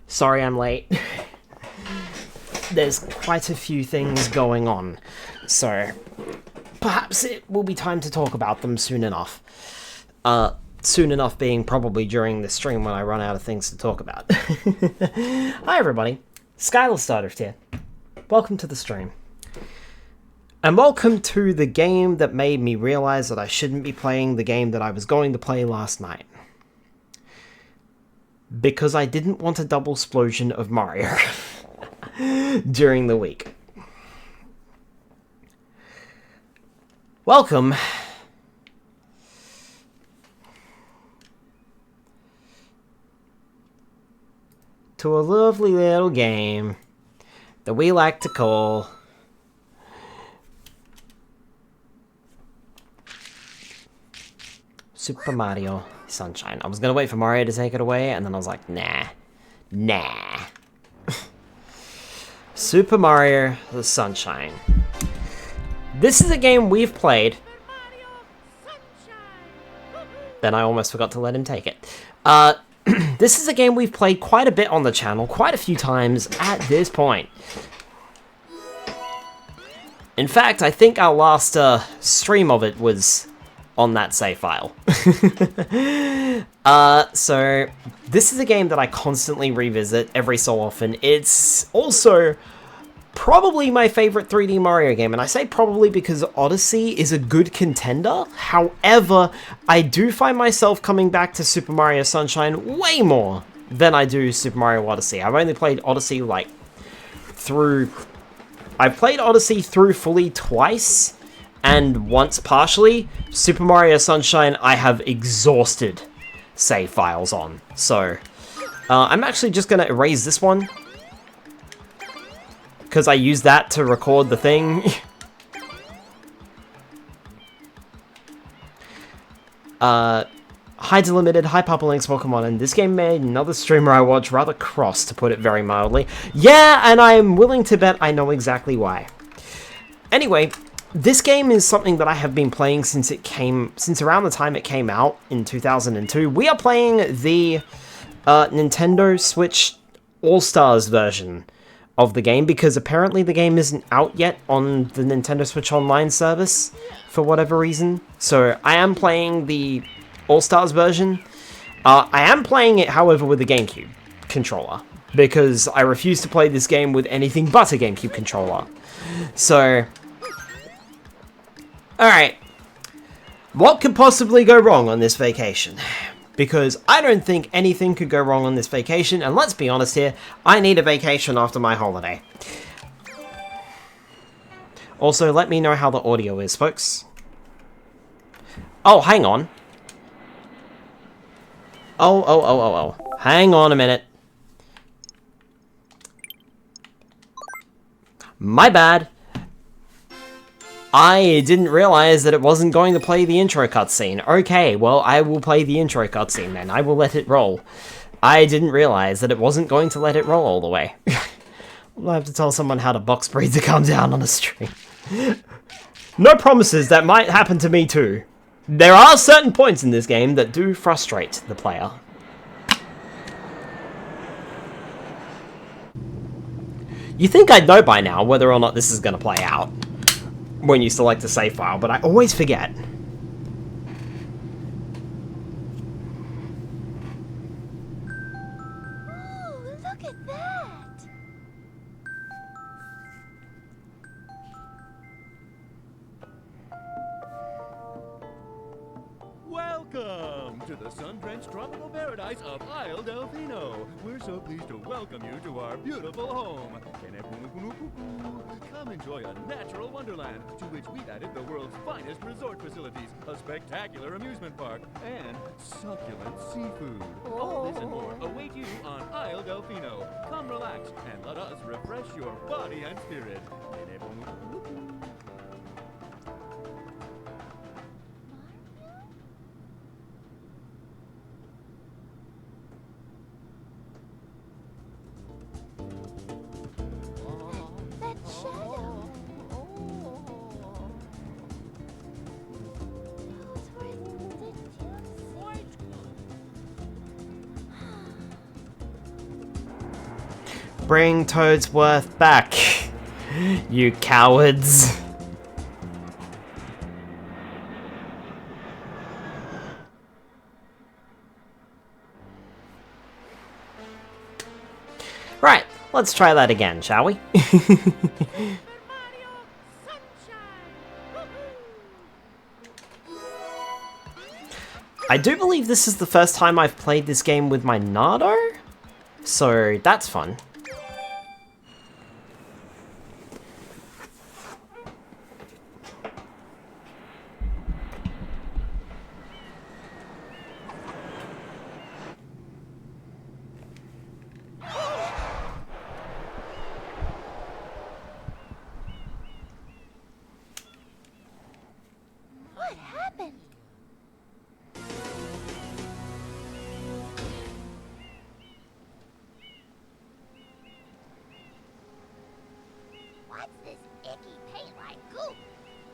Sorry I'm late. There's quite a few things going on, so perhaps it will be time to talk about them soon enough. Soon enough being probably during the stream when I run out of things to talk about. Hi everybody, Skylar Stardrift here. Welcome to the stream. And welcome to the game that made me realize that I shouldn't be playing the game that I was going to play last night. Because I didn't want a double explosion of Mario during the week. Welcome to a lovely little game that we like to call Super Mario Sunshine. I was gonna wait for Mario to take it away, and then I was like, nah. Super Mario Sunshine. This is a game we've played. Then I almost forgot to let him take it. This is a game we've played quite a bit on the channel, quite a few times at this point. In fact, I think our last stream of it was on that save file. So this is a game that I constantly revisit every so often. It's also probably my favorite 3D Mario game, and I say probably because Odyssey is a good contender. However, I do find myself coming back to Super Mario Sunshine way more than I do Super Mario Odyssey. I've only played Odyssey I've played Odyssey through fully twice, and once partially. Super Mario Sunshine I have exhausted save files on. So, I'm actually just going to erase this one, because I used that to record the thing. Hi Delimited, hi Papa Link's Pokemon, and this game made another streamer I watch rather cross, to put it very mildly. Yeah, and I'm willing to bet I know exactly why. Anyway, this game is something that I have been playing since around the time it came out in 2002. We are playing the Nintendo Switch All-Stars version of the game, because apparently the game isn't out yet on the Nintendo Switch Online service for whatever reason. So I am playing the All-Stars version. I am playing it, however, with the GameCube controller, because I refuse to play this game with anything but a GameCube controller. So, alright, what could possibly go wrong on this vacation? Because I don't think anything could go wrong on this vacation, and let's be honest here, I need a vacation after my holiday. Also, let me know how the audio is, folks. Oh, hang on. Oh. Hang on a minute. My bad. I didn't realize that it wasn't going to play the intro cutscene. Okay, well, I will play the intro cutscene then. I will let it roll. I didn't realize that it wasn't going to let it roll all the way. I'll have to tell someone how to box breed to calm down on a stream. No promises, that might happen to me too. There are certain points in this game that do frustrate the player. You think I'd know by now whether or not this is going to play out when you select a save file, but I always forget. Ooh, look at that! Welcome to the sun-drenched tropical paradise of Isle Delfino. We're so pleased to welcome you to our beautiful home. Come enjoy a natural wonderland to which we've added the world's finest resort facilities, a spectacular amusement park, and succulent seafood. All this and more await you on Isle Delfino. Come relax and let us refresh your body and spirit. That shadow! Those were ridiculous. Bring Toad's worth back, you cowards. Right, let's try that again, shall we? I do believe this is the first time I've played this game with my Nardo, so that's fun. What happened? What's this icky paint-like goop?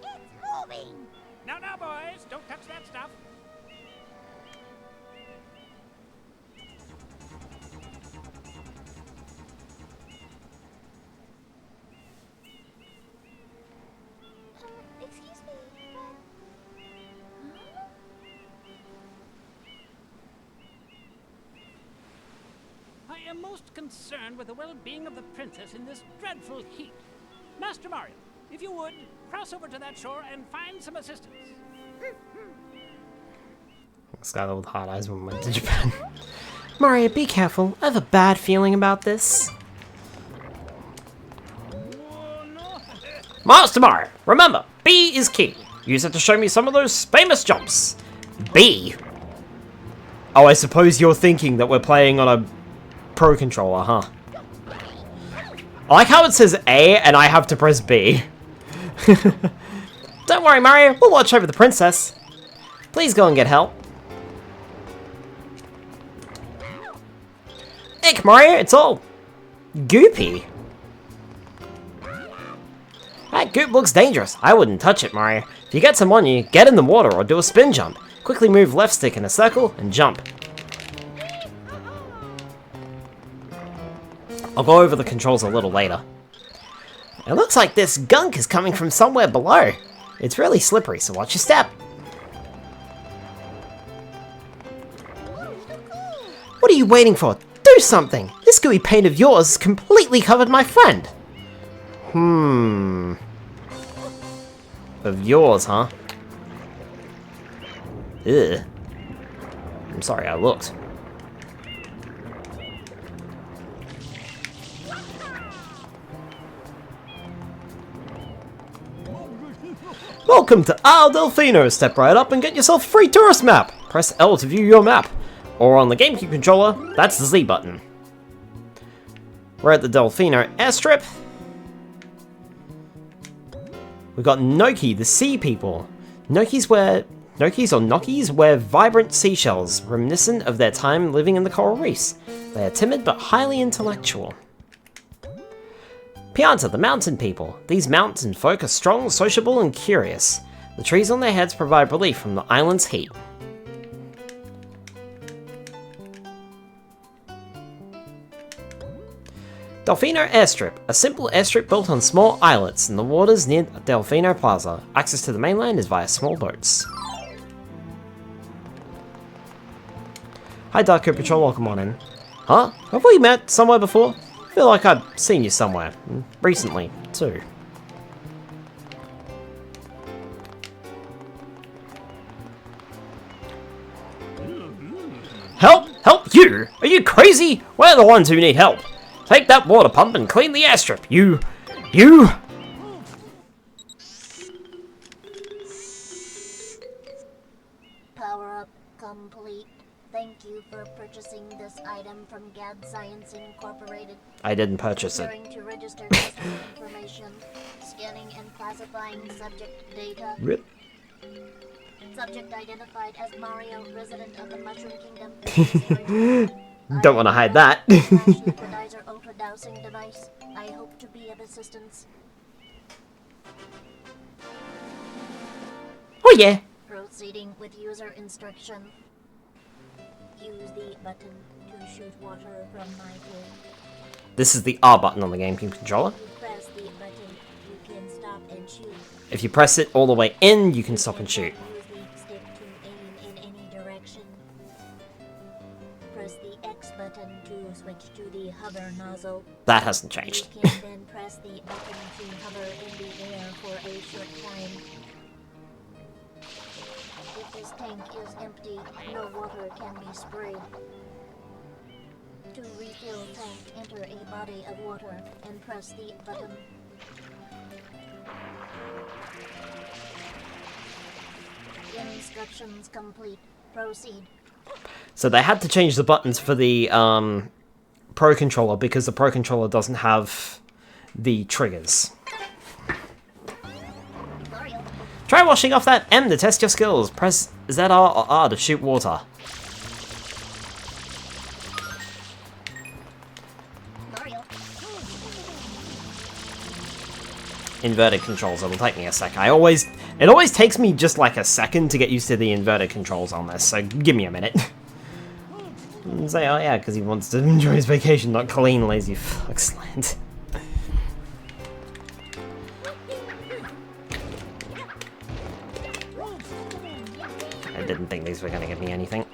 It's moving! No, no, boys, don't touch that stuff. Excuse me, but... Huh? I am most concerned with the well-being of the princess in this dreadful heat. Master Mario, if you would, cross over to that shore and find some assistance. This guy with hot eyes when we went to Japan. Mario, be careful. I have a bad feeling about this. Oh, no. Master Mario, remember, B is key. Use it to show me some of those famous jumps. B. Oh, I suppose you're thinking that we're playing on a Pro Controller, huh? I like how it says A and I have to press B. Don't worry, Mario. We'll watch over the princess. Please go and get help. Ick, Mario, it's all goopy. That goop looks dangerous. I wouldn't touch it, Mario. If you get some on you, get in the water or do a spin jump. Quickly move left stick in a circle and jump. I'll go over the controls a little later. It looks like this gunk is coming from somewhere below. It's really slippery, so watch your step. What are you waiting for? Do something! This gooey paint of yours has completely covered my friend. Of yours, huh? Ugh. I'm sorry I looked. Welcome to Isle Delfino! Step right up and get yourself a free tourist map! Press L to view your map. Or on the GameCube controller, that's the Z button. We're at the Delfino airstrip. We've got Noki, the sea people. Nokis or Nokis wear vibrant seashells, reminiscent of their time living in the coral reefs. They are timid but highly intellectual. Pianta, the mountain people. These mountain folk are strong, sociable, and curious. The trees on their heads provide relief from the island's heat. Delfino Airstrip, a simple airstrip built on small islets in the waters near Delfino Plaza. Access to the mainland is via small boats. Hi Darko Patrol, welcome on in. Huh? Have we met somewhere before? I feel like I've seen you somewhere. Recently, too. Help! Help you! Are you crazy? We're the ones who need help. Take that water pump and clean the airstrip. You... Power up complete. Thank you for purchasing this item from GAD Science Incorporated. I didn't purchase it. Preparing to register customer information. Scanning and classifying subject data. Rip. Subject identified as Mario, resident of the Mushroom Kingdom. Don't want to hide that. Liquidizer ultra dowsing device. I hope to be of assistance. Oh yeah. Proceeding with user instruction. Use the button to shoot water from my pool. This is the R button on the GameCube controller. Press the button, you can stop and shoot. If you press it all the way in, you can stop and shoot. Use the stick to aim in any direction. Press the X button to switch to the hover nozzle. That hasn't changed. You can then press the button to hover in the air for a short time. If this tank is empty, no water can be sprayed. To refill tank, enter a body of water and press the button. Instructions complete. Proceed. So they had to change the buttons for the Pro Controller because the Pro Controller doesn't have the triggers. Mario. Try washing off that M to test your skills. Press ZR or R to shoot water. Mario. Inverted controls, it'll take me a sec. It always takes me just like a second to get used to the inverted controls on this, so give me a minute. And say, oh yeah, because he wants to enjoy his vacation, not clean lazy fuck's land. I didn't think these were going to give me anything.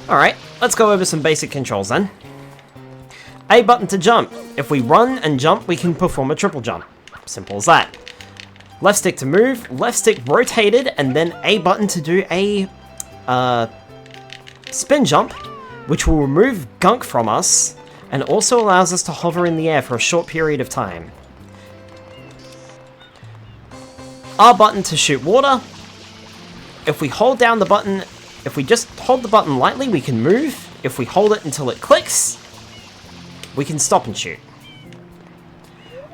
Alright, let's go over some basic controls then. A button to jump. If we run and jump, we can perform a triple jump. Simple as that. Left stick to move, left stick rotated, and then A button to do a spin jump, which will remove gunk from us, and also allows us to hover in the air for a short period of time. R button to shoot water. If we hold down the button, if we just hold the button lightly, we can move. If we hold it until it clicks, we can stop and shoot.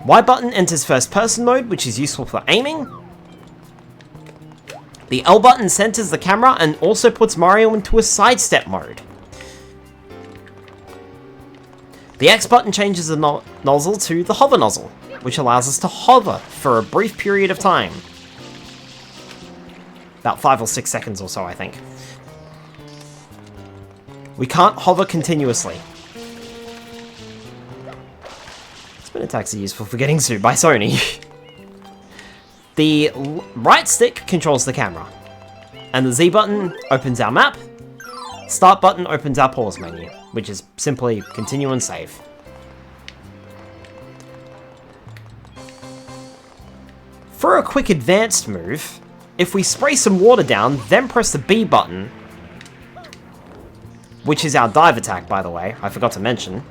Y button enters first person mode, which is useful for aiming. The L button centers the camera and also puts Mario into a sidestep mode. The X button changes the nozzle to the hover nozzle, which allows us to hover for a brief period of time. About 5 or 6 seconds or so, I think. We can't hover continuously. Spin attacks are useful for getting sued by Sony. The right stick controls the camera. And the Z button opens our map. Start button opens our pause menu, which is simply continue and save. For a quick advanced move, if we spray some water down, then press the B button, which is our dive attack, by the way, I forgot to mention.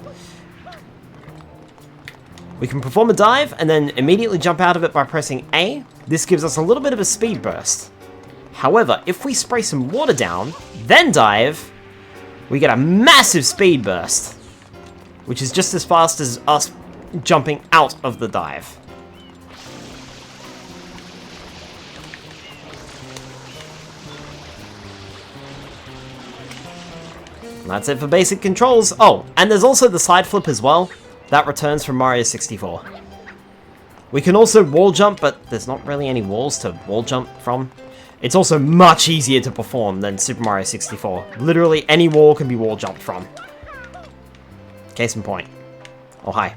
We can perform a dive and then immediately jump out of it by pressing A. This gives us a little bit of a speed burst. However, if we spray some water down, then dive, we get a massive speed burst, which is just as fast as us jumping out of the dive. And that's it for basic controls. Oh, and there's also the side flip as well. That returns from Mario 64. We can also wall jump, but there's not really any walls to wall jump from. It's also much easier to perform than Super Mario 64. Literally any wall can be wall jumped from. Case in point. Oh, hi.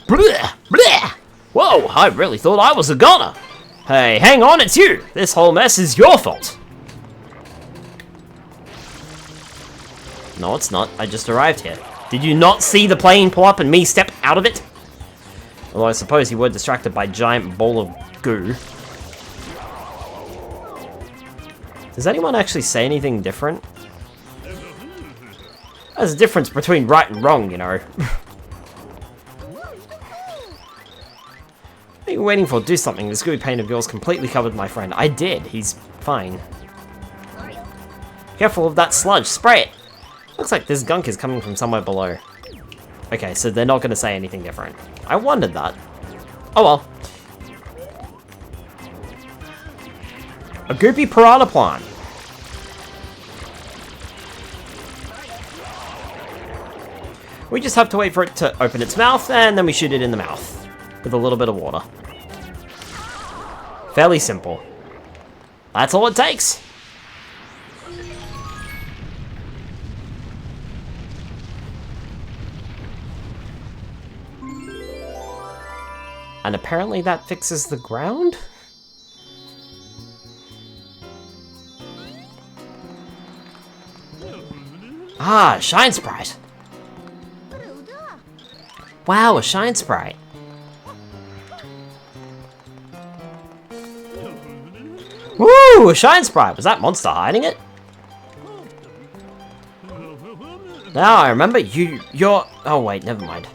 Blech, blech. Whoa, I really thought I was a goner. Hey, hang on, it's you. This whole mess is your fault. No, it's not. I just arrived here. Did you not see the plane pull up and me step out of it? Although I suppose you were distracted by a giant ball of goo. Does anyone actually say anything different? There's a difference between right and wrong, you know. What are you waiting for? Do something. This gooey paint of yours completely covered my friend. I did. He's fine. Careful of that sludge. Spray it. Looks like this gunk is coming from somewhere below. Okay, so they're not going to say anything different. I wondered that. Oh well. A goopy piranha plant. We just have to wait for it to open its mouth, and then we shoot it in the mouth with a little bit of water. Fairly simple. That's all it takes. And apparently that fixes the ground? Ah, Shine Sprite. Wow, a Shine Sprite. Woo, a Shine Sprite. Was that monster hiding it? Now I remember you're... Oh wait, never mind.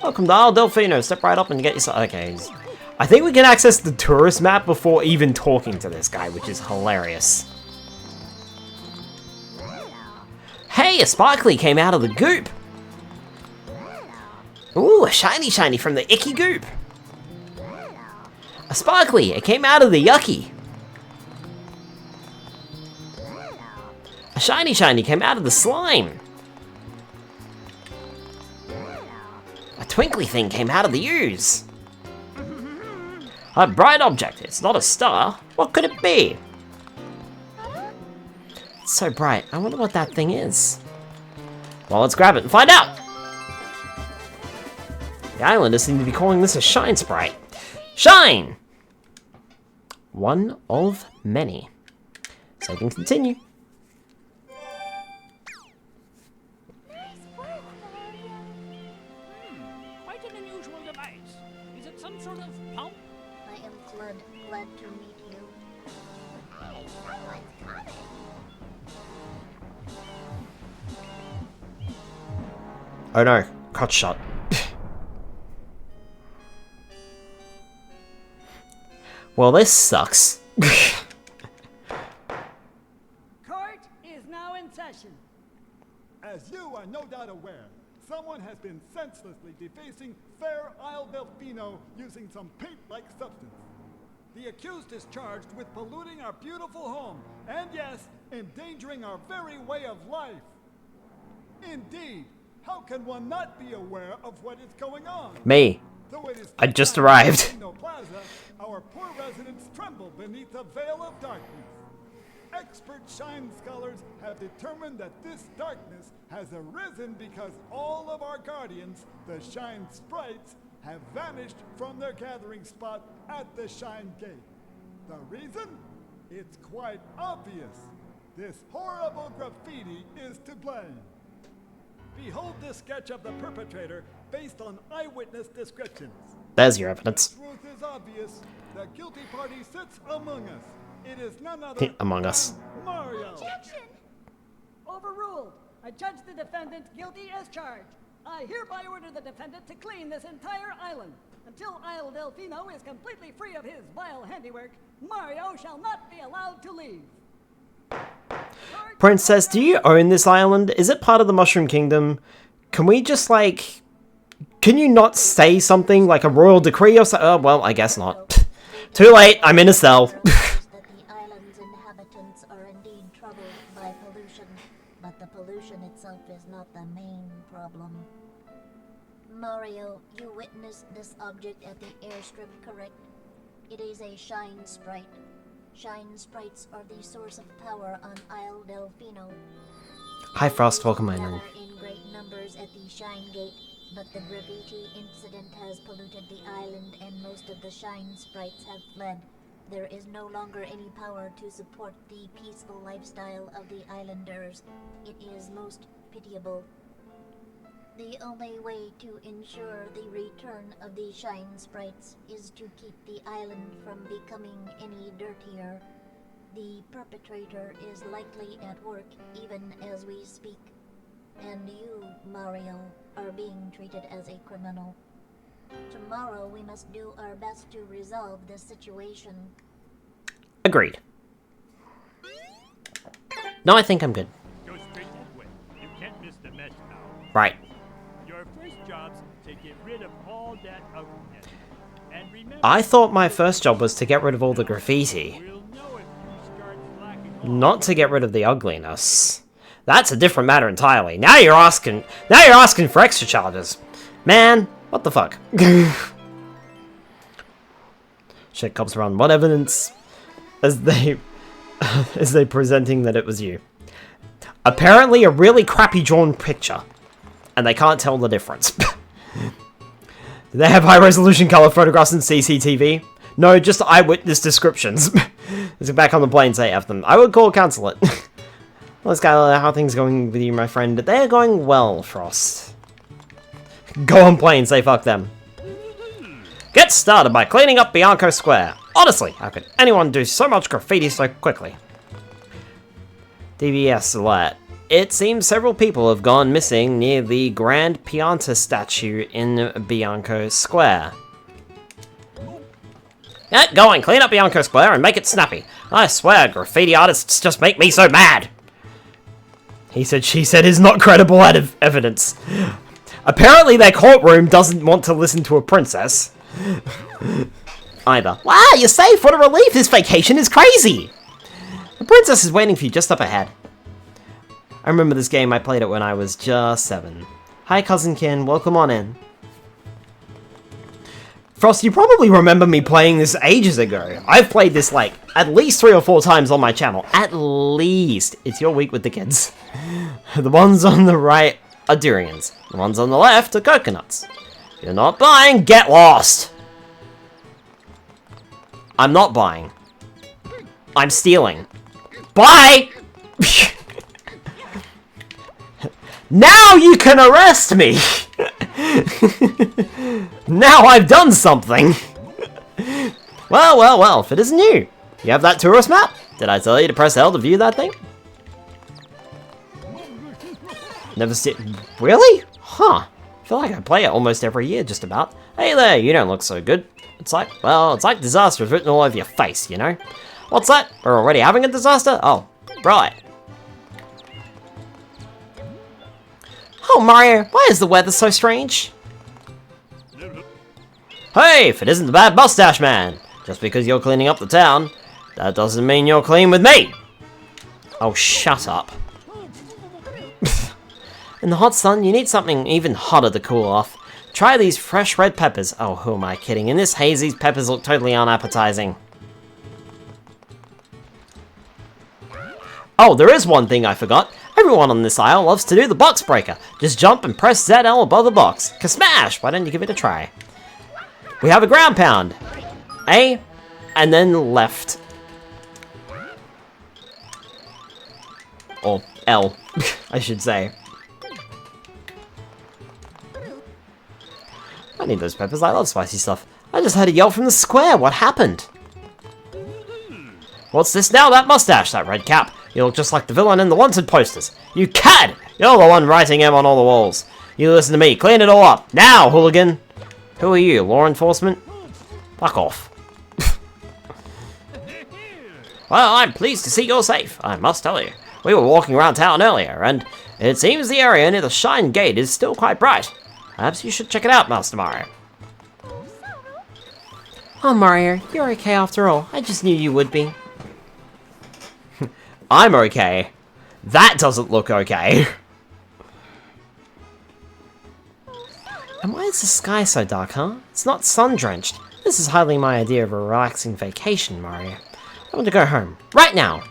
Welcome to Isle Delfino. Step right up and get yourself... Okay. I think we can access the tourist map before even talking to this guy, which is hilarious. Hey, a sparkly came out of the goop. Ooh, a shiny from the icky goop. A sparkly, it came out of the yucky. A shiny came out of the slime. A twinkly thing came out of the ooze. A bright object, it's not a star. What could it be? It's so bright, I wonder what that thing is. Well, let's grab it and find out. The islanders seem to be calling this a Shine Sprite. Shine! One of many. So we can continue. Quite an unusual device. Is it some sort of pump? I am glad to meet you. Hey, someone's coming. Oh no, cut shot. Well, this sucks. Court is now in session. As you are no doubt aware, someone has been senselessly defacing fair Isle Delfino using some paint-like substance. The accused is charged with polluting our beautiful home, and yes, endangering our very way of life. Indeed, how can one not be aware of what is going on? Me. Though it is I just arrived. Delfino Plaza, our poor residents tremble beneath a veil of darkness. Expert shine scholars have determined that this darkness has arisen because all of our guardians, the Shine Sprites, have vanished from their gathering spot at the Shine Gate. The reason? It's quite obvious. This horrible graffiti is to blame. Behold this sketch of the perpetrator based on eyewitness descriptions. There's your evidence. The truth is obvious. The guilty party sits among us. It is none other Among us. than Mario. Objection! Overruled. I judge the defendant guilty as charged. I hereby order the defendant to clean this entire island. Until Isle Delfino is completely free of his vile handiwork, Mario shall not be allowed to leave. Princess, do you own this island? Is it part of the Mushroom Kingdom? Can we just, like... Can you not say something like a royal decree or so? Oh, well, I guess not. Too late, I'm in a cell. That the island's inhabitants are indeed troubled by pollution, but the pollution itself is not the main problem. Mario, you witnessed this object at the airstrip, correct? It is a Shine Sprite. Shine Sprites are the source of power on Isle Delfino. Hi, Frost, welcome my Gather name. in great numbers at the Shine Gate, but the graffiti incident has polluted the island and most of the Shine Sprites have fled. There is no longer any power to support the peaceful lifestyle of the islanders. It is most pitiable. The only way to ensure the return of the Shine Sprites is to keep the island from becoming any dirtier. The perpetrator is likely at work even as we speak. And you, Mario, are being treated as a criminal. Tomorrow we must do our best to resolve this situation. Agreed. No, I think I'm good. Go straight that way. You can't miss the mess now. Right. Your first job's to get rid of all that ugliness. And remember, I thought my first job was to get rid of all the graffiti, we'll know if you start slacking off. not to get rid of the ugliness. That's a different matter entirely. Now you're asking for extra charges. Man, what the fuck? Check cops around. What evidence as they presenting that it was you? Apparently a really crappy drawn picture. And they can't tell the difference. Do they have high resolution color photographs in CCTV? No, just eyewitness descriptions. Let's get back on the plane, say F them. I would call counsel it. Let's go, how are things going with you, my friend? They are going well, Frost. Go on plane, say fuck them. Get started by cleaning up Bianco Square. Honestly, how could anyone do so much graffiti so quickly? DBS alert. It seems several people have gone missing near the Grand Pianta statue in Bianco Square. Yeah, go on, clean up Bianco Square and make it snappy. I swear, graffiti artists just make me so mad. He said, she said is not credible evidence. Apparently their courtroom doesn't want to listen to a princess. Either. Wow, you're safe! What a relief! This vacation is crazy! The princess is waiting for you just up ahead. I remember this game, I played it when I was just 7. Hi, Cousin Kin, welcome on in. Frost, you probably remember me playing this ages ago. I've played this like at least 3 or 4 times on my channel. At least. It's your week with the kids. The ones on the right are durians. The ones on the left are coconuts. You're not buying, get lost! I'm not buying. I'm stealing. Buy! Now you can arrest me! Now I've done something! Well, if it isn't you. You have that tourist map? Did I tell you to press L to view that thing? Never seen... Really? Huh. I feel like I play it almost every year, just about. Hey there, you don't look so good. It's like disaster is written all over your face, you know? What's that? We're already having a disaster? Oh, right. Oh, Mario, why is the weather so strange? Hey, if it isn't the bad mustache man. Just because you're cleaning up the town, that doesn't mean you're clean with me. Oh, shut up. In the hot sun, you need something even hotter to cool off. Try these fresh red peppers. Oh, who am I kidding? In this haze, these peppers look totally unappetizing. Oh, there is one thing I forgot. Everyone on this isle loves to do the box breaker. Just jump and press ZL above the box. Ka-smash! Why don't you give it a try? We have a ground pound. A, and then left. Or L, I should say. I need those peppers. I love spicy stuff. I just heard a yell from the square. What happened? What's this now? That mustache, that red cap. You look just like the villain in the wanted posters. You cad! You're the one writing M on all the walls. You listen to me. Clean it all up. Now, hooligan. Who are you? Law enforcement? Fuck off. Well, I'm pleased to see you're safe. I must tell you. We were walking around town earlier, and it seems the area near the Shine Gate is still quite bright. Perhaps you should check it out, Master Mario. Oh, Mario, you're okay after all. I just knew you would be. I'm okay. That doesn't look okay. And why is the sky so dark, huh? It's not sun-drenched. This is hardly my idea of a relaxing vacation, Mario. I want to go home. Right now!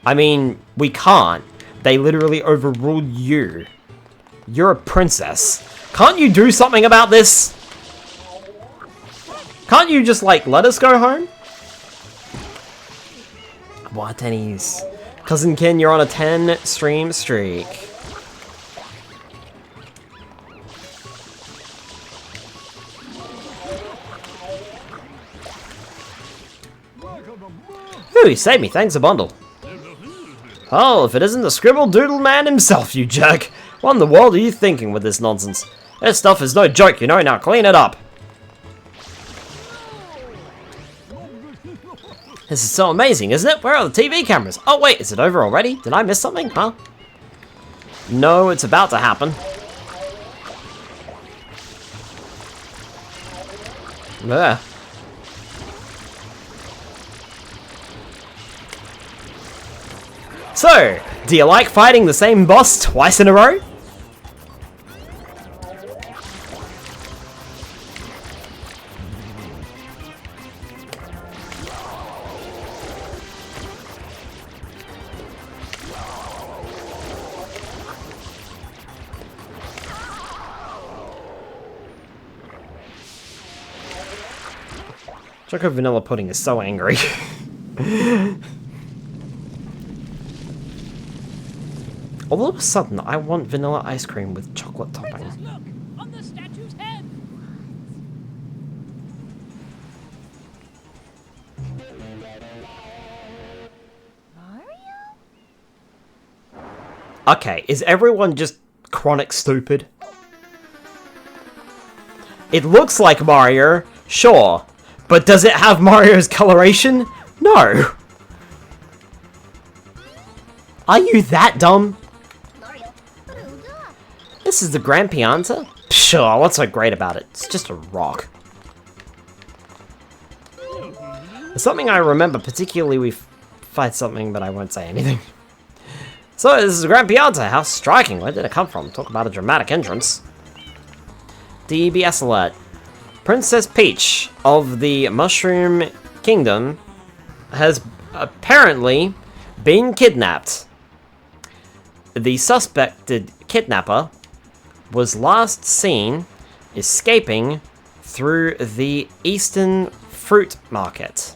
I mean, we can't. They literally overruled you. You're a princess. Can't you do something about this? Can't you just, like, let us go home? What, Denny's? Cousin Ken, you're on a 10-stream streak. Ooh, he saved me. Thanks a bundle. Oh, if it isn't the Scribble Doodle Man himself, you jerk. What in the world are you thinking with this nonsense? This stuff is no joke, you know. Now clean it up. This is so amazing, isn't it? Where are the TV cameras? Oh, wait, is it over already? Did I miss something? Huh? No, it's about to happen. There. So, do you like fighting the same boss twice in a row? Choco Vanilla Pudding is so angry. All of a sudden, I want vanilla ice cream with chocolate topping. Princess, look! On the statue's head! Okay, is everyone just chronic stupid? It looks like Mario, sure. But does it have Mario's coloration? No. Are you that dumb? This is the Grand Pianta? Sure, what's so great about it? It's just a rock. Something I remember particularly, we fight something, but I won't say anything. So, this is the Grand Pianta. How striking. Where did it come from? Talk about a dramatic entrance. DBS alert. Princess Peach of the Mushroom Kingdom has apparently been kidnapped. The suspected kidnapper was last seen escaping through the Eastern Fruit Market.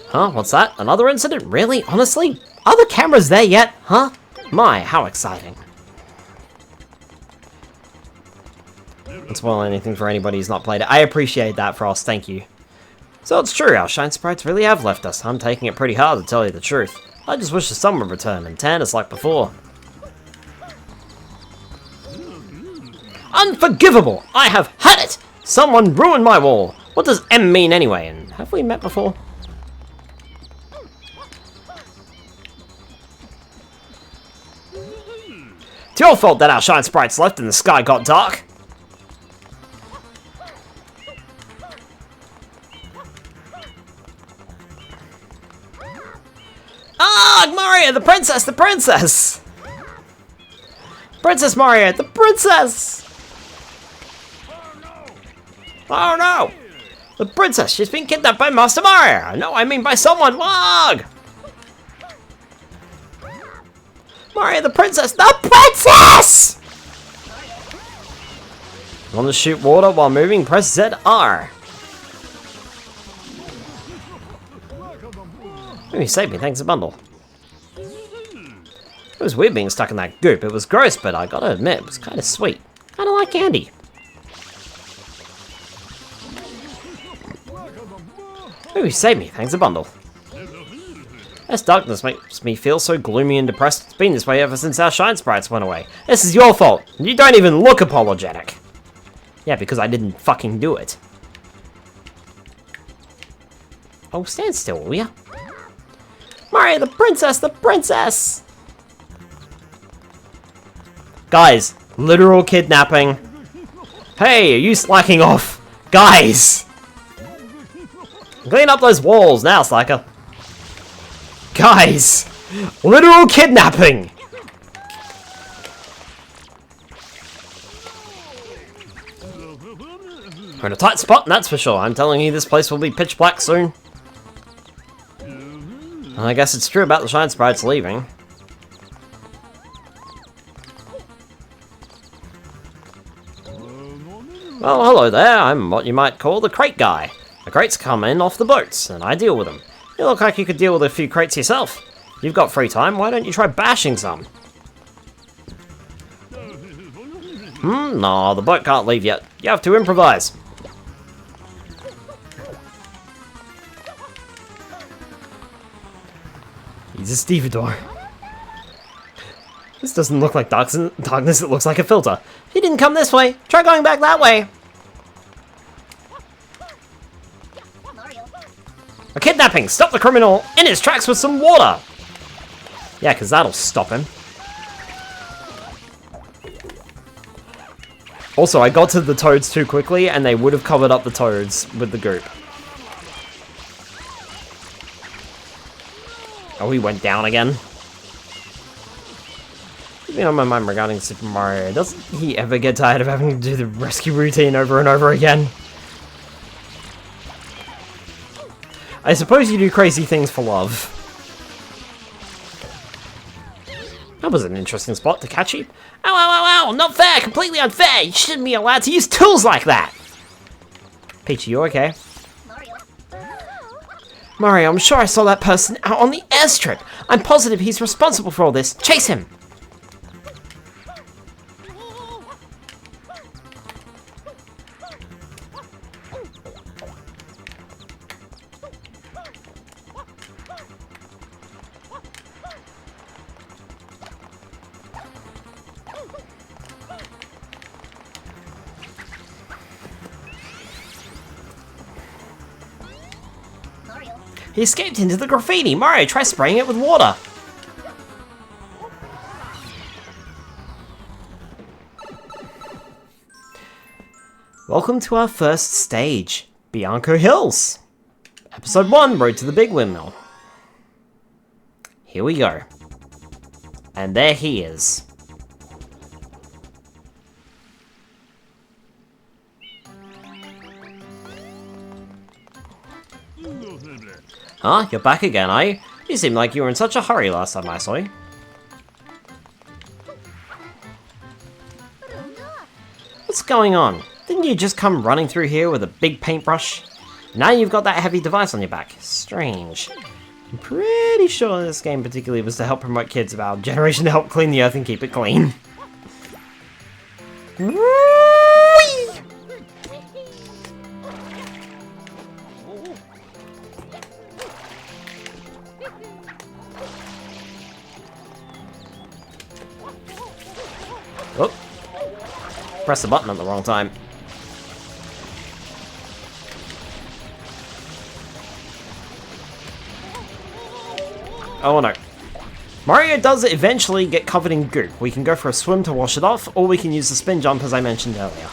Huh? What's that? Another incident? Really? Honestly? Are the cameras there yet? Huh? My, how exciting. Don't spoil anything for anybody who's not played it. I appreciate that, Frost. Thank you. So it's true, our Shine Sprites really have left us. I'm taking it pretty hard to tell you the truth. I just wish the sun would return and tan us like before. Unforgivable! I have had it! Someone ruined my wall! What does M mean anyway? And have we met before? It's your fault that our Shine Sprites left and the sky got dark. Ah, Mario, the princess, the princess! Princess Mario, the princess! Oh no! The princess, she's been kidnapped by Master Mario! No, I mean by someone, Wog! Mario, the princess, the princess! Want to shoot water while moving? Press ZR. Oh, you saved me, thanks a bundle. It was weird being stuck in that goop. It was gross, but I gotta admit, it was kind of sweet. Kinda like candy. Oh, you saved me, thanks a bundle. This darkness makes me feel so gloomy and depressed. It's been this way ever since our Shine Sprites went away. This is your fault. You don't even look apologetic. Yeah, because I didn't fucking do it. Oh, stand still, will ya? Mario, the princess, the princess! Guys, literal kidnapping. Hey, are you slacking off? Guys! Clean up those walls now, slacker. Guys! Literal kidnapping! We're in a tight spot, that's for sure. I'm telling you, this place will be pitch black soon. I guess it's true about the Shine Sprites leaving. Well, hello there. I'm what you might call the crate guy. The crates come in off the boats, and I deal with them. You look like you could deal with a few crates yourself. You've got free time, why don't you try bashing some? No, the boat can't leave yet. You have to improvise. He's a stevedore. This doesn't look like darkness, it looks like a filter. He didn't come this way. Try going back that way. A kidnapping! Stop the criminal in his tracks with some water! Yeah, because that'll stop him. Also, I got to the toads too quickly, and they would have covered up the toads with the goop. Oh, he went down again. Something on my mind regarding Super Mario. Doesn't he ever get tired of having to do the rescue routine over and over again? I suppose you do crazy things for love. That was an interesting spot to catch you. Ow, ow, ow, ow! Not fair! Completely unfair! You shouldn't be allowed to use tools like that! Peach, are you okay? Mario, I'm sure I saw that person out on the airstrip. I'm positive he's responsible for all this. Chase him! He escaped into the graffiti! Mario, try spraying it with water! Welcome to our first stage, Bianco Hills! Episode 1, Road to the Big Windmill. Here we go. And there he is. Huh? You're back again, are you? You seemed like you were in such a hurry last time I saw you. What's going on? Didn't you just come running through here with a big paintbrush? Now you've got that heavy device on your back. Strange. I'm pretty sure this game particularly was to help promote kids of our generation to help clean the earth and keep it clean. Oh, press the button at the wrong time. Oh no. Mario does eventually get covered in goop. We can go for a swim to wash it off, or we can use the spin jump as I mentioned earlier.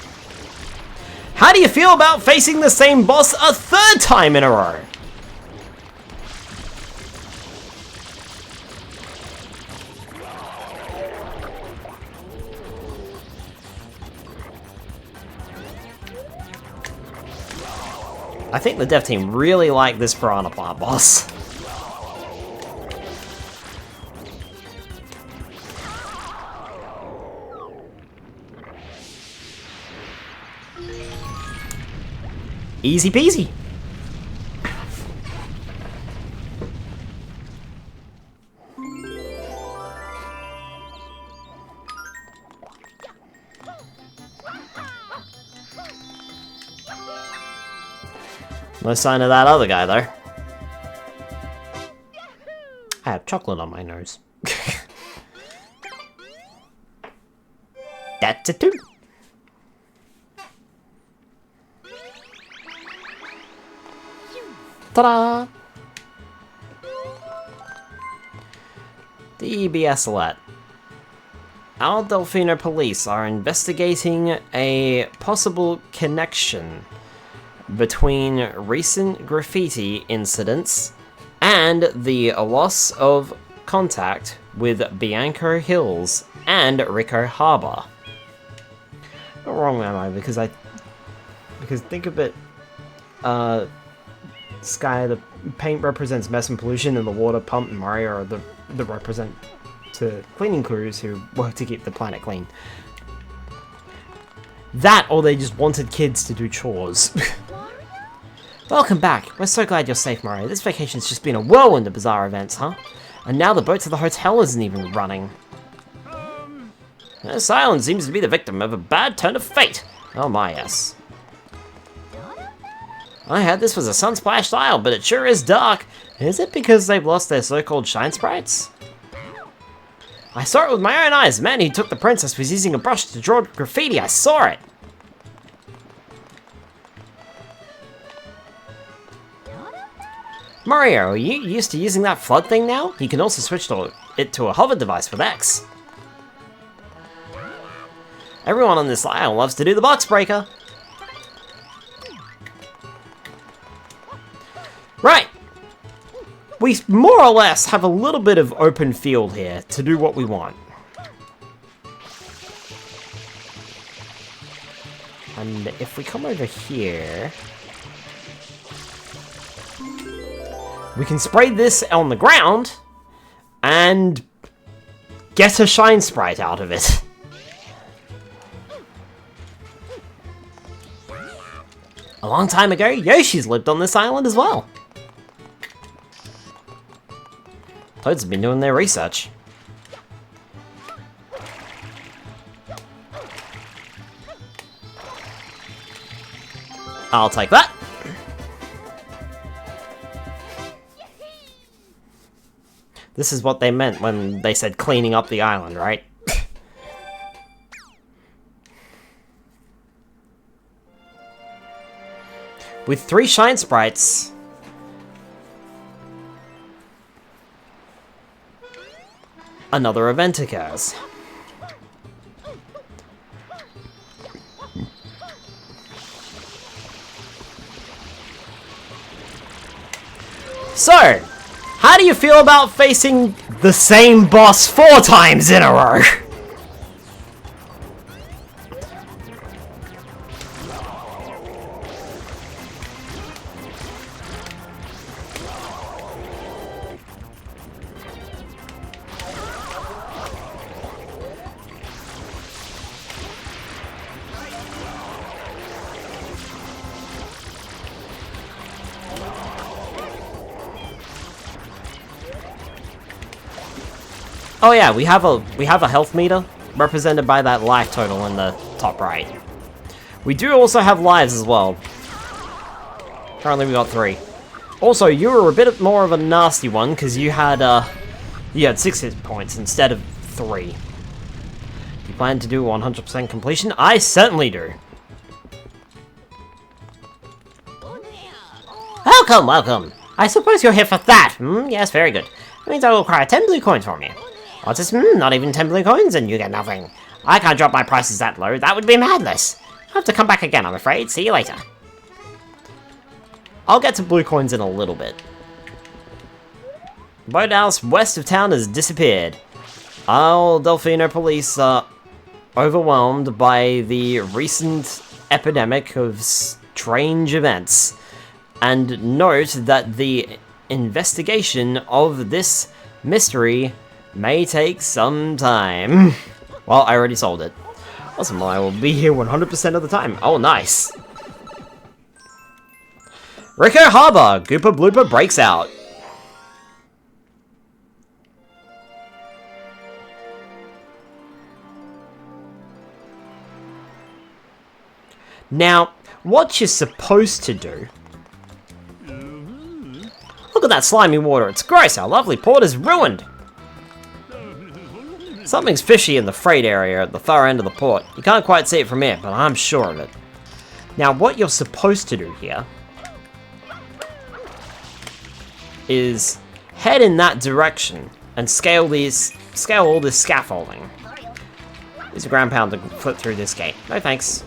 How do you feel about facing the same boss a third time in a row? I think the dev team really liked this Piranha Plant boss. Easy peasy. No sign of that other guy, though. I have chocolate on my nose. That's it too. Ta-da! The EBS alert. Isle Delfino police are investigating a possible connection between recent graffiti incidents and the loss of contact with Bianco Hills and Rico Harbor. Not wrong, am I? Because think of it, Sky, the paint represents mess and pollution, and the water pump and Mario are the represent to cleaning crews who work to keep the planet clean. That, or they just wanted kids to do chores. Welcome back. We're so glad you're safe, Mario. This vacation's just been a whirlwind of bizarre events, huh? And now the boat to the hotel isn't even running. This island seems to be the victim of a bad turn of fate. Oh my, yes. I heard this was a sun-splashed isle, but it sure is dark. Is it because they've lost their so-called shine sprites? I saw it with my own eyes. The man who took the princess was using a brush to draw graffiti. I saw it. Mario, are you used to using that flood thing now? You can also switch it to a hover device with X. Everyone on this isle loves to do the box breaker. Right. we more or less have a little bit of open field here to do what we want. And if we come over here, we can spray this on the ground and get a shine sprite out of it. A long time ago, Yoshi's lived on this island as well. Toads have been doing their research. I'll take that. This is what they meant when they said cleaning up the island, right? With 3 shine sprites, another event occurs. So, how do you feel about facing the same boss 4 times in a row? Oh yeah, we have a health meter represented by that life total in the top right. We do also have lives as well. Currently we got 3. Also, you were a bit more of a nasty one because you had 6 hit points instead of 3. You plan to do 100% completion? I certainly do. Welcome, welcome. I suppose you're here for that. Yes, very good. That means I will require 10 blue coins from you. What's this? Not even 10 blue coins and you get nothing. I can't drop my prices that low. That would be madness. I'll have to come back again, I'm afraid. See you later. I'll get to blue coins in a little bit. Boathouse west of town has disappeared. Isle Delfino police are overwhelmed by the recent epidemic of strange events, and note that the investigation of this mystery may take some time. Well, I already sold it. Awesome, well, I will be here 100% of the time. Oh, nice. Rico Harbor, Gooper Blooper breaks out. Now, what you're supposed to do... Look at that slimy water, it's gross, our lovely port is ruined. Something's fishy in the freight area at the far end of the port. You can't quite see it from here, but I'm sure of it. Now, what you're supposed to do here is head in that direction and scale all this scaffolding. Use a ground pound to flip through this gate. No thanks.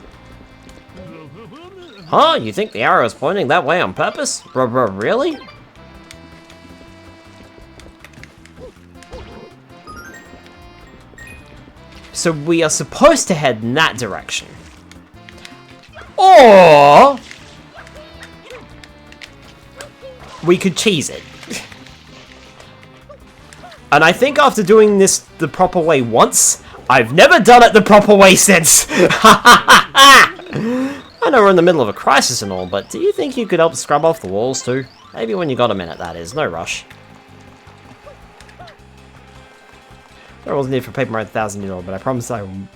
Huh? You think the arrow is pointing that way on purpose? Really? So we are supposed to head in that direction. Or we could cheese it. And I think after doing this the proper way once, I've never done it the proper way since. I know we're in the middle of a crisis and all, but do you think you could help scrub off the walls too? Maybe when you got a minute, that is. No rush. There wasn't need for paper at 1,000 but I promise I will.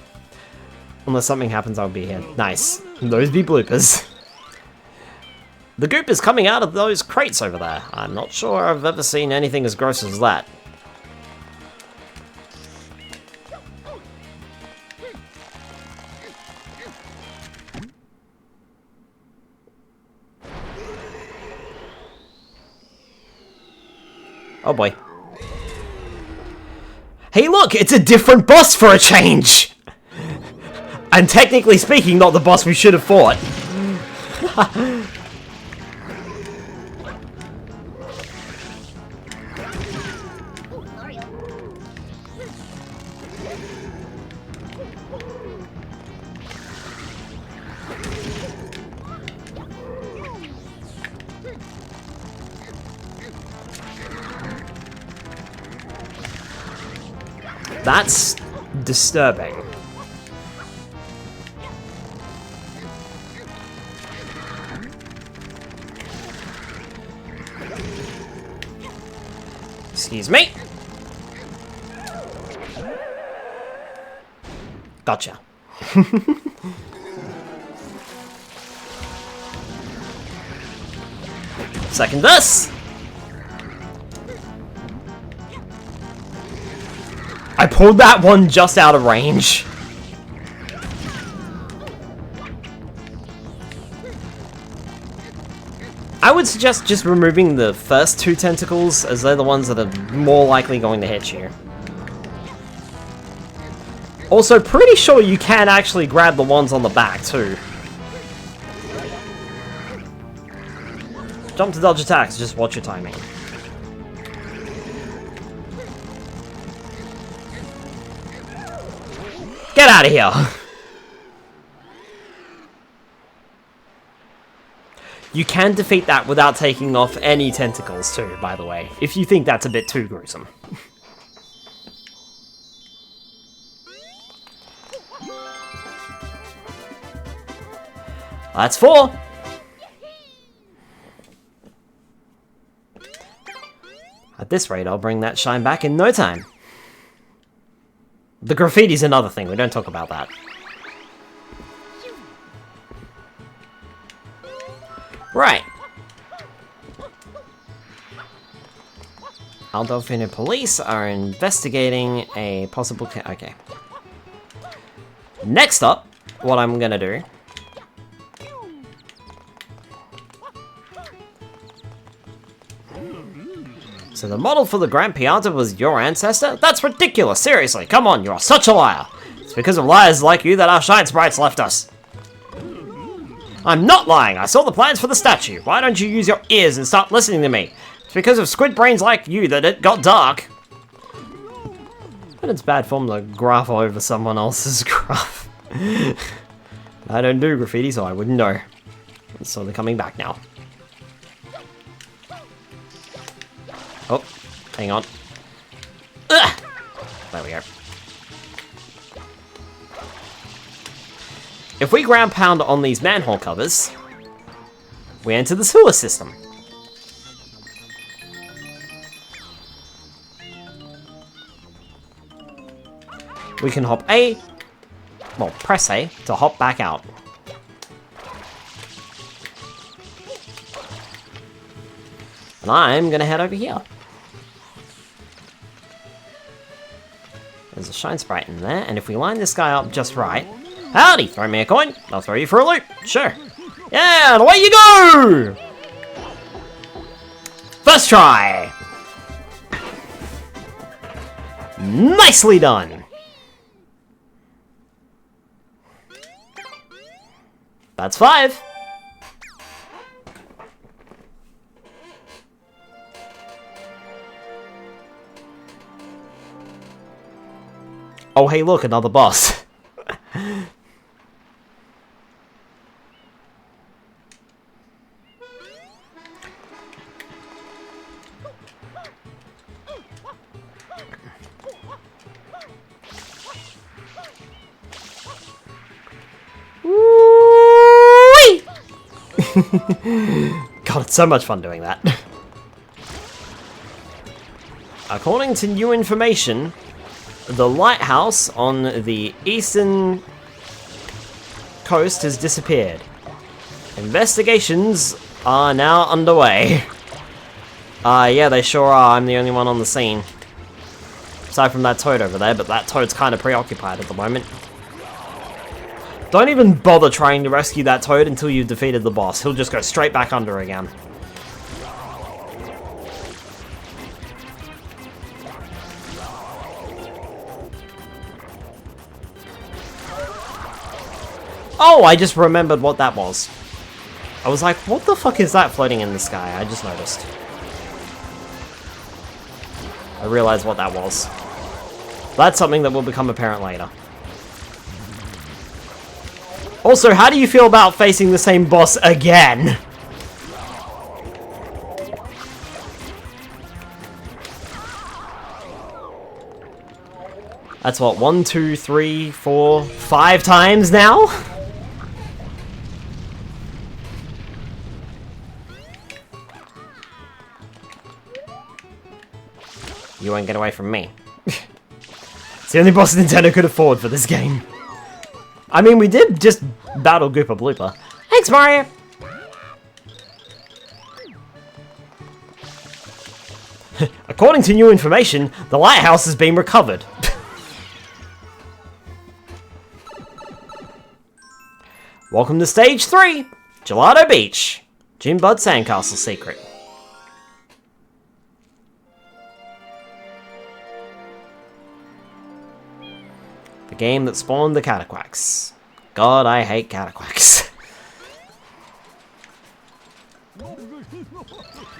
Unless something happens, I'll be here. Nice. Those be bloopers. The goop is coming out of those crates over there. I'm not sure I've ever seen anything as gross as that. Oh boy. Hey look, it's a different boss for a change! And technically speaking, not the boss we should have fought. That's disturbing. Excuse me. Gotcha. Second this. I pulled that one just out of range. I would suggest just removing the first two tentacles, as they're the ones that are more likely going to hit you. Also, pretty sure you can actually grab the ones on the back, too. Jump to dodge attacks, just watch your timing. Get out of here! You can defeat that without taking off any tentacles too, by the way, if you think that's a bit too gruesome. That's 4! At this rate, I'll bring that shine back in no time. The graffiti's another thing, we don't talk about that. Right. Isle Delfino police are investigating a possible okay. Next up, what I'm gonna do... So the model for the Grand Pianta was your ancestor? That's ridiculous, seriously, come on, you are such a liar! It's because of liars like you that our shine sprites left us. I'm not lying, I saw the plans for the statue. Why don't you use your ears and start listening to me? It's because of squid brains like you that it got dark. But it's bad form to graph over someone else's graph. I don't do graffiti, so I wouldn't know. So they're coming back now. Oh, hang on. Ugh! There we go. If we ground pound on these manhole covers, we enter the sewer system. We can hop A, well, press A to hop back out. And I'm gonna head over here. There's a shine sprite in there, and if we line this guy up just right... Howdy! Throw me a coin, I'll throw you for a loop. Sure. Yeah, and away you go! First try! Nicely done! That's 5. Oh, hey, look, another boss. Whee! God, it's so much fun doing that. According to new information, the lighthouse on the eastern coast has disappeared. Investigations are now underway. Yeah, they sure are. I'm the only one on the scene. Aside from that toad over there, but that toad's kind of preoccupied at the moment. Don't even bother trying to rescue that toad until you've defeated the boss. He'll just go straight back under again. Oh, I just remembered what that was. I was like, what the fuck is that floating in the sky? I just noticed. I realized what that was. That's something that will become apparent later. Also, how do you feel about facing the same boss again? That's what, 1, 2, 3, 4, 5 times now? You won't get away from me. It's the only boss Nintendo could afford for this game. I mean, we did just battle Goopa Blooper. Thanks, Mario! According to new information, the lighthouse has been recovered. Welcome to Stage 3! Gelato Beach! Junebud Sandcastle Secret. The game that spawned the Cataquacks. God, I hate Cataquacks.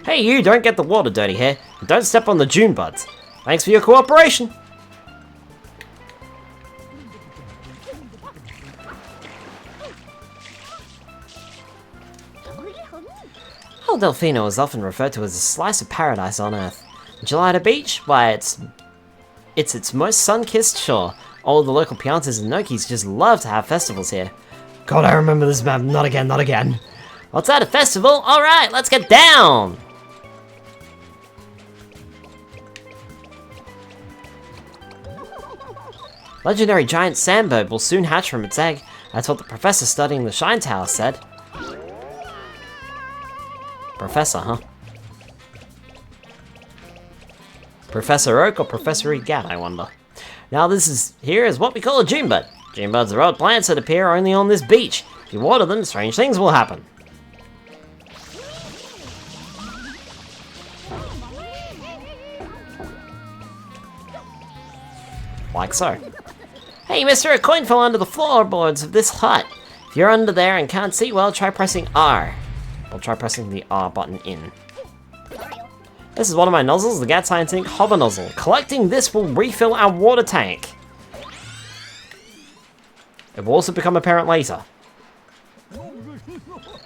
Hey you, don't get the water dirty here. And don't step on the Junebuds. Thanks for your cooperation. Isle Delfino is often referred to as a slice of paradise on Earth. Gelato Beach? Why, it's its most sun-kissed shore. All the local Piantas and Nokis just love to have festivals here. God, I remember this map. Not again, not again. What's that, a festival? Alright, let's get down! Legendary giant sandbird will soon hatch from its egg. That's what the professor studying the Shine Tower said. Professor, huh? Professor Oak or Professor Egat, I wonder. Now here is what we call a Junebud. Junebuds are odd plants that appear only on this beach. If you water them, strange things will happen. Like so. Hey mister, a coin fell under the floorboards of this hut. If you're under there and can't see, well, try pressing R. Well, try pressing the R button in. This is one of my nozzles, the Gat's Iron Sink Hover Nozzle. Collecting this will refill our water tank. It will also become apparent later.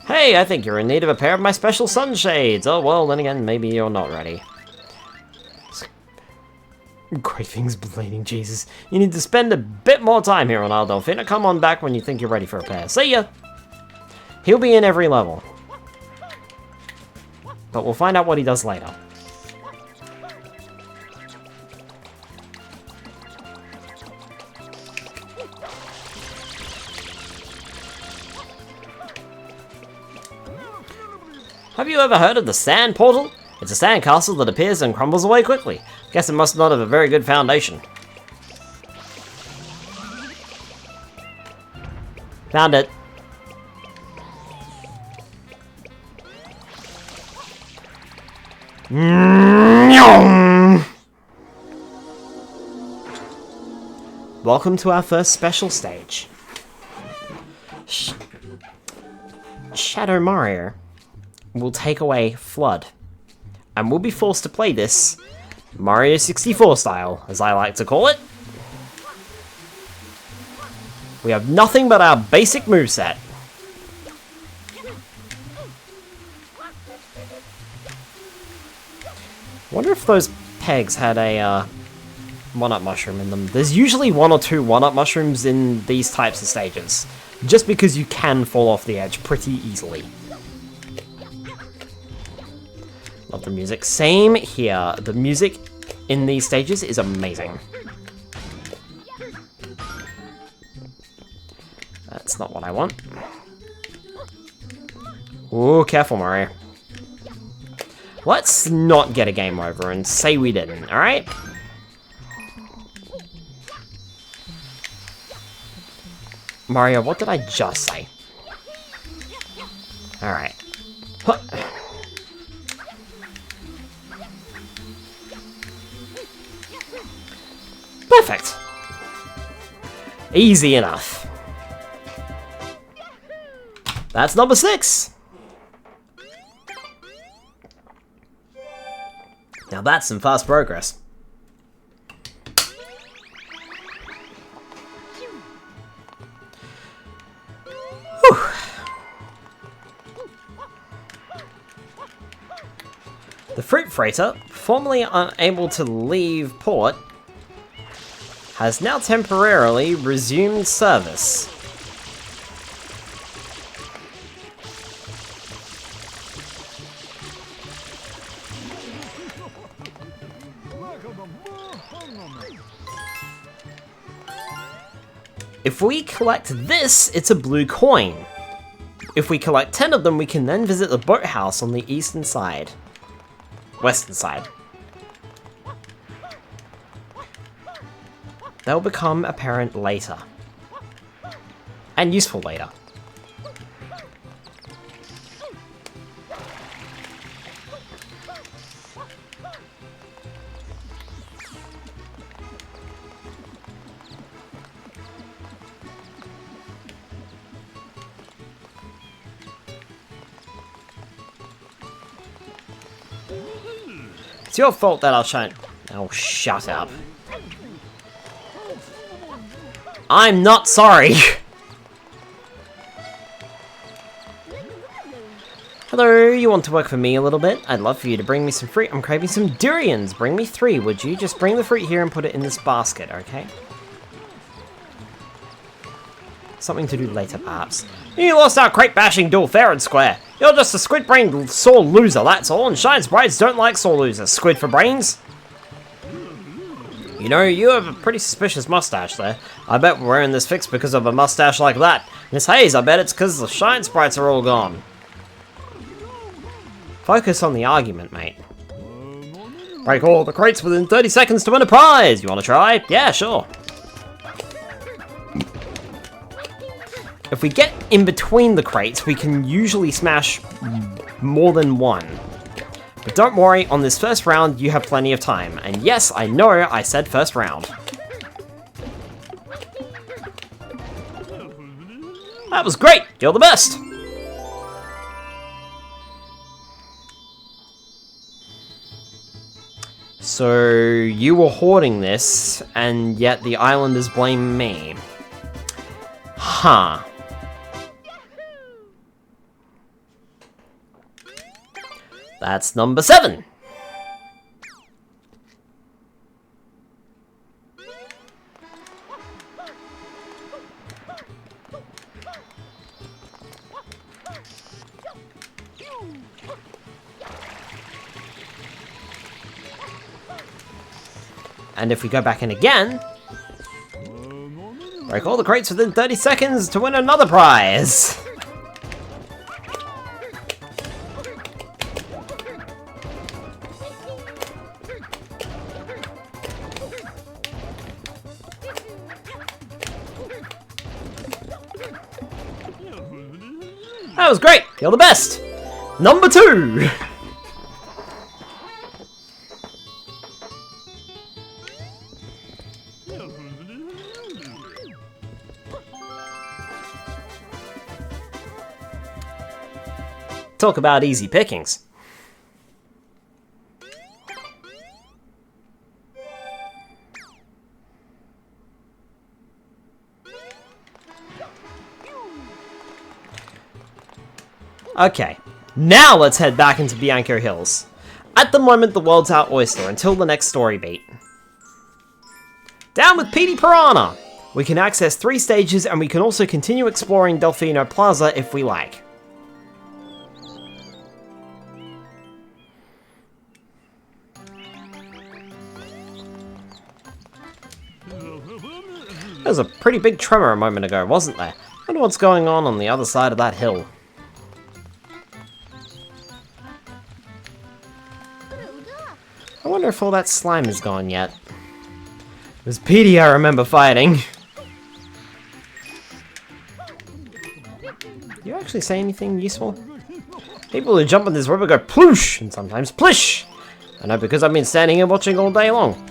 Hey, I think you're in need of a pair of my special sunshades. Oh, well, then again, maybe you're not ready. Cravings bleeding, Jesus. You need to spend a bit more time here on Isle Delfino. Come on back when you think you're ready for a pair. See ya! He'll be in every level. But we'll find out what he does later. Have you ever heard of the Sand Portal? It's a sand castle that appears and crumbles away quickly. Guess it must not have a very good foundation. Found it. Welcome to our first special stage. Shadow Mario will take away Flood, and we'll be forced to play this Mario 64 style, as I like to call it. We have nothing but our basic moveset. Wonder if those pegs had a one-up mushroom in them. There's usually 1 or 2 one-up mushrooms in these types of stages, just because you can fall off the edge pretty easily. Love the music. Same here. The music in these stages is amazing. That's not what I want. Ooh, careful, Mario. Let's not get a game over and say we didn't, alright? Mario, what did I just say? Alright. Perfect. Easy enough. That's number 6. Now that's some fast progress. fruit freighter, formerly unable to leave port, has now temporarily resumed service. If we collect this, it's a blue coin. If we collect 10 of them, we can then visit the boathouse on the eastern side. Western side. They'll become apparent later. And useful later. It's your fault that I'll shine. Oh, shut up. I'm not sorry. Hello, you want to work for me a little bit? I'd love for you to bring me some fruit. I'm craving some durians. Bring me 3, would you? Just bring the fruit here and put it in this basket, okay? Something to do later, perhaps. You lost our crate-bashing duel fair and square. You're just a squid-brained sore loser, that's all, and Shine Sprites don't like sore losers. Squid for brains? You know, you have a pretty suspicious mustache there. I bet we're wearing this fix because of a mustache like that. Miss Hayes, I bet it's because the Shine Sprites are all gone. Focus on the argument, mate. Break all the crates within 30 seconds to win a prize! You want to try? Yeah, sure. If we get in between the crates, we can usually smash more than one. But don't worry, on this first round, you have plenty of time. And yes, I know I said first round. That was great! You're the best! So, you were hoarding this, and yet the islanders blame me. Huh. That's number 7. And if we go back in again, break all the crates within 30 seconds to win another prize! That was great! You're the best! Number 2! Talk about easy pickings. Okay, now let's head back into Bianco Hills. At the moment, the world's our oyster until the next story beat. Down with Petey Piranha! We can access 3 stages and we can also continue exploring Delfino Plaza if we like. There was a pretty big tremor a moment ago, wasn't there? I wonder what's going on the other side of that hill. I wonder if all that slime is gone yet. It was Petey I remember fighting. Do you actually say anything useful? People who jump in this river go ploosh, and sometimes plish. I know because I've been standing here watching all day long.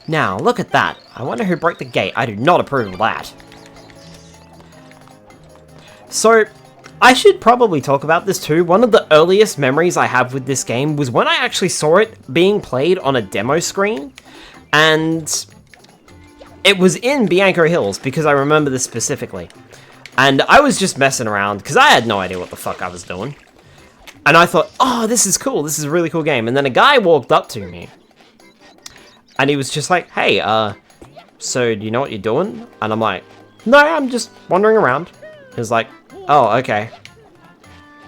Now, look at that. I wonder who broke the gate. I do not approve of that. So, I should probably talk about this too. One of the earliest memories I have with this game was when I actually saw it being played on a demo screen. And It was in Bianco Hills, because I remember this specifically. And I was just messing around, because I had no idea what the fuck I was doing. And I thought, oh, this is cool, this is a really cool game. And then a guy walked up to me. And he was just like, hey, so do you know what you're doing? And I'm like, no, I'm just wandering around. He was like, oh, okay.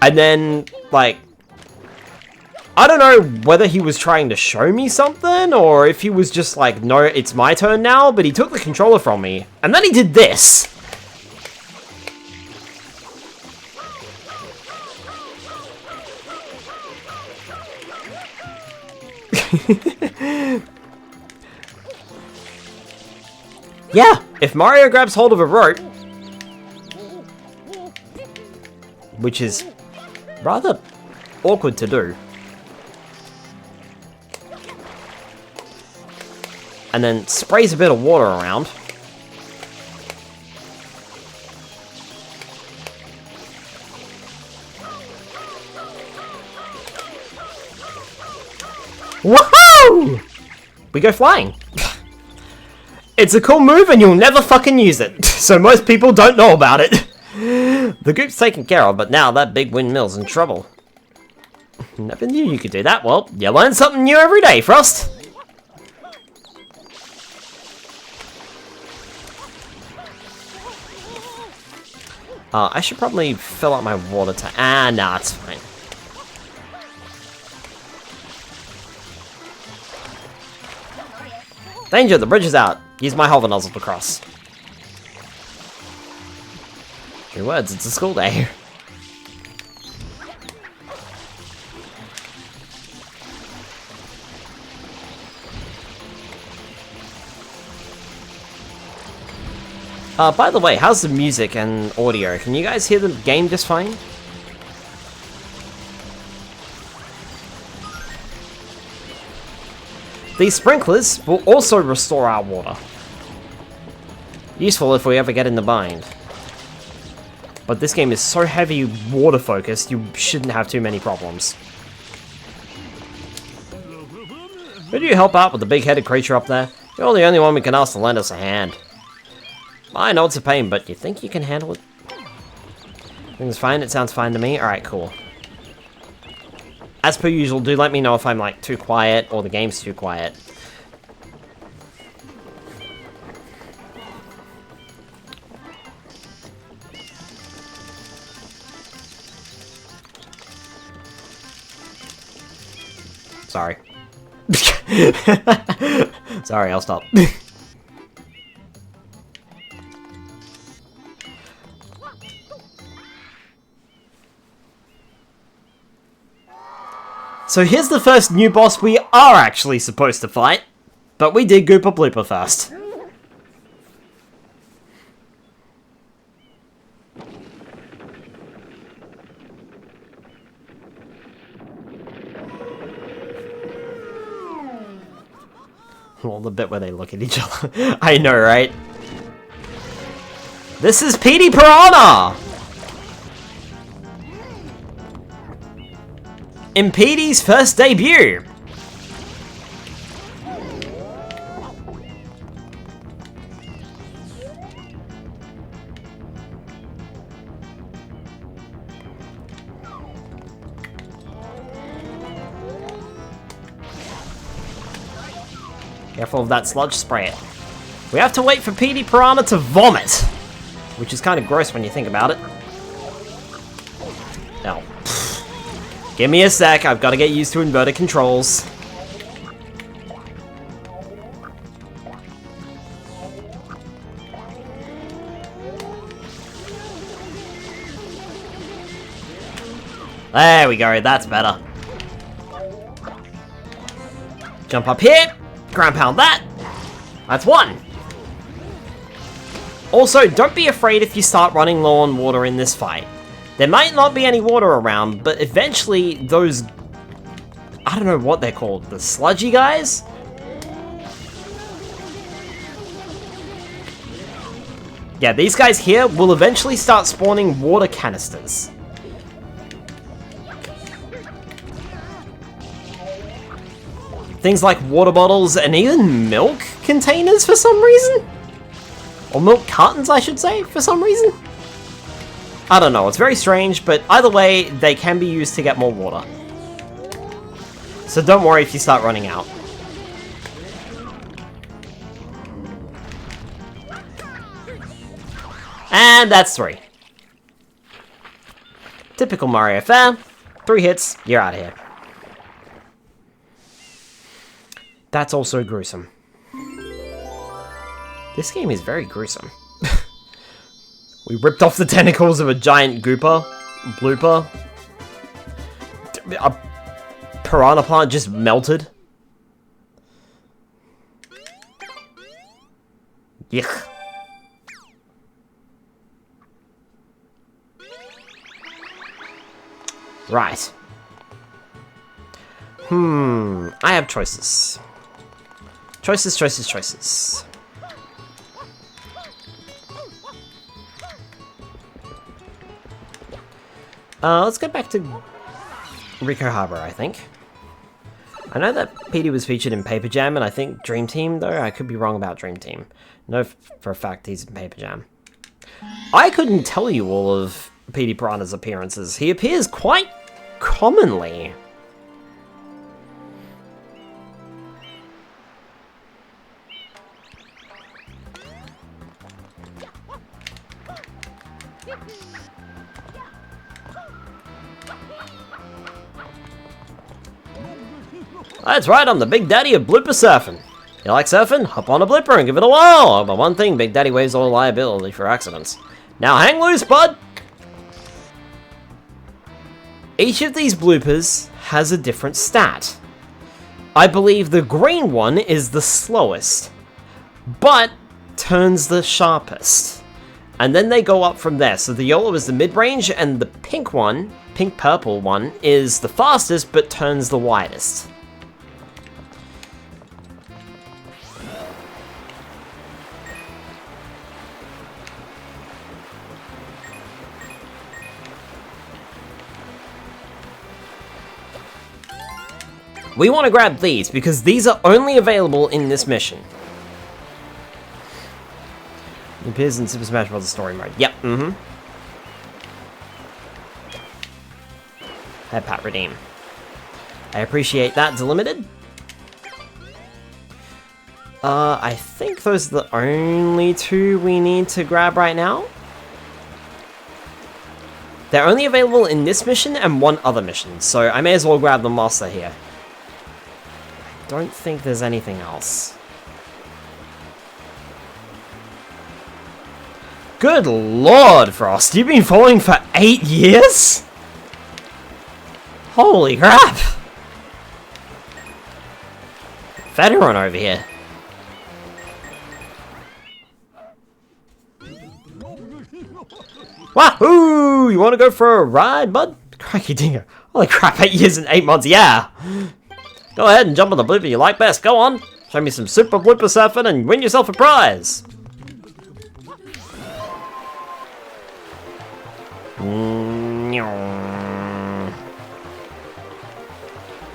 And then, like, I don't know whether he was trying to show me something, or if he was just like, no, it's my turn now, but he took the controller from me. And then he did this. Yeah, if Mario grabs hold of a rope, which is rather awkward to do, and then sprays a bit of water around, woohoo! We go flying. It's a cool move and you'll never fucking use it, so most people don't know about it. The goop's taken care of, but now that big windmill's in trouble. Never knew you could do that. Well, you learn something new every day, Frost. I should probably fill up my water tank. Nah, it's fine. Danger, the bridge is out. Use my hover nozzle to cross. True words, it's a school day. By the way, how's the music and audio? Can you guys hear the game just fine? These sprinklers will also restore our water. Useful if we ever get in the bind. But this game is so heavy water focused, you shouldn't have too many problems. Could you help out with the big-headed creature up there? You're the only one we can ask to lend us a hand. I know it's a pain, but you think you can handle it? Everything's fine, it sounds fine to me. Alright, cool. As per usual, do let me know if I'm like too quiet or the game's too quiet. Sorry. Sorry, I'll stop. So here's the first new boss we are actually supposed to fight, but we did Goopa Blooper first. Well, the bit where they look at each other. I know, right? This is Petey Piranha! In Petey's first debut! Careful of that sludge, spray it. We have to wait for Petey Piranha to vomit! Which is kind of gross when you think about it. Oh. Give me a sec, I've got to get used to inverted controls. There we go, that's better. Jump up here, ground pound that. That's one. Also, don't be afraid if you start running low on water in this fight. There might not be any water around, but eventually those... I don't know what they're called. The sludgy guys? Yeah, these guys here will eventually start spawning water canisters. Things like water bottles and even milk containers for some reason? Or milk cartons, I should say, for some reason. I don't know, it's very strange, but either way, they can be used to get more water. So don't worry if you start running out. And that's 3. Typical Mario fare. 3 hits, you're out of here. That's also gruesome. This game is very gruesome. We ripped off the tentacles of a giant blooper. A piranha plant just melted. Yuck. Right. I have choices. Choices. Let's go back to Rico Harbor, I think. I know that Petey was featured in Paper Jam, and I think Dream Team, though. I could be wrong about Dream Team. No, for a fact he's in Paper Jam. I couldn't tell you all of Petey Piranha's appearances. He appears quite commonly. That's right, I'm the Big Daddy of blooper surfing. You like surfing? Hop on a blooper and give it a whirl. But one thing, Big Daddy waives all liability for accidents. Now hang loose, bud! Each of these bloopers has a different stat. I believe the green one is the slowest, but turns the sharpest. And then they go up from there. So the yellow is the mid-range, and the pink one, pink-purple one, is the fastest, but turns the widest. We want to grab these, because these are only available in this mission. It appears in Super Smash Bros. Story mode. Yep, Head Pat Redeem. I appreciate that, Delimited. I think those are the only 2 we need to grab right now. They're only available in this mission and one other mission, so I may as well grab them whilst they're here. Don't think there's anything else. Good lord, Frost! You've been following for 8 years? Holy crap! Veteran over here. Wahoo! You want to go for a ride, bud? Crikey dingo. Holy crap, 8 years and 8 months, yeah! Go ahead and jump on the blooper you like best. Go on. Show me some super blooper surfing and win yourself a prize.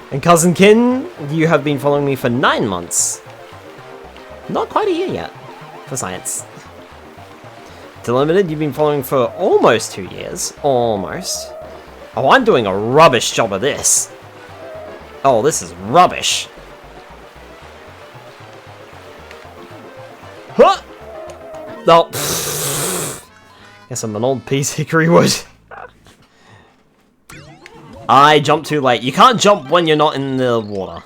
And Cousin Kin, you have been following me for 9 months. Not quite a year yet, for science. Delimited, you've been following for almost 2 years. Almost. Oh, I'm doing a rubbish job of this. Oh, this is rubbish. Huh! Oh, guess I'm an old piece of hickory wood. I jumped too late. You can't jump when you're not in the water.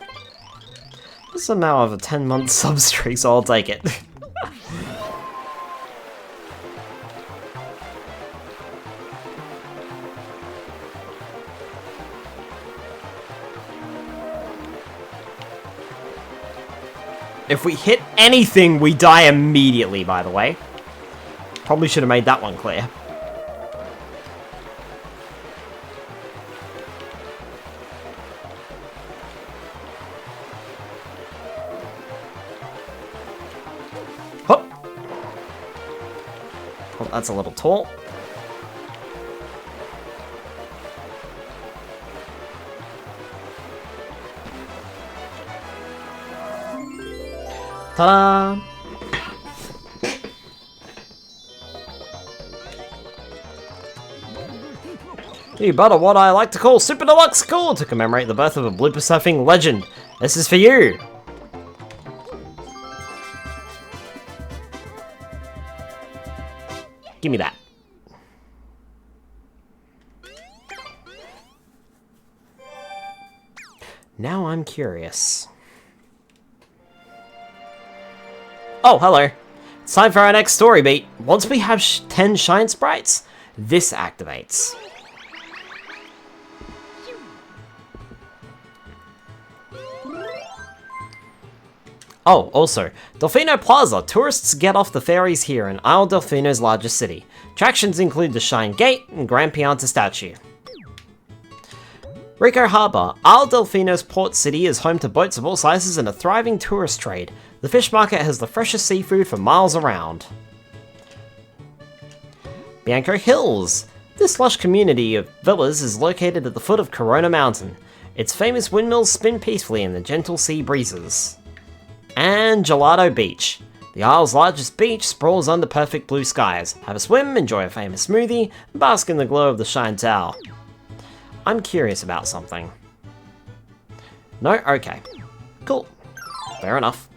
Somehow I have a 10-month sub streak, so I'll take it. If we hit anything, we die immediately, by the way. Probably should have made that one clear. Hop. Oh, that's a little tall. Ta-da! You bought a what I like to call Super Deluxe score to commemorate the birth of a blooper surfing legend. This is for you. Give me that. Now I'm curious. Oh, hello. It's time for our next story beat. Once we have 10 shine sprites, this activates. Oh, also, Delfino Plaza. Tourists get off the ferries here in Isle Delfino's largest city. Attractions include the Shine Gate and Grand Pianta statue. Rico Harbour. Isle Delfino's port city is home to boats of all sizes and a thriving tourist trade. The fish market has the freshest seafood for miles around. Bianco Hills. This lush community of villas is located at the foot of Corona Mountain. Its famous windmills spin peacefully in the gentle sea breezes. And Gelato Beach. The Isle's largest beach sprawls under perfect blue skies. Have a swim, enjoy a famous smoothie, and bask in the glow of the Shine Tower. I'm curious about something. No? Okay. Cool. Fair enough.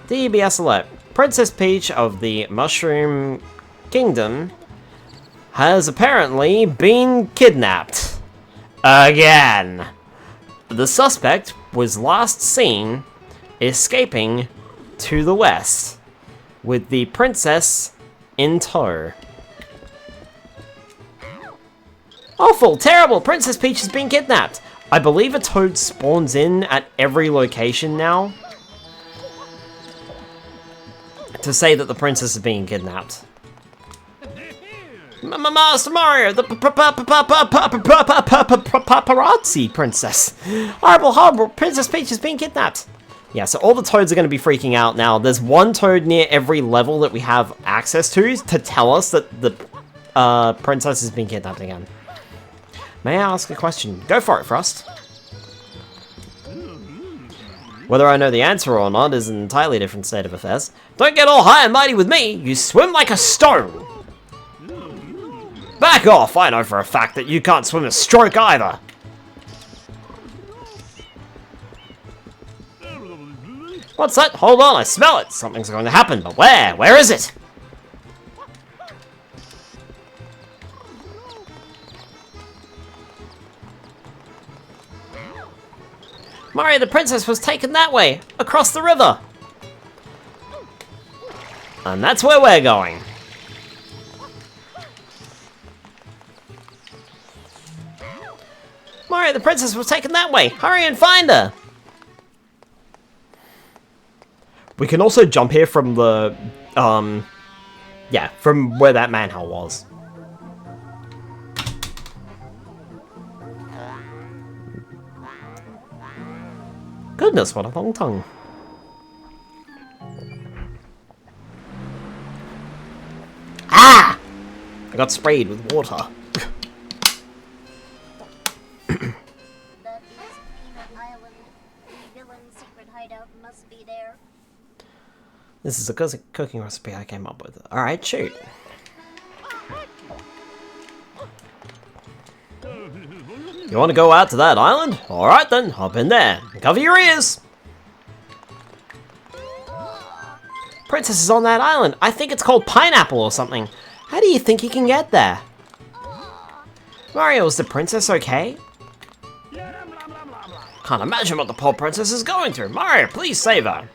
DBS alert. Princess Peach of the Mushroom Kingdom has apparently been kidnapped. Again. The suspect was last seen escaping to the west, with the princess in tow. Awful, terrible, Princess Peach has been kidnapped. I believe a toad spawns in at every location now to say that the princess is being kidnapped. Master Mario, the paparazzi princess. Horrible, Princess Peach is being kidnapped. Yeah, so all the toads are going to be freaking out now. There's one toad near every level that we have access to tell us that the princess has been kidnapped again. May I ask a question? Go for it, Frost. Whether I know the answer or not is an entirely different state of affairs. Don't get all high and mighty with me. You swim like a stone. Back off! I know for a fact that you can't swim a stroke either! What's that? Hold on, I smell it! Something's going to happen, but where? Where is it? Mario, the princess was taken that way! Across the river! And that's where we're going. Mario, the princess was taken that way! Hurry and find her! We can also jump here from the, yeah, from where that manhole was. Goodness, what a long tongue. Ah! I got sprayed with water. This is a cooking recipe I came up with. Alright, shoot. You want to go out to that island? Alright then, hop in there. Cover your ears! Princess is on that island. I think it's called Pineapple or something. How do you think you can get there? Mario, is the princess okay? Can't imagine what the poor princess is going through. Mario, please save her.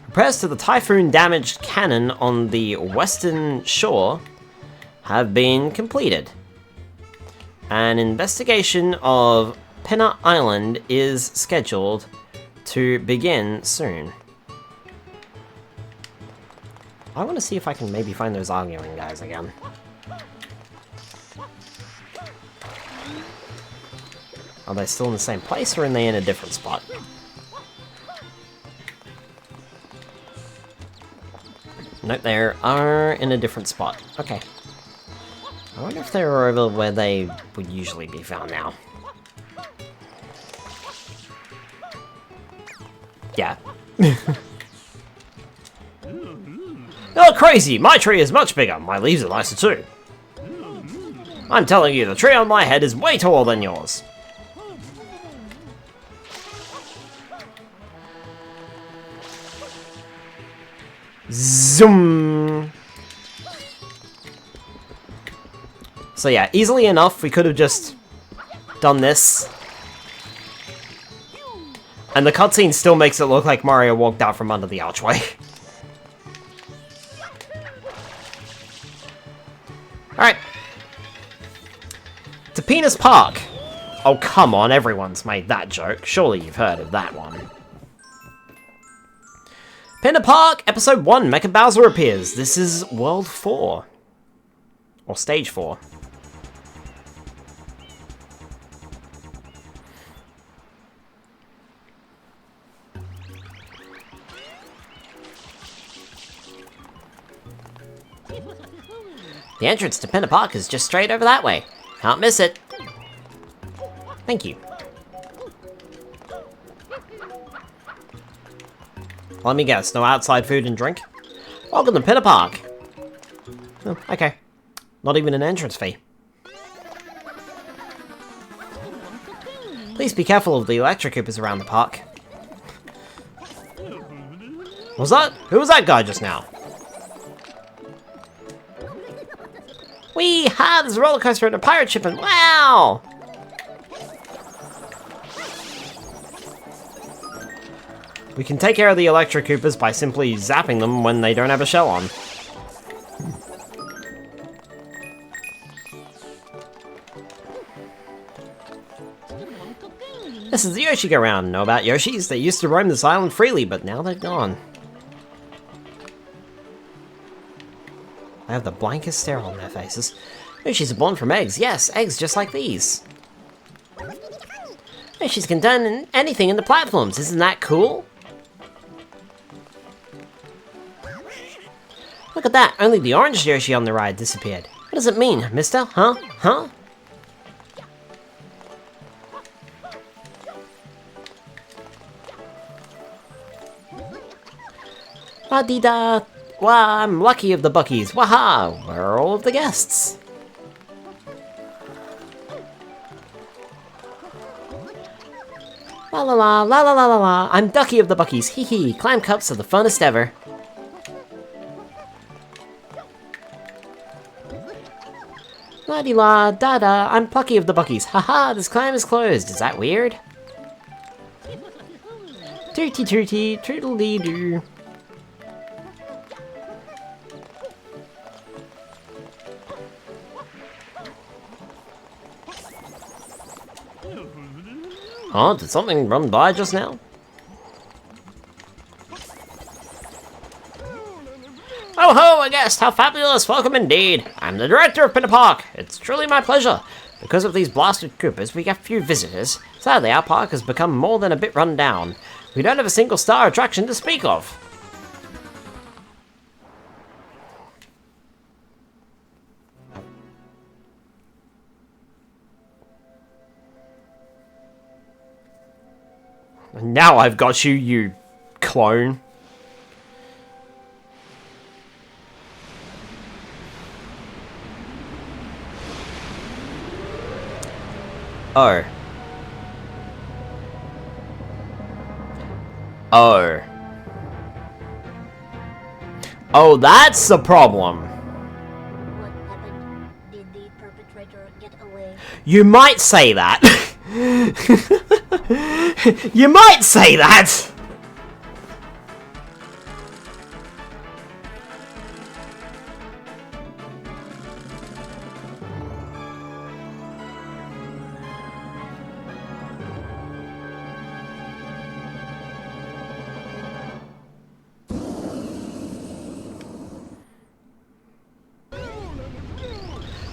Repairs to the typhoon-damaged cannon on the western shore have been completed. An investigation of Pinna Island is scheduled to begin soon. I want to see if I can maybe find those arguing guys again. Are they still in the same place, or are they in a different spot? Nope, they are in a different spot. Okay. I wonder if they're over where they would usually be found now. Yeah. You're crazy! My tree is much bigger. My leaves are nicer too. I'm telling you, the tree on my head is way taller than yours. Zoom! So yeah, easily enough, we could have just done this. And the cutscene still makes it look like Mario walked out from under the archway. Alright. To Penis Park. Oh, come on, everyone's made that joke. Surely you've heard of that one. Penis Park, Episode 1, Mecha Bowser appears. This is World 4. Or Stage 4. The entrance to Pinna Park is just straight over that way. Can't miss it. Thank you. Let me guess, no outside food and drink? Welcome to Pinna Park. Oh, okay. Not even an entrance fee. Please be careful of the electrocoopers around the park. Was that? Who was that guy just now? Wee! Ha! There's a roller coaster and a pirate ship and wow! We can take care of the electrocoopers by simply zapping them when they don't have a shell on. This is the Yoshi go-round. Know about Yoshis? They used to roam this island freely, but now they're gone. They have the blankest stare on their faces. Yoshis are born from eggs. Yes, eggs just like these. Yoshis can turn anything into platforms. Isn't that cool? Look at that. Only the orange Yoshi on the ride disappeared. What does it mean, mister? Huh? Huh? La-dee-da. Wow, I'm lucky of the Buckies. Waha! Where are all of the guests? La la la, la la la la la. I'm Ducky of the Buckies. Hee hee. Clam cups are the funnest ever. La-dee-la, da-da. I'm Plucky of the Buckies. Haha, this clam is closed. Is that weird? Tooty tooty, toodle-dee-doo. Oh, did something run by just now? Oh ho, a guest! How fabulous! Welcome indeed! I'm the director of Pinna Park. It's truly my pleasure. Because of these blasted Koopas, we get few visitors. Sadly, our park has become more than a bit run down. We don't have a single star attraction to speak of. Now I've got you, you clone. Oh. Oh. Oh, that's the problem. What happened? Did the perpetrator get away? You might say that. You might say that!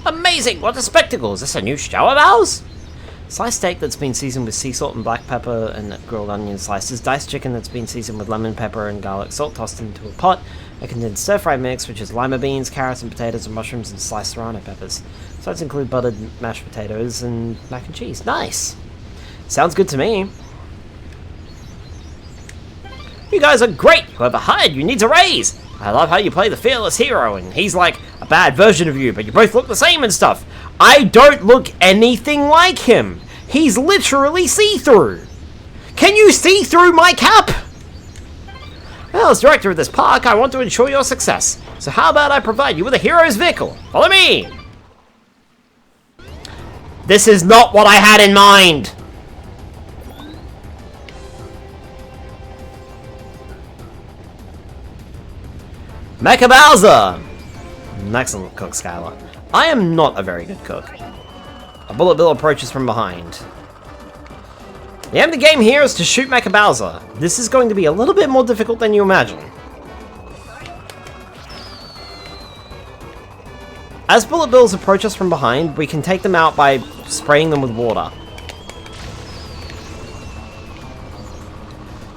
Amazing! What a spectacle! Is this a new shower of ours? Sliced steak that's been seasoned with sea salt and black pepper and grilled onion slices, diced chicken that's been seasoned with lemon pepper and garlic salt tossed into a pot, a condensed stir-fry mix which is lima beans, carrots and potatoes and mushrooms and sliced serrano peppers. Sides include buttered mashed potatoes and mac and cheese. Nice! Sounds good to me. You guys are great! Whoever hired you needs a raise! I love how you play the fearless hero, and he's like a bad version of you, but you both look the same and stuff. I don't look anything like him. He's literally see-through. Can you see through my cap? Well, as director of this park, I want to ensure your success. So how about I provide you with a hero's vehicle? Follow me! This is not what I had in mind! Mecha Bowser! An excellent cook, Skylar. I am not a very good cook. A Bullet Bill approaches from behind. The aim of the game here is to shoot Mecha Bowser. This is going to be a little bit more difficult than you imagine. As Bullet Bills approach us from behind, we can take them out by spraying them with water.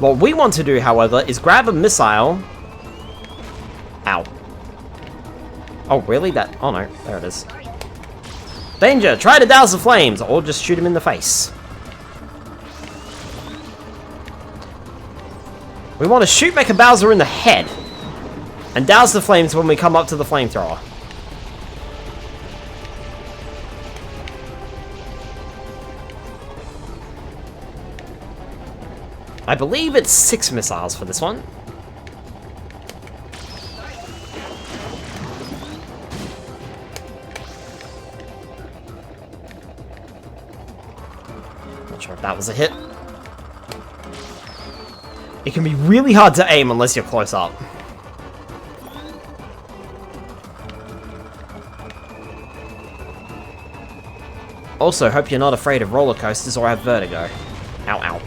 What we want to do, however, is grab a missile. Ow. Oh, really? Oh no, there it is. Danger! Try to douse the flames, or just shoot him in the face. We want to shoot Mecha Bowser in the head, and douse the flames when we come up to the flamethrower. I believe it's 6 missiles for this one. Not sure if that was a hit. It can be really hard to aim unless you're close up. Also, hope you're not afraid of roller coasters or have vertigo. Ow, ow.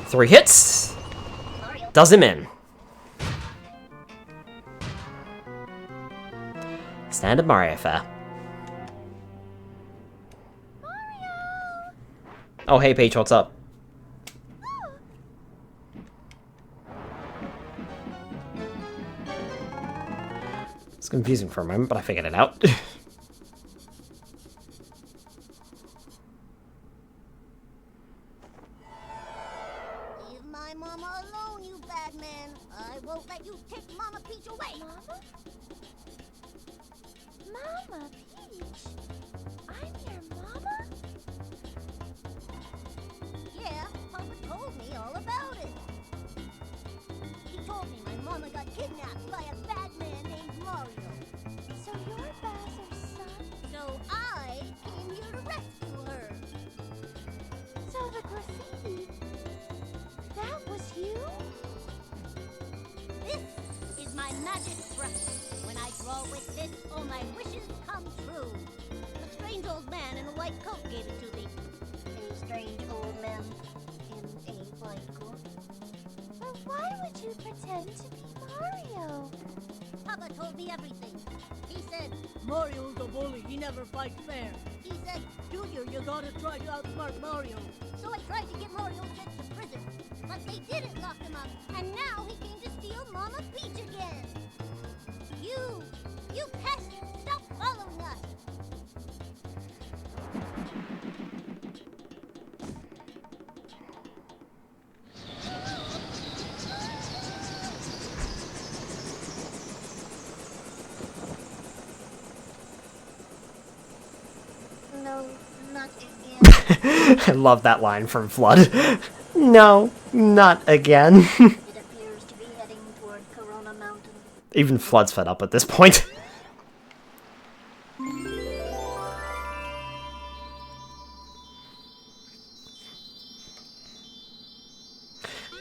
3 hits. Does him in. Standard Mario fare. Oh, hey Peach, what's up? It's confusing for a moment, but I figured it out. Leave my mama alone, you bad man. I won't let you take Mama Peach away. Mama? Mama Peach? I'm your mama? Yeah, Papa told me all about it. He told me my mama got kidnapped by a bad man named Mario. So you're Bowser's son? So I came here to rescue her. So the graffiti, that was you? This is my magic brush. When I draw with this, all my wishes come true. A strange old man in a white coat gave it to me. A strange old man in a white coat? But why would you pretend to be Mario? Papa told me everything. He said, Mario's a bully, he never fights fair. he said, Junior, you gotta try to outsmart Mario. so I tried to get Mario sent to prison. But they didn't lock him up, and now he came to steal Mama Peach again. You pest, stop following us. No, not again. I love that line from Flood. No, not again. It appears to be heading toward Corona Mountain. Even Flood's fed up at this point.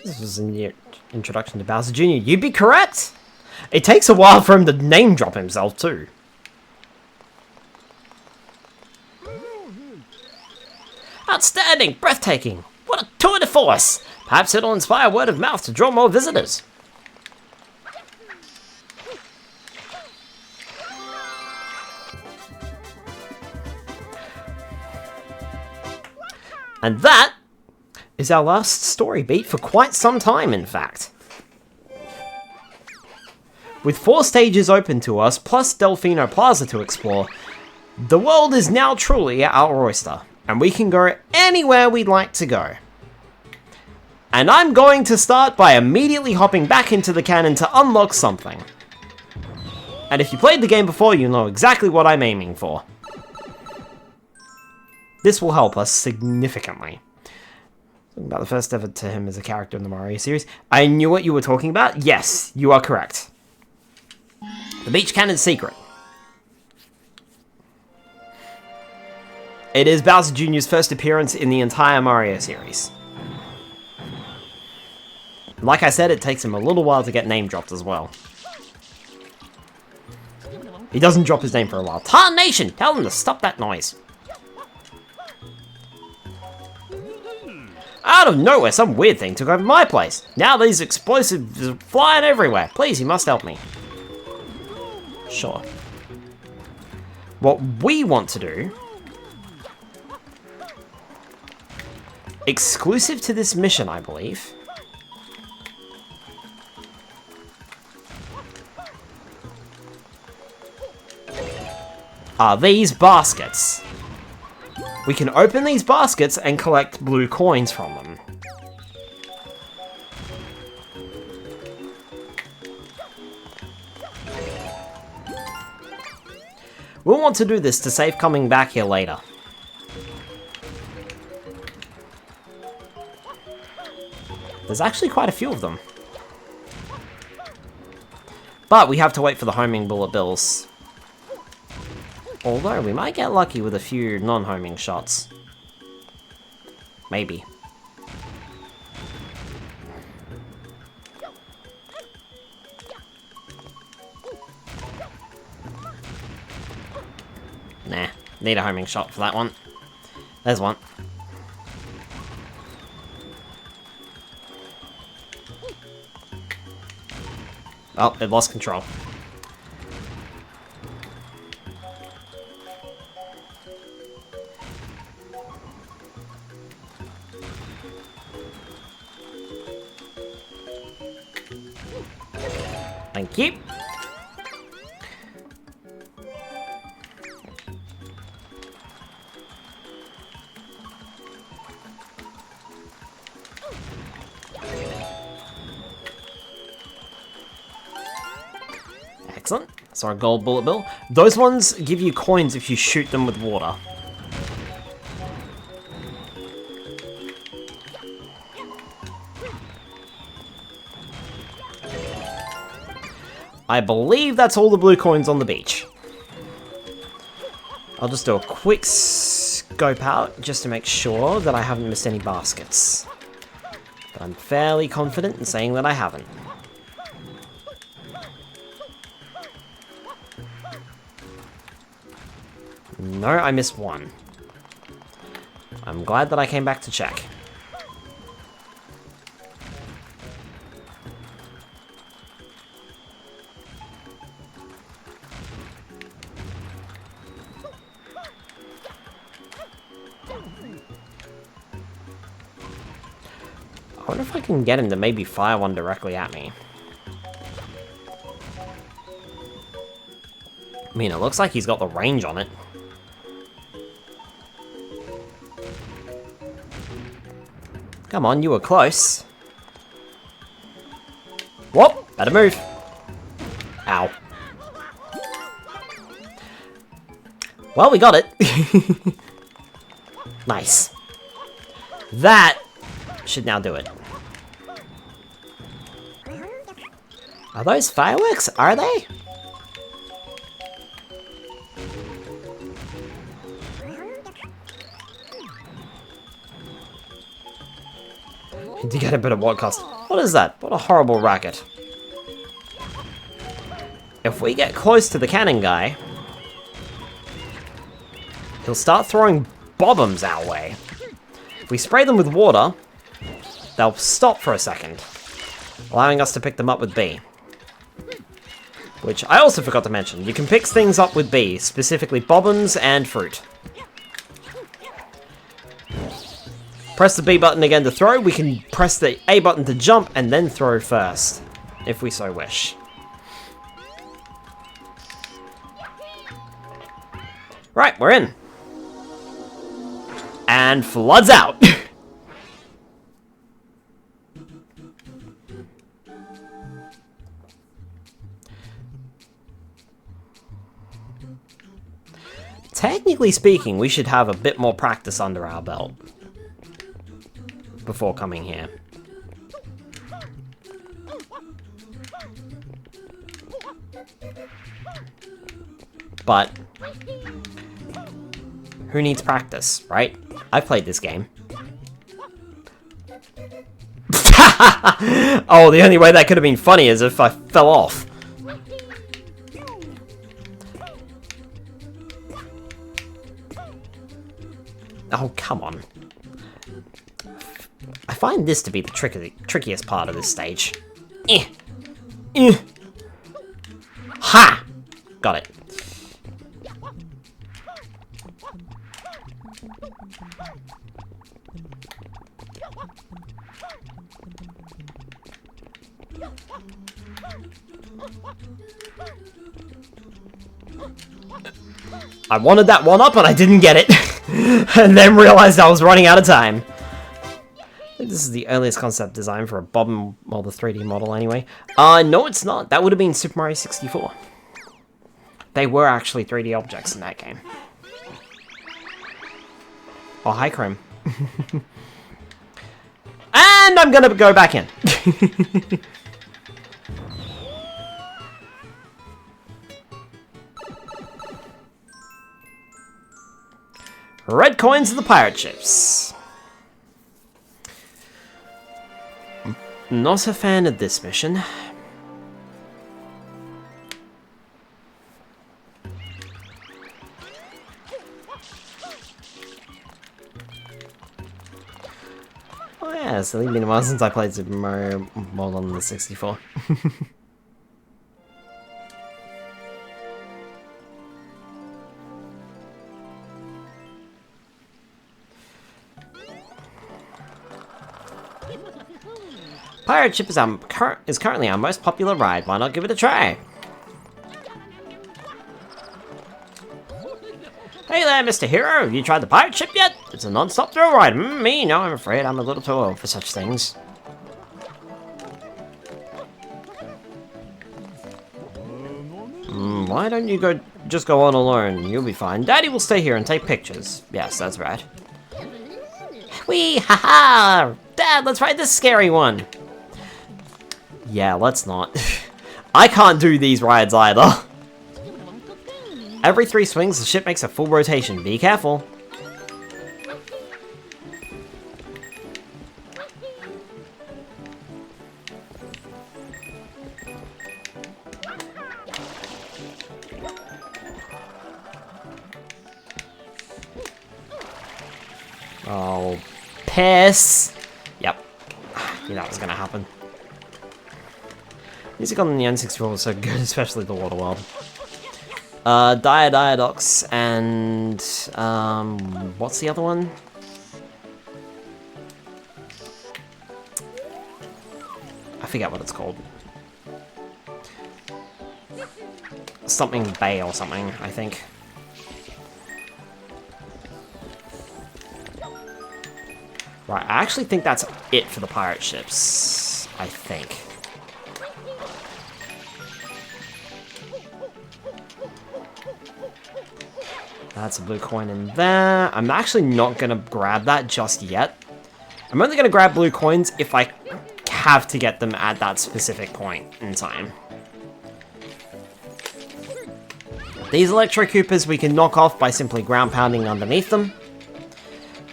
This was in your introduction to Bowser Jr. You'd be correct! It takes a while for him to name drop himself, too. Outstanding! Breathtaking! What a tour de force! Perhaps it'll inspire word of mouth to draw more visitors. And that is our last story beat for quite some time, in fact. With 4 stages open to us, plus Delfino Plaza to explore, the world is now truly our oyster, and we can go anywhere we'd like to go. And I'm going to start by immediately hopping back into the cannon to unlock something. And if you played the game before, you know exactly what I'm aiming for. This will help us significantly. Talking about the first ever to him as a character in the Mario series. I knew what you were talking about. Yes, you are correct. The beach cannon's secret. It is Bowser Jr.'s first appearance in the entire Mario series. Like I said, it takes him a little while to get name dropped as well. He doesn't drop his name for a while. Tarnation! Tell them to stop that noise. Out of nowhere, some weird thing took over my place. Now these explosives are flying everywhere. Please, you must help me. Sure. What we want to do, exclusive to this mission, I believe, are these baskets. We can open these baskets and collect blue coins from them. We'll want to do this to save coming back here later. There's actually quite a few of them. But we have to wait for the homing bullet bills. Although, we might get lucky with a few non-homing shots. Maybe. Nah, need a homing shot for that one. There's one. Oh, it lost control. Thank you. Excellent. That's our gold bullet bill. Those ones give you coins if you shoot them with water. I believe that's all the blue coins on the beach. I'll just do a quick scope out just to make sure that I haven't missed any baskets. But I'm fairly confident in saying that I haven't. No, I missed one. I'm glad that I came back to check. I wonder if I can get him to maybe fire one directly at me. I mean, it looks like he's got the range on it. Come on, you were close. Whoop! Better move. Ow. Well, we got it. Nice. That should now do it. Are those fireworks? Are they? To get a bit of what cost. What is that? What a horrible racket. If we get close to the cannon guy, he'll start throwing bombs our way. If we spray them with water, they'll stop for a second, allowing us to pick them up with B. Which I also forgot to mention. You can pick things up with B, specifically bombs and fruit. Press the B button again to throw. We can press the A button to jump and then throw first, if we so wish. Right, we're in. And floods out. Technically speaking, we should have a bit more practice under our belt before coming here. But who needs practice, right? I've played this game. Oh, the only way that could have been funny is if I fell off. Oh, come on. I find this to be the trickiest part of this stage. Eh. Eh. Ha! Got it. I wanted that one up, but I didn't get it. And then realized I was running out of time. I think this is the earliest concept design for a Bob and, well, the 3D model anyway. No, it's not. That would have been Super Mario 64. They were actually 3D objects in that game. Oh, hi, Chrome. And I'm gonna go back in. Red coins of the pirate ships. Not a fan of this mission. Oh yeah, it's only been a while since I played Super Mario World on the 64. Pirate ship is currently our most popular ride. Why not give it a try? Hey there, Mr. Hero. Have you tried the pirate ship yet? It's a non-stop thrill ride. Me? No, I'm afraid I'm a little too old for such things. Why don't you just go on alone? You'll be fine. Daddy will stay here and take pictures. Yes, that's right. Whee! Haha! Dad, let's ride this scary one. Yeah, let's not. I can't do these rides either. Every 3 swings, the ship makes a full rotation. Be careful. Oh, piss. Yep. I knew that was gonna happen. Music on the N64 was so good, especially the Water World. Diadox and what's the other one? I forget what it's called. Something Bay or something, I think. Right, I actually think that's it for the pirate ships. I think. That's a blue coin in there. I'm actually not going to grab that just yet. I'm only going to grab blue coins if I have to get them at that specific point in time. These Electro Koopas we can knock off by simply ground pounding underneath them.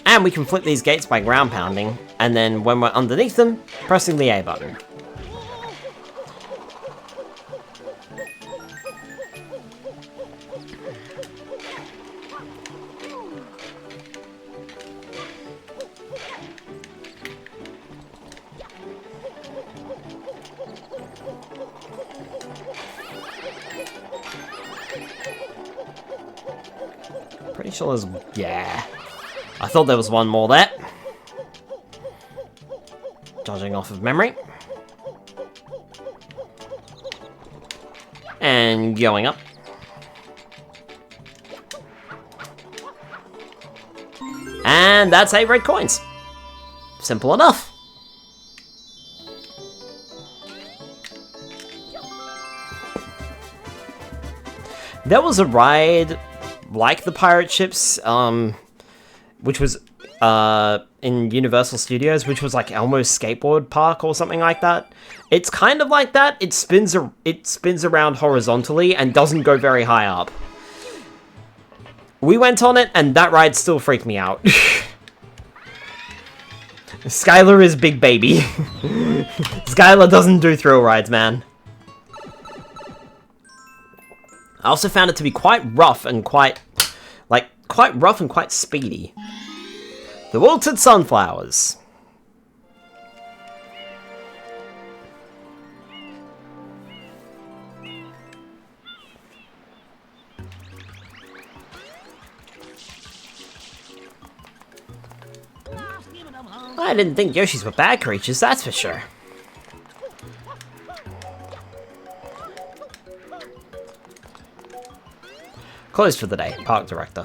And we can flip these gates by ground pounding. And then when we're underneath them, pressing the A button. Pretty sure there's... yeah. I thought there was one more there. Judging off of memory. And going up. And that's 8 red coins. Simple enough. There was a ride like the pirate ships, which was in Universal Studios, which was like Elmo's skateboard park or something like that. It's kind of like that. It spins around horizontally and doesn't go very high up. We went on it, and that ride still freaked me out. Skylar is big baby. Skylar doesn't do thrill rides, man. I also found it to be quite rough and quite speedy. The wilted sunflowers. I didn't think Yoshis were bad creatures, that's for sure. Closed for the day, park director.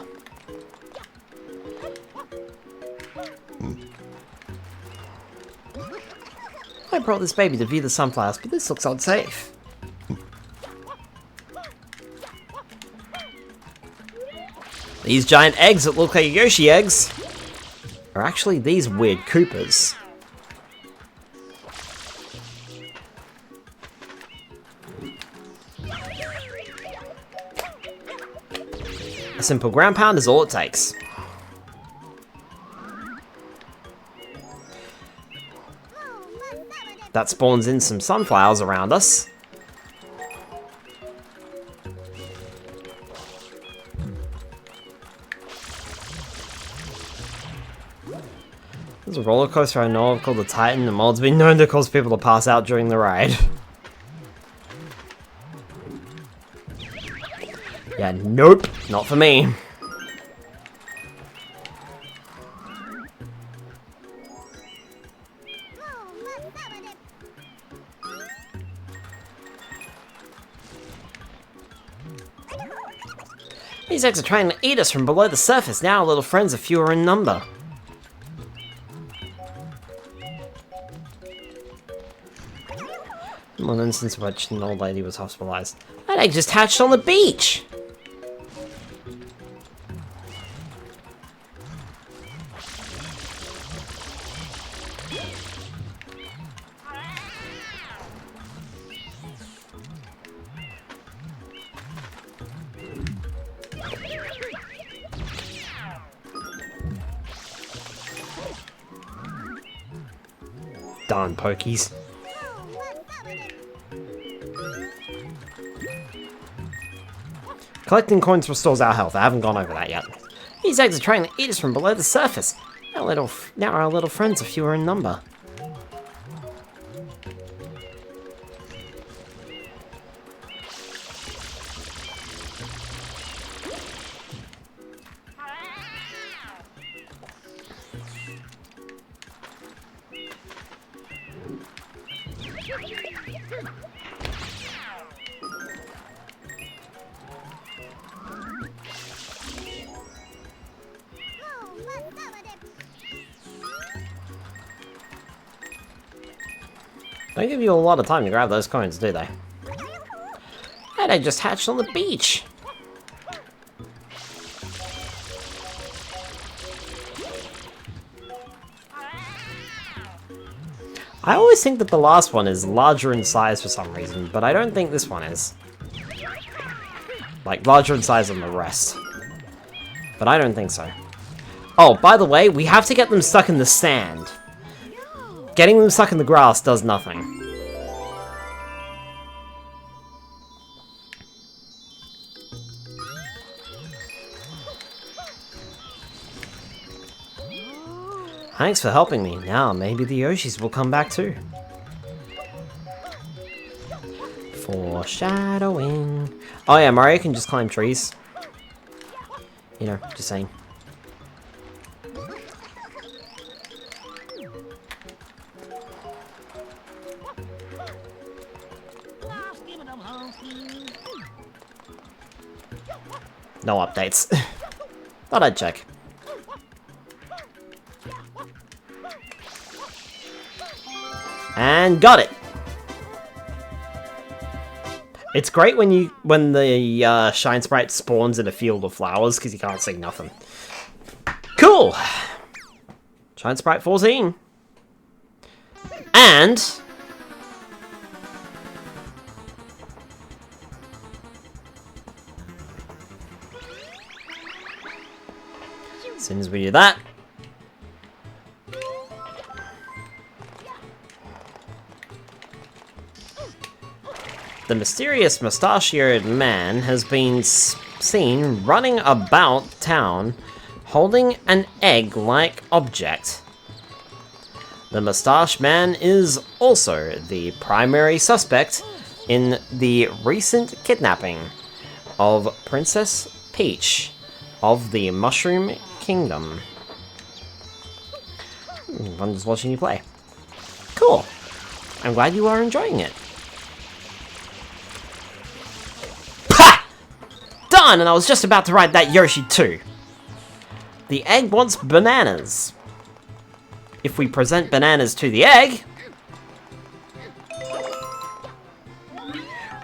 I brought this baby to view the sunflowers, but this looks unsafe. These giant eggs that look like Yoshi eggs are actually these weird Koopas. A simple ground pound is all it takes. That spawns in some sunflowers around us. There's a roller coaster I know of called the Titan. The mod's been known to cause people to pass out during the ride. Yeah, nope, not for me. These eggs are trying to eat us from below the surface. Now our little friends are fewer in number. One instance in which an old lady was hospitalized. That egg just hatched on the beach! Darn pokies. Collecting coins restores our health. I haven't gone over that yet. These eggs are trying to eat us from below the surface. Now our little friends are fewer in number. Don't give you a lot of time to grab those coins, do they? And I just hatched on the beach! I always think that the last one is larger in size for some reason, but I don't think this one is. Like, larger in size than the rest. But I don't think so. Oh, by the way, we have to get them stuck in the sand. Getting them stuck in the grass does nothing. Thanks for helping me. Now, maybe the Yoshis will come back too. Foreshadowing. Oh yeah, Mario can just climb trees. You know, just saying. No updates. Thought I'd check. And got it! It's great when the Shine Sprite spawns in a field of flowers, because you can't see nothing. Cool! Shine Sprite 14. And... as soon as we do that... the mysterious mustachioed man has been seen running about town holding an egg-like object. The mustache man is also the primary suspect in the recent kidnapping of Princess Peach of the Mushroom Kingdom. I'm just watching you play. Cool. I'm glad you are enjoying it. Done! And I was just about to write that Yoshi too. The egg wants bananas. If we present bananas to the egg...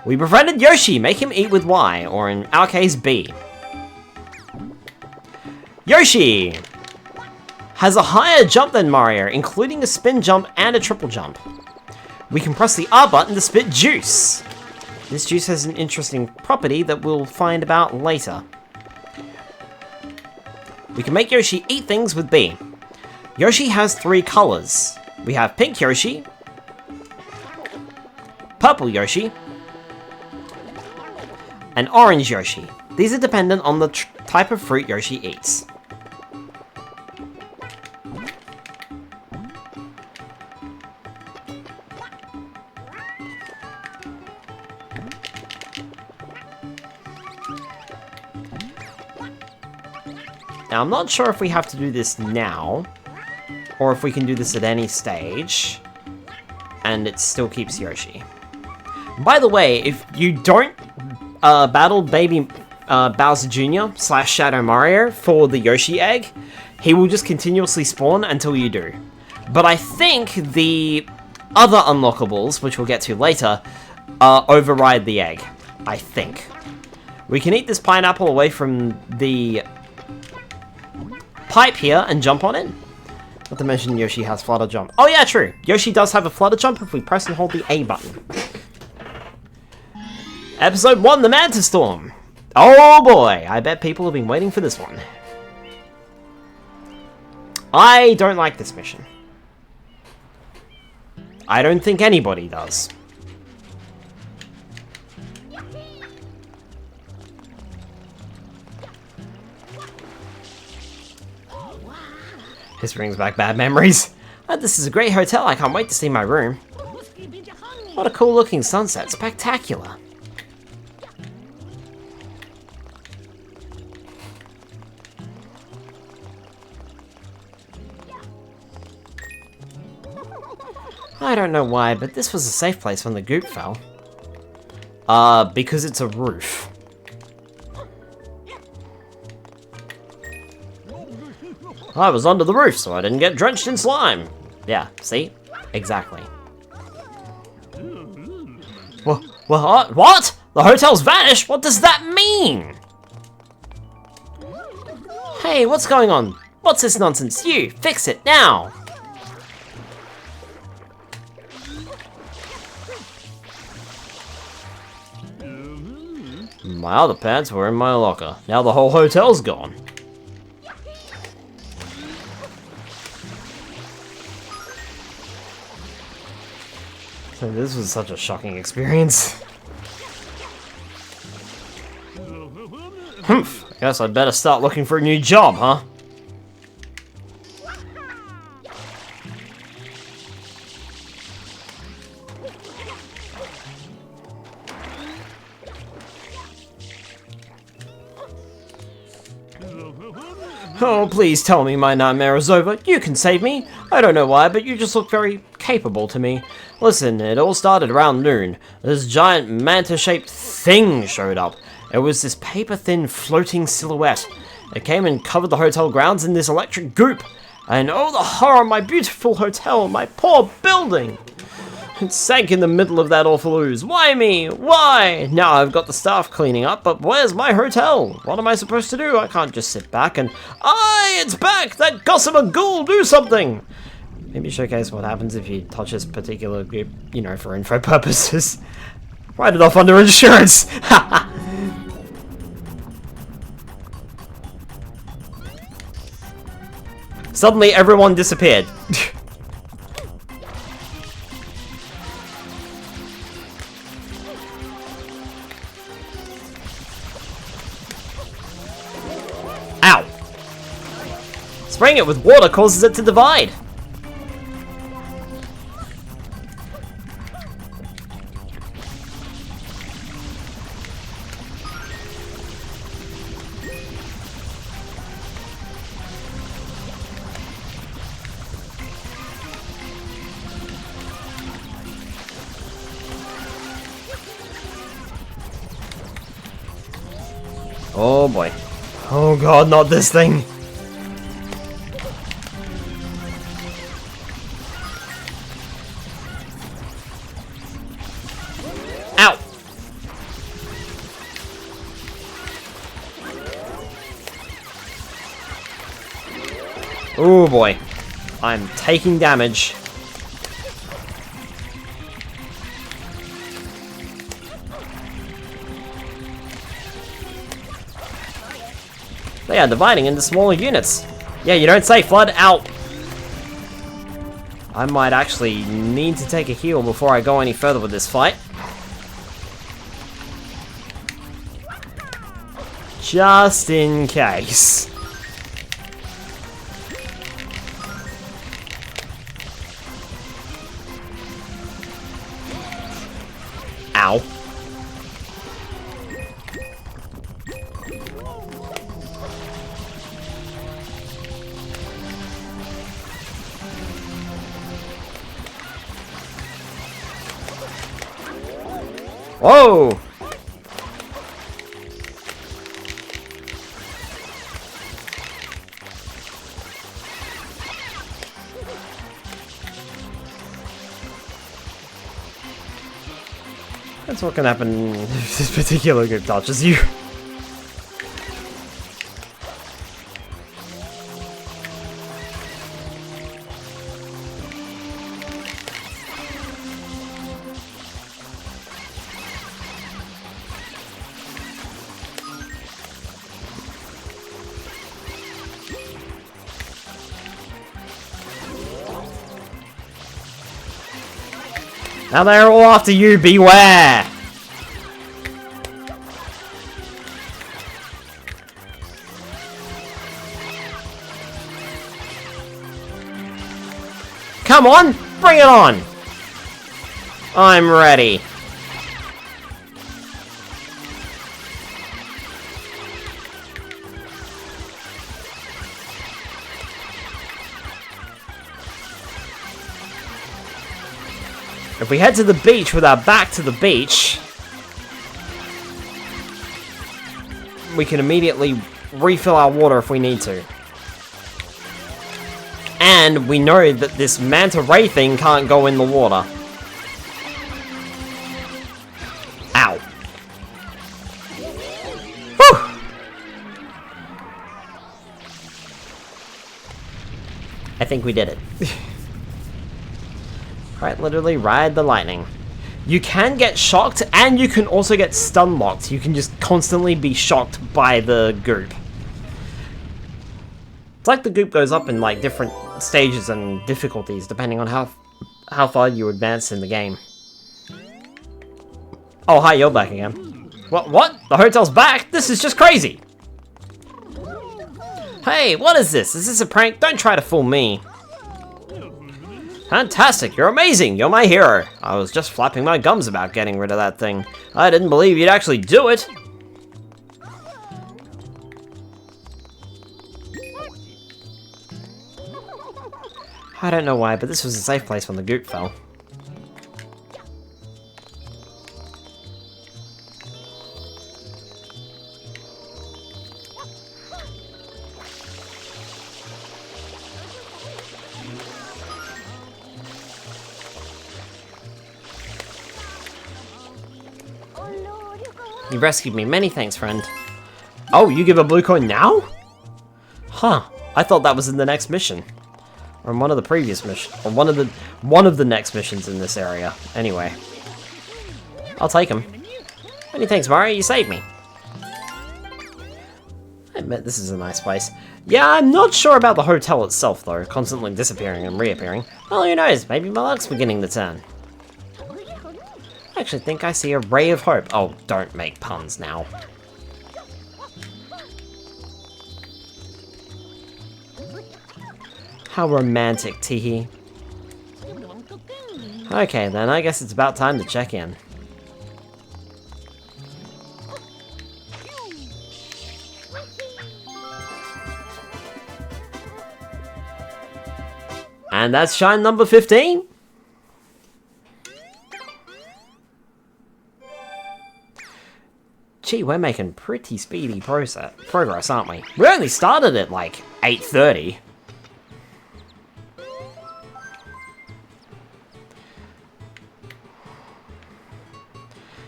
we befriended Yoshi, make him eat with Y, or in our case, B. Yoshi has a higher jump than Mario, including a spin jump and a triple jump. We can press the R button to spit juice. This juice has an interesting property that we'll find about later. We can make Yoshi eat things with B. Yoshi has 3 colors. We have pink Yoshi, purple Yoshi, and orange Yoshi. These are dependent on the type of fruit Yoshi eats. Now, I'm not sure if we have to do this now, or if we can do this at any stage, and it still keeps Yoshi. By the way, if you don't battle baby Bowser Jr. / Shadow Mario for the Yoshi egg, he will just continuously spawn until you do. But I think the other unlockables, which we'll get to later, override the egg. I think. We can eat this pineapple away from the pipe here and jump on in. Not to mention Yoshi has flutter jump. Oh yeah, true. Yoshi does have a flutter jump if we press and hold the A button. Episode 1, the Manta Storm. Oh boy, I bet people have been waiting for this one. I don't like this mission. I don't think anybody does. This brings back bad memories. This is a great hotel, I can't wait to see my room. What a cool looking sunset, spectacular. I don't know why, but this was a safe place when the goop fell. Because it's a roof. I was under the roof, so I didn't get drenched in slime. Yeah, see? Exactly. What? The hotel's vanished? What does that mean? Hey, what's going on? What's this nonsense? You, fix it now! My other pants were in my locker. Now the whole hotel's gone. So this was such a shocking experience. Humph, I guess I'd better start looking for a new job, huh? Oh, please tell me my nightmare is over. You can save me. I don't know why, but you just look very capable to me. Listen, it all started around noon. This giant manta-shaped thing showed up. It was this paper-thin floating silhouette. It came and covered the hotel grounds in this electric goop. And oh, the horror, my beautiful hotel, my poor building. It sank in the middle of that awful ooze. Why me? Why? Now I've got the staff cleaning up, but where's my hotel? What am I supposed to do? I can't just sit back and... Aye, it's back! That gossamer ghoul, do something! Maybe showcase what happens if you touch this particular group, you know, for info purposes. Write it off under insurance! Suddenly everyone disappeared. Ow! Spraying it with water causes it to divide. Oh boy. Oh god, not this thing. Ow! Oh boy. I'm taking damage. They are dividing into smaller units. Yeah, you don't say, Flood. Out. I might actually need to take a heal before I go any further with this fight. Just in case. Ow. Whoa! That's what can happen if this particular group touches you. Now they're all after you, beware! Come on, bring it on! I'm ready. If we head to the beach with our back to the beach, we can immediately refill our water if we need to. And we know that this manta ray thing can't go in the water. Ow. Whew. I think we did it. Right, literally ride the lightning. You can get shocked, and you can also get stun locked. You can just constantly be shocked by the goop. It's like the goop goes up in like different stages and difficulties depending on how far you advance in the game. Oh, hi, you're back again. What? The hotel's back? This is just crazy! Hey, what is this? Is this a prank? Don't try to fool me. Fantastic, you're amazing, you're my hero. I was just flapping my gums about getting rid of that thing. I didn't believe you'd actually do it. I don't know why, but this was a safe place when the goop fell. You rescued me. Many thanks, friend. Oh, you give a blue coin now? Huh. I thought that was in the next mission. Or in one of the previous missions. Or one of the next missions in this area. Anyway. I'll take him. Many thanks, Mario. You saved me. I admit this is a nice place. Yeah, I'm not sure about the hotel itself, though. Constantly disappearing and reappearing. Well, who knows? Maybe my luck's beginning to turn. I actually think I see a ray of hope. Oh, don't make puns now. How romantic, Teehee. Okay, then I guess it's about time to check in. And that's shine number 15. Gee, we're making pretty speedy progress, aren't we? We only started at like 8:30.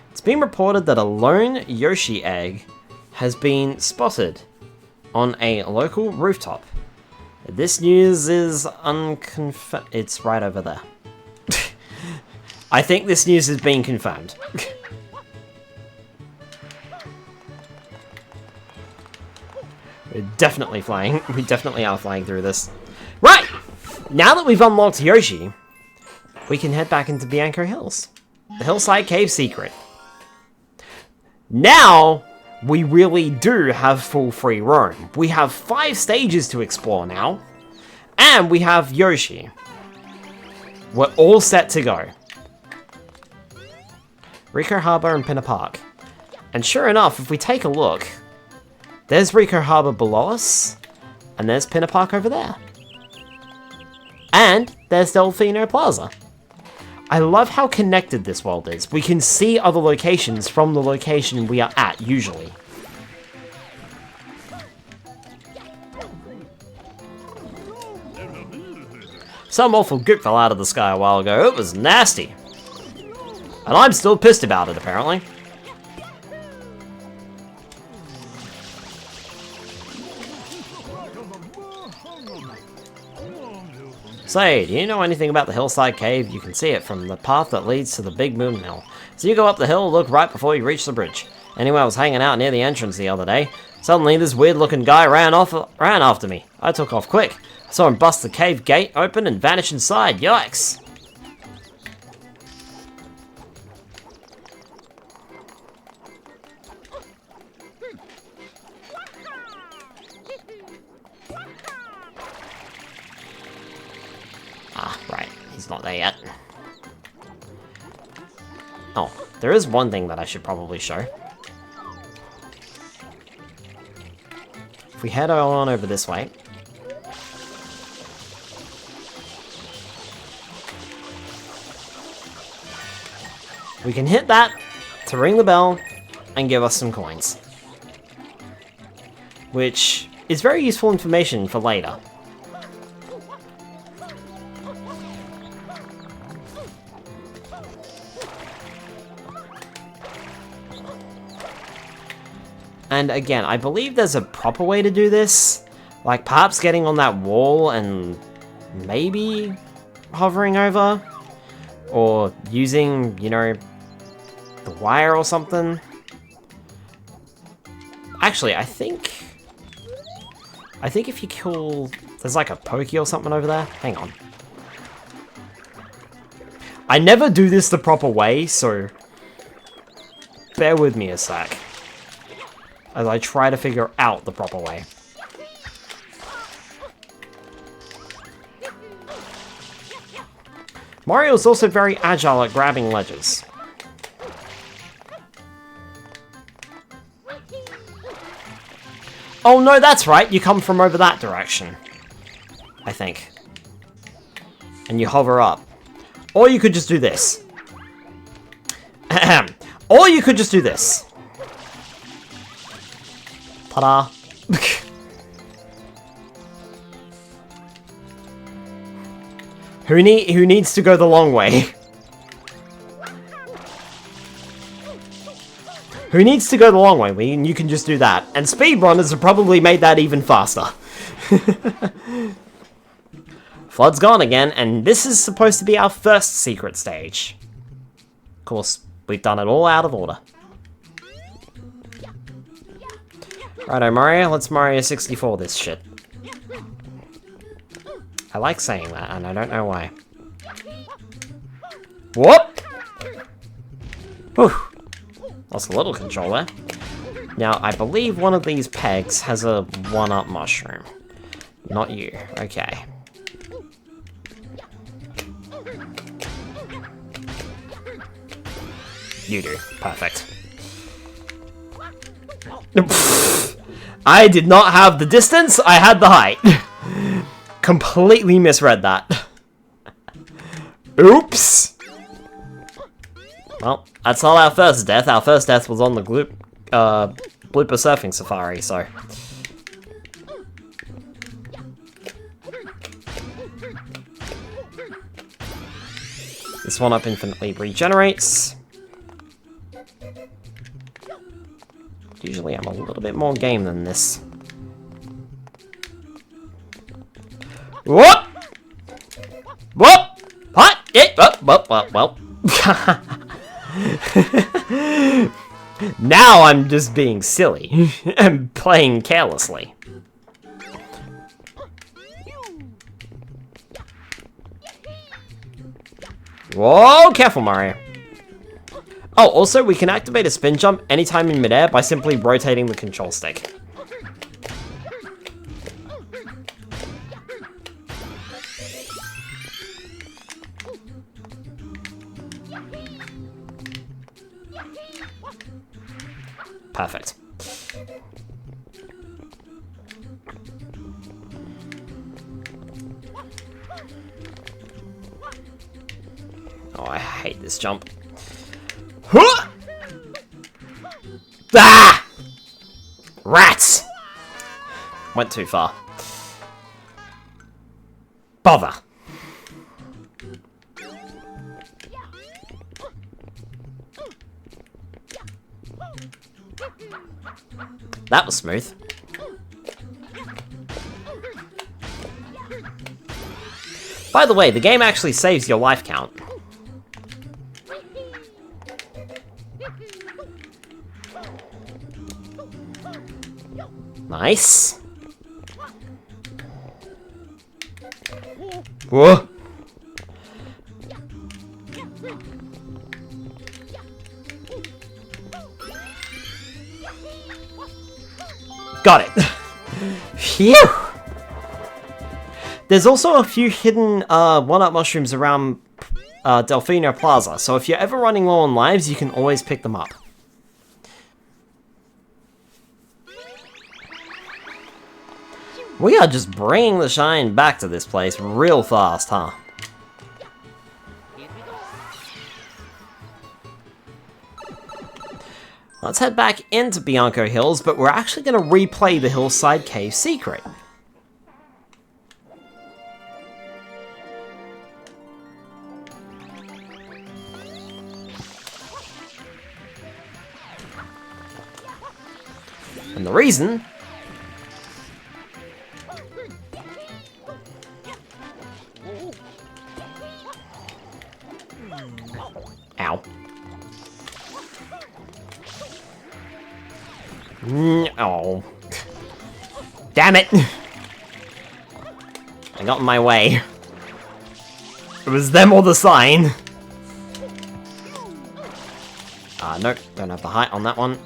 It's been reported that a lone Yoshi egg has been spotted on a local rooftop. This news is unconfirmed. It's right over there. I think this news has been confirmed. We're definitely flying. We definitely are flying through this. Right! Now that we've unlocked Yoshi, we can head back into Bianco Hills. The Hillside Cave secret. Now, we really do have full free roam. We have 5 stages to explore now. And we have Yoshi. We're all set to go. Rico Harbor and Pinna Park. And sure enough, if we take a look, there's Rico Harbor below us, and there's Pinna Park over there. And there's Delfino Plaza. I love how connected this world is. We can see other locations from the location we are at, usually. Some awful goop fell out of the sky a while ago. It was nasty. And I'm still pissed about it, apparently. Say, do you know anything about the Hillside Cave? You can see it from the path that leads to the Big Moon Hill. So you go up the hill, look right before you reach the bridge. Anyway, I was hanging out near the entrance the other day. Suddenly, this weird-looking guy ran after me. I took off quick. I saw him bust the cave gate open and vanish inside. Yikes! Ah, right. He's not there yet. Oh, there is one thing that I should probably show. If we head on over this way. We can hit that to ring the bell and give us some coins. Which is very useful information for later. And again, I believe there's a proper way to do this. Like perhaps getting on that wall and maybe hovering over. Or using, you know, the wire or something. Actually, I think if you kill... There's like a pokey or something over there. Hang on. I never do this the proper way, so bear with me a sec. As I try to figure out the proper way. Mario's also very agile at grabbing ledges. Oh no, that's right, you come from over that direction. I think. And you hover up. Or you could just do this. Ahem. Or you could just do this. Ta-da. Who needs to go the long way? Who needs to go the long way? You can just do that. And speedrunners have probably made that even faster. Flood's gone again, and this is supposed to be our first secret stage. Of course, we've done it all out of order. Righto, Mario, let's Mario 64 this shit. I like saying that, and I don't know why. Whoop! Whew. Lost a little control there. Now, I believe one of these pegs has a 1-up mushroom. Not you. Okay. You do. Perfect. I did not have the distance, I had the height. Completely misread that. Oops! Well, that's not our first death. Our first death was on the blooper surfing safari, so... This 1-up infinitely regenerates. Usually I'm a little bit more game than this. Whoop! Whoop! What? Well. Now I'm just being silly and playing carelessly. Whoa, careful, Mario. Oh, also, we can activate a spin jump anytime in midair by simply rotating the control stick. Perfect. Oh, I hate this jump. Huh! Ah! Rats! Went too far. Bother. That was smooth. By the way, the game actually saves your life count. Nice. Whoa. Got it. Phew. There's also a few hidden 1-up mushrooms around Delfino Plaza, so if you're ever running low on lives, you can always pick them up. We are just bringing the shine back to this place real fast, huh? Let's head back into Bianco Hills, but we're actually going to replay the Hillside Cave secret. And the reason... Ow. Oh. Damn it! I got in my way. It was them or the sign. Nope, don't have the height on that one.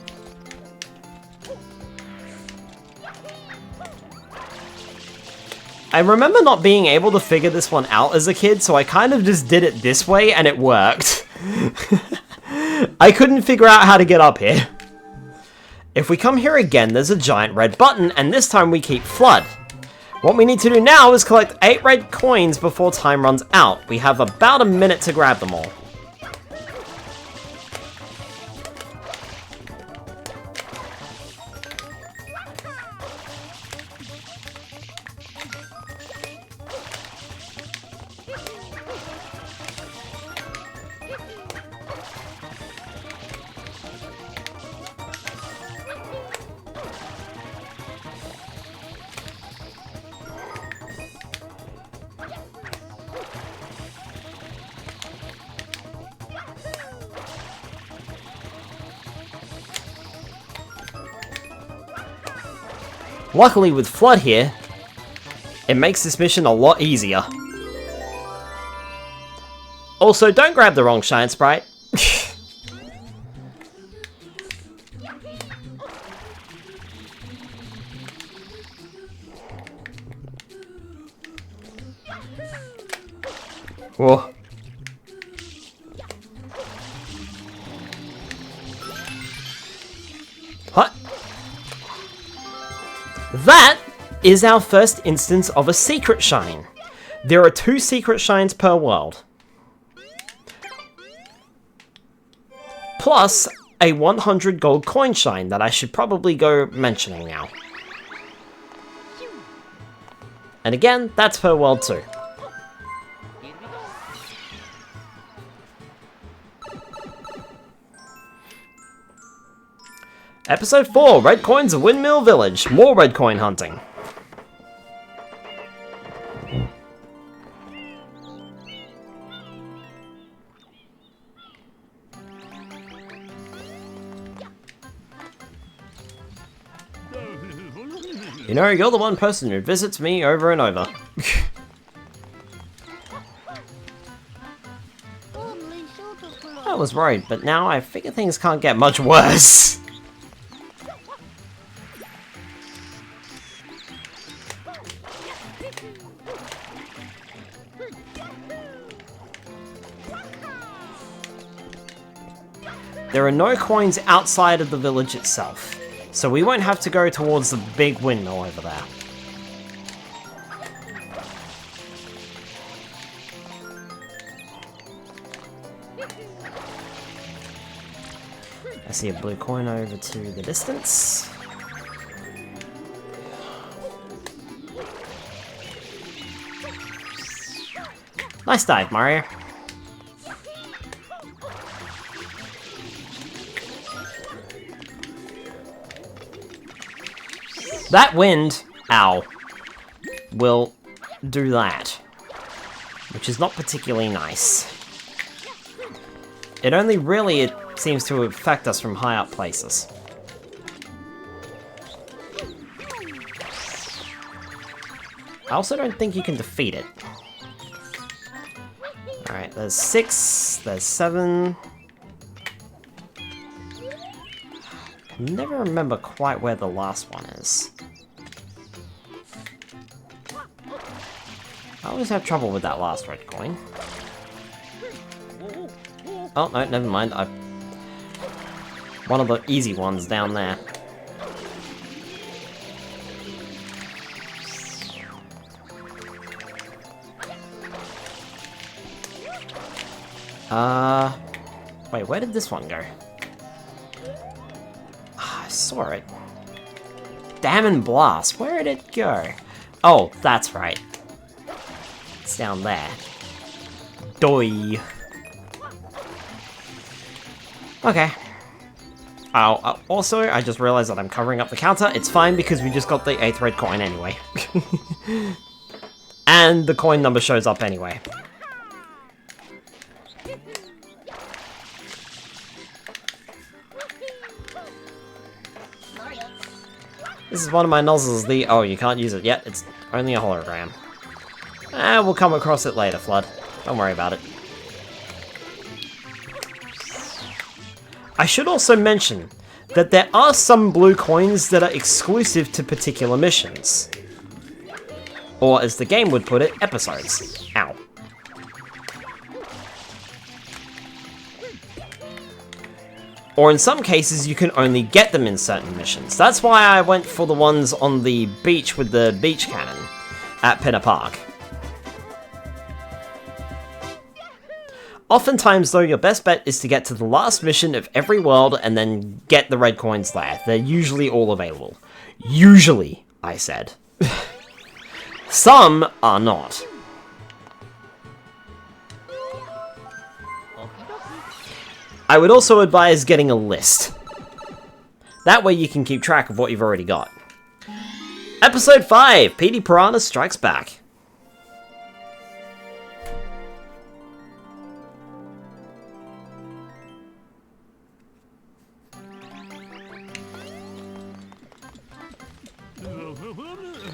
I remember not being able to figure this one out as a kid, so I kind of just did it this way and it worked. I couldn't figure out how to get up here. If we come here again, there's a giant red button, and this time we keep Flood. What we need to do now is collect 8 red coins before time runs out. We have about a minute to grab them all. Luckily with Flood here, it makes this mission a lot easier. Also, don't grab the wrong Shine Sprite. Whoa. What? That is our first instance of a secret shine. There are 2 secret shines per world. Plus a 100 gold coin shine that I should probably go mentioning now. And again, that's per world too. Episode 4, Red Coins of Windmill Village. More red coin hunting. You know, you're the one person who visits me over and over. I was worried, but now I figure things can't get much worse. There are no coins outside of the village itself, so we won't have to go towards the big windmill over there. I see a blue coin over to the distance. Nice dive, Mario. That wind, ow, will do that, which is not particularly nice. It only really seems to affect us from high up places. I also don't think you can defeat it. Alright, there's 6, there's 7... I never remember quite where the last one is. I always have trouble with that last red coin. Oh, no, never mind. One of the easy ones down there. Wait, where did this one go? I saw it. Damn and Blast, where did it go? Oh, that's right. It's down there. Doi. Okay. Oh, also, I just realized that I'm covering up the counter. It's fine because we just got the 8th red coin anyway. And the coin number shows up anyway. This is one of my nozzles, oh, you can't use it yet, it's only a hologram. We'll come across it later, Flood. Don't worry about it. I should also mention that there are some blue coins that are exclusive to particular missions. Or, as the game would put it, episodes. Ow. Or in some cases, you can only get them in certain missions. That's why I went for the ones on the beach with the beach cannon at Pinner Park. Oftentimes, though, your best bet is to get to the last mission of every world and then get the red coins there. They're usually all available. Usually, I said. Some are not. I would also advise getting a list. That way you can keep track of what you've already got. Episode 5, Petey Piranha Strikes Back.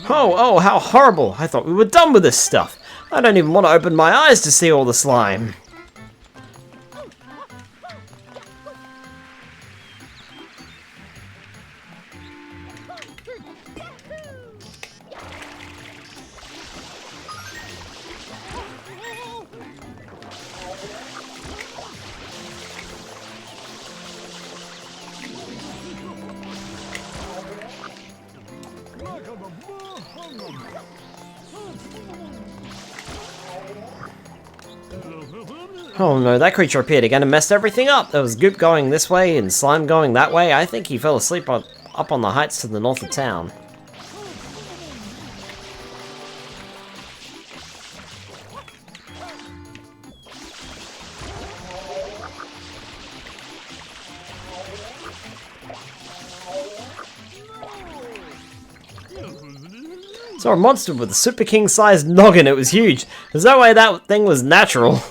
Oh, how horrible! I thought we were done with this stuff. I don't even want to open my eyes to see all the slime. Oh no, that creature appeared again and messed everything up. There was goop going this way and slime going that way. I think he fell asleep up on the heights to the north of town. Saw a monster with a Super King-sized noggin. It was huge. There's no way that thing was natural.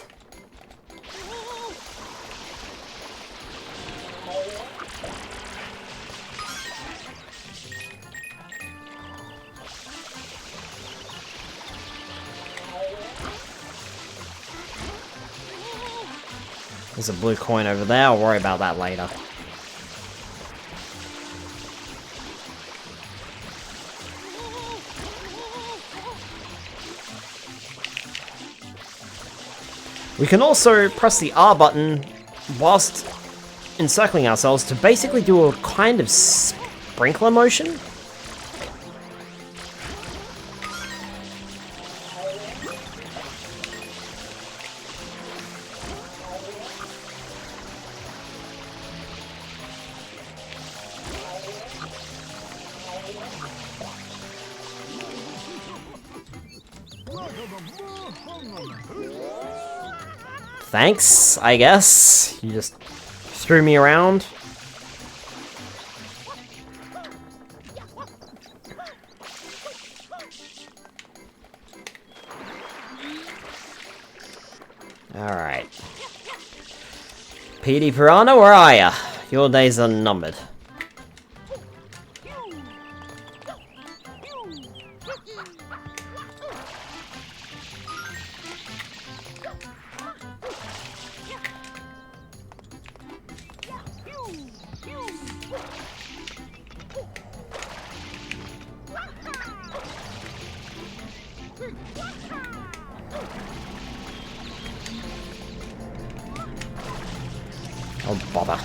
There's a blue coin over there. I'll worry about that later. We can also press the R button whilst encircling ourselves to basically do a kind of sprinkler motion. Thanks, I guess. You just threw me around. Alright. Petey Piranha, where are ya? Your days are numbered. Oh, bother.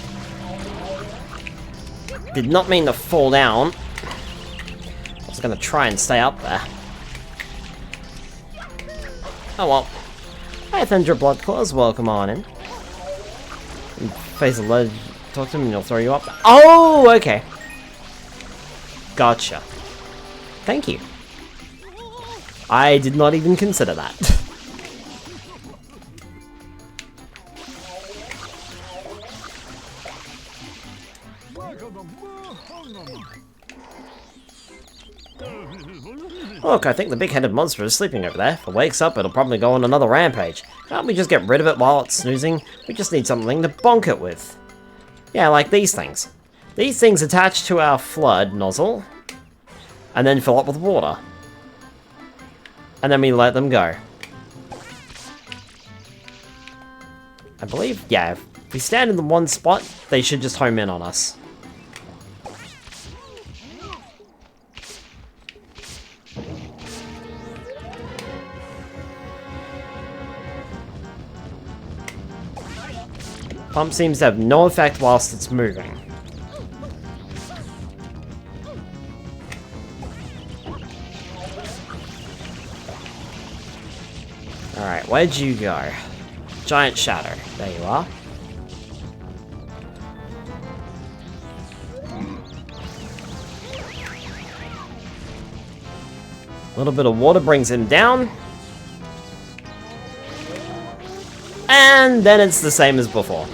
Did not mean to fall down. I was gonna try and stay up there. Oh well. Hi, Thunder Bloodclaws, welcome on in. Face a ledge, talk to him and he'll throw you up. Oh, okay. Gotcha. Thank you. I did not even consider that. Look, I think the big-headed monster is sleeping over there. If it wakes up, it'll probably go on another rampage. Can't we just get rid of it while it's snoozing? We just need something to bonk it with. Yeah, like these things. These things attach to our flood nozzle, and then fill up with water. And then we let them go. I believe, yeah, if we stand in the one spot, they should just home in on us. Pump seems to have no effect whilst it's moving. Alright, where'd you go? Giant shadow. There you are. A little bit of water brings him down. And then it's the same as before.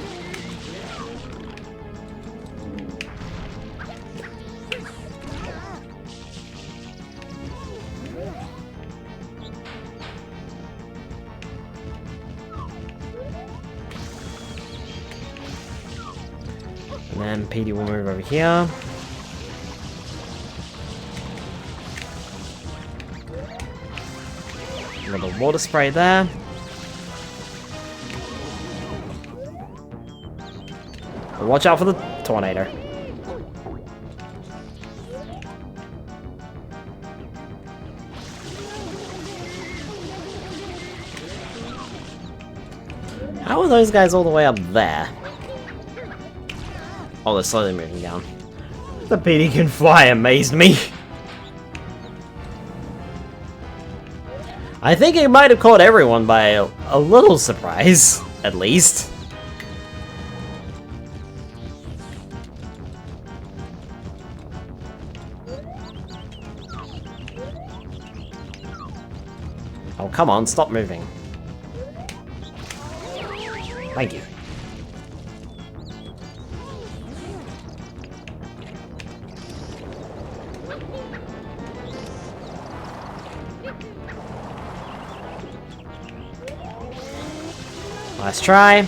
And then Petey will move over here. A little water spray there. Watch out for the tornado. How are those guys all the way up there? Oh, they're slowly moving down. The PD can fly amazed me. I think it might have caught everyone by a little surprise, at least. Oh, come on, stop moving. Thank you. Last try.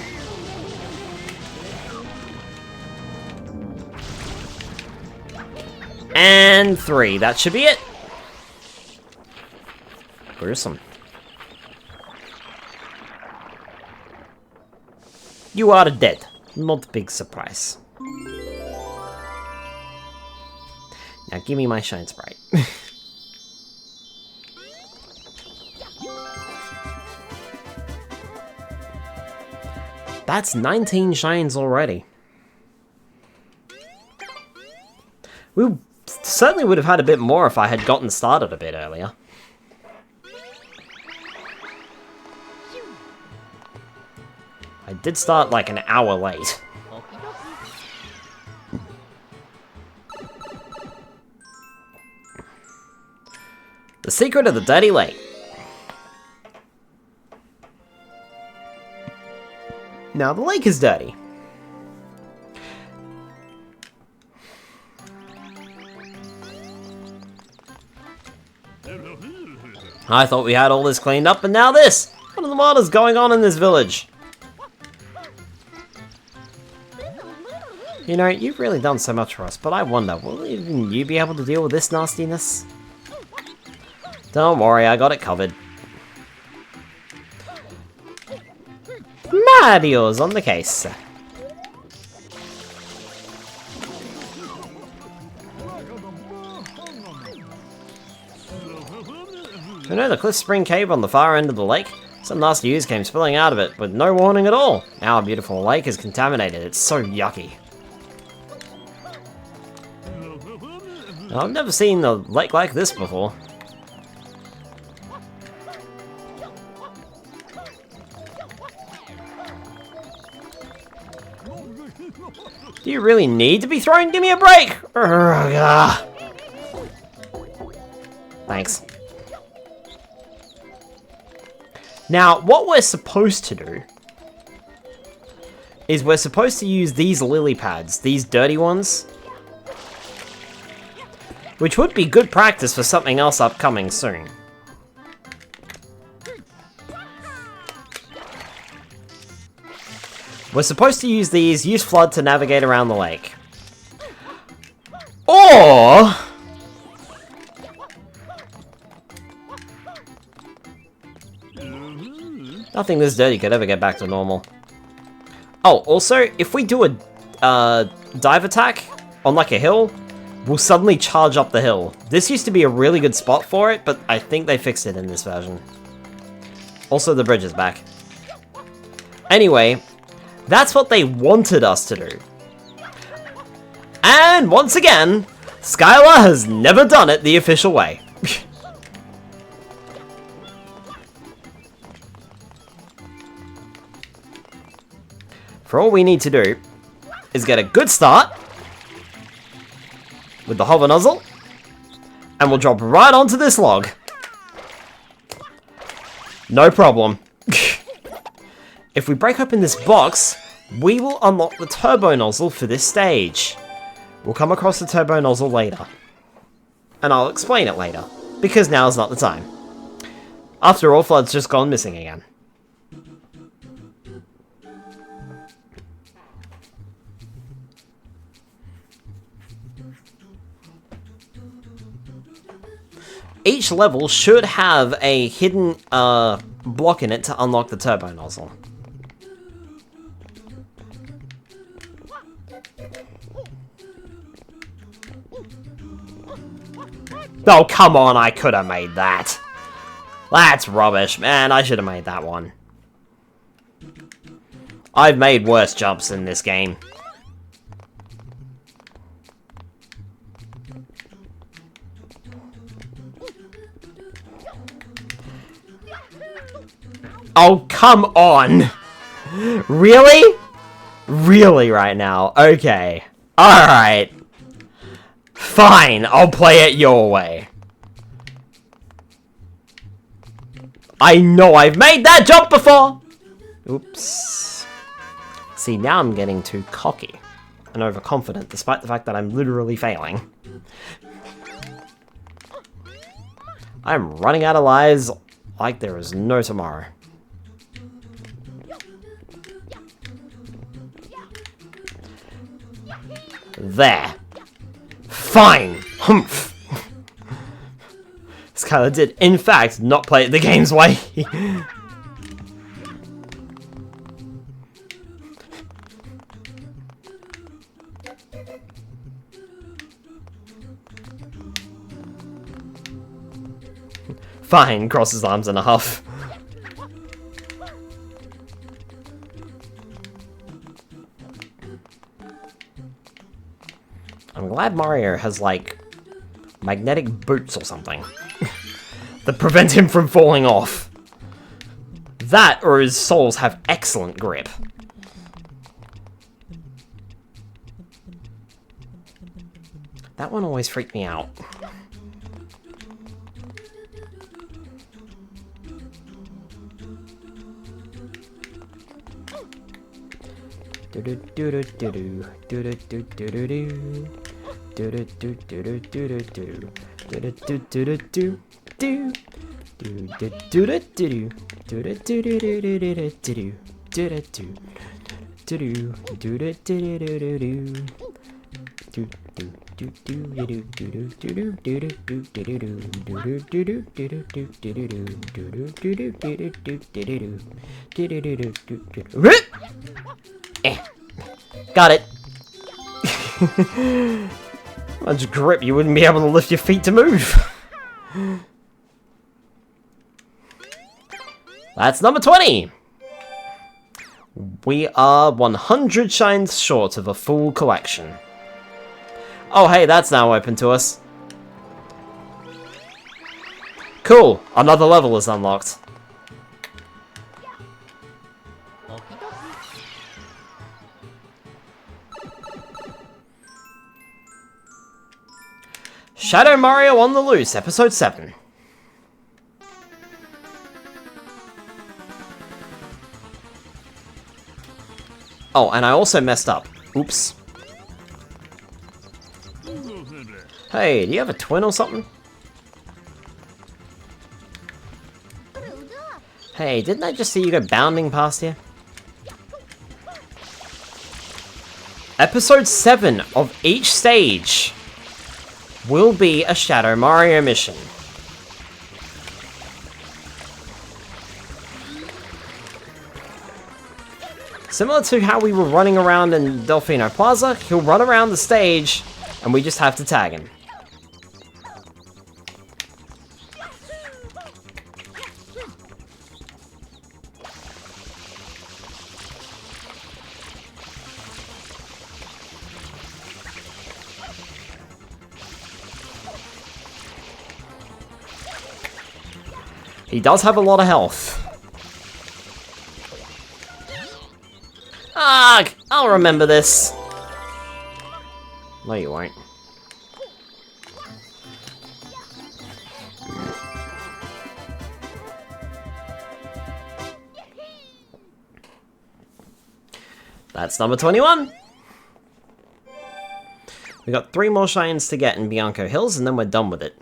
And 3. That should be it. Gruesome. You are dead. Not a big surprise. Now give me my shine sprite. That's 19 shines already. We certainly would have had a bit more if I had gotten started a bit earlier. I did start like an hour late. The secret of the dirty lake. Now the lake is dirty. I thought we had all this cleaned up, and now this! What in the world is going on in this village? You know, you've really done so much for us, but I wonder, will even you be able to deal with this nastiness? Don't worry, I got it covered. Mario's on the case. You know the Cliff Spring Cave on the far end of the lake? Some nasty ooze came spilling out of it with no warning at all. Now our beautiful lake is contaminated. It's so yucky. I've never seen a lake like this before. Do you really need to be thrown? Give me a break! Thanks. Now, what we're supposed to do is we're supposed to use these lily pads, these dirty ones, which would be good practice for something else upcoming soon. We're supposed to use these, use Flood to navigate around the lake. Or... nothing this dirty could ever get back to normal. Oh, also, if we do a dive attack on like a hill, we'll suddenly charge up the hill. This used to be a really good spot for it, but I think they fixed it in this version. Also, the bridge is back. Anyway, that's what they wanted us to do. And once again, Skylar has never done it the official way. For all we need to do is get a good start with the hover nozzle, and we'll drop right onto this log. No problem. If we break open this box, we will unlock the turbo nozzle for this stage. We'll come across the turbo nozzle later. And I'll explain it later, because now is not the time. After all, Flood's just gone missing again. each level should have a hidden block in it to unlock the turbo nozzle. Oh, come on, I could have made that. That's rubbish, man. I should have made that one. I've made worse jumps in this game. Oh, come on! Really? Really right now? Okay. Alright. Fine, I'll play it your way. I know I've made that jump before! Oops. See, now I'm getting too cocky and overconfident, despite the fact that I'm literally failing. I'm running out of lives like there is no tomorrow. There. Fine. Humph. Skylar did, in fact, not play it the game's way. Fine, cross his arms in a huff. I'm glad Mario has, like, magnetic boots or something that prevent him from falling off. That, or his soles have excellent grip. That one always freaked me out. Got it. Much grip, you wouldn't be able to lift your feet to move. That's number 20. We are 100 shines short of a full collection. Oh, hey, that's now open to us. Cool, another level is unlocked. Shadow Mario on the Loose, Episode 7. Oh, and I also messed up. Oops. Hey, do you have a twin or something? Hey, didn't I just see you go bounding past here? Episode 7 of each stage will be a Shadow Mario mission. Similar to how we were running around in Delfino Plaza, he'll run around the stage, and we just have to tag him. He does have a lot of health. Ugh! I'll remember this. No, you won't. That's number 21. We got 3 more shines to get in Bianco Hills, and then we're done with it.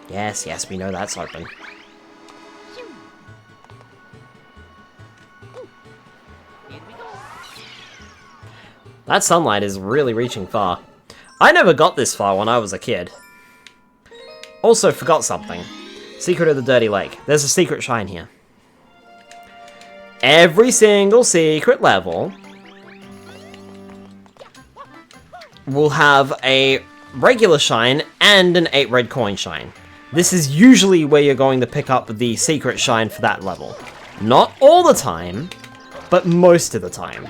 Yes, yes, we know that's open. That sunlight is really reaching far. I never got this far when I was a kid. Also, forgot something. Secret of the Dirty Lake. There's a secret shine here. Every single secret level will have a regular shine and an 8 red coin shine. This is usually where you're going to pick up the secret shine for that level. Not all the time, but most of the time.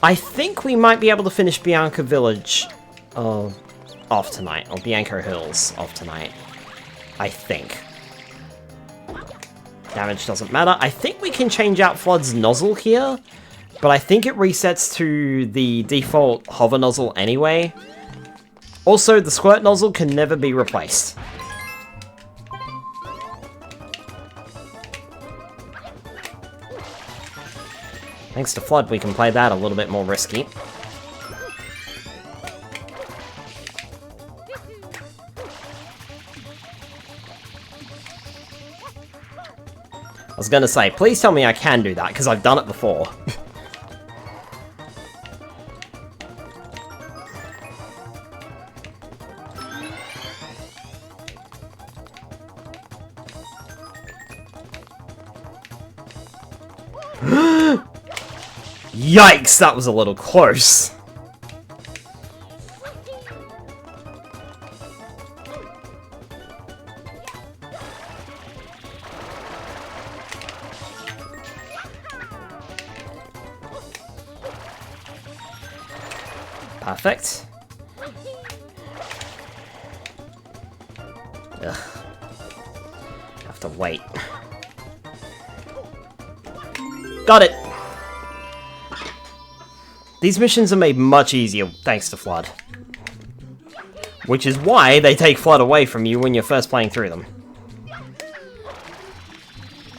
I think we might be able to finish Bianca Village off tonight, or Bianco Hills off tonight. I think. Damage doesn't matter. I think we can change out Flood's nozzle here, but I think it resets to the default hover nozzle anyway. Also, the squirt nozzle can never be replaced. Thanks to Flood, we can play that a little bit more risky. I was gonna say, please tell me I can do that, because I've done it before. Yikes, that was a little close. Perfect. Ugh. Have to wait. Got it! These missions are made much easier thanks to Flood. Which is why they take Flood away from you when you're first playing through them.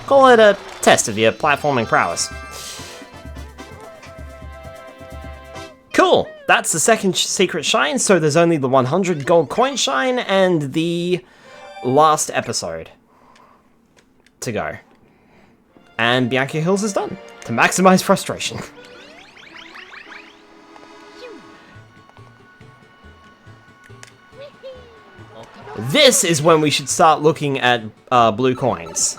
Call it a test of your platforming prowess. Cool! That's the second secret shine, so there's only the 100 gold coin shine and the last episode to go. And Bianca Hills is done, to maximize frustration. This is when we should start looking at blue coins.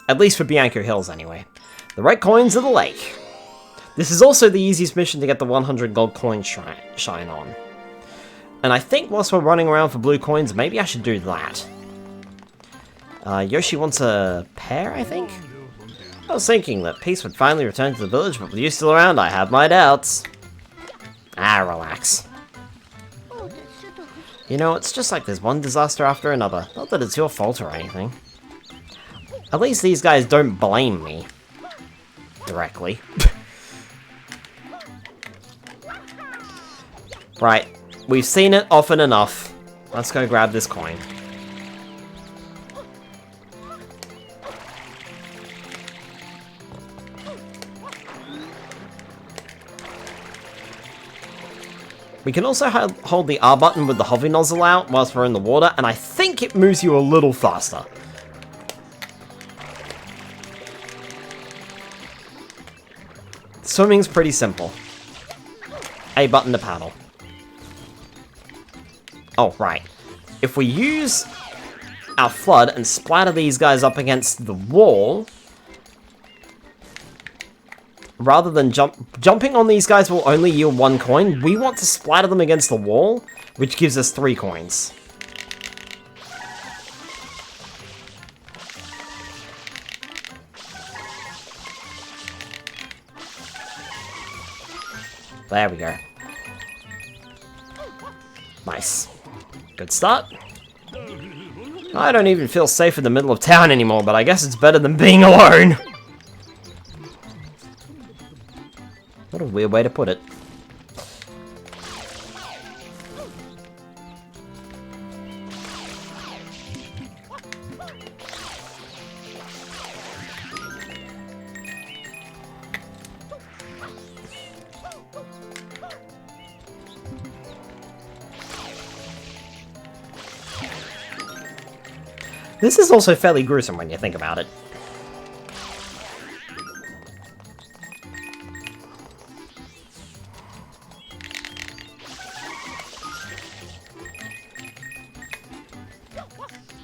At least for Bianco Hills, anyway. The red coins of the lake. This is also the easiest mission to get the 100 gold coin shine on. And I think whilst we're running around for blue coins, maybe I should do that. Yoshi wants a pair, I think? I was thinking that peace would finally return to the village, but with you still around, I have my doubts. Ah, relax. You know, it's just like there's one disaster after another. Not that it's your fault or anything. At least these guys don't blame me. Directly. Right, we've seen it often enough. Let's go grab this coin. We can also hold the R button with the hover nozzle out whilst we're in the water, and I think it moves you a little faster. Swimming's pretty simple. A button to paddle. Oh, right. If we use our Flood and splatter these guys up against the wall, rather than jumping on these guys will only yield 1 coin, we want to splatter them against the wall, which gives us 3 coins. There we go. Nice. Good start. I don't even feel safe in the middle of town anymore, but I guess it's better than being alone. What a weird way to put it. This is also fairly gruesome when you think about it.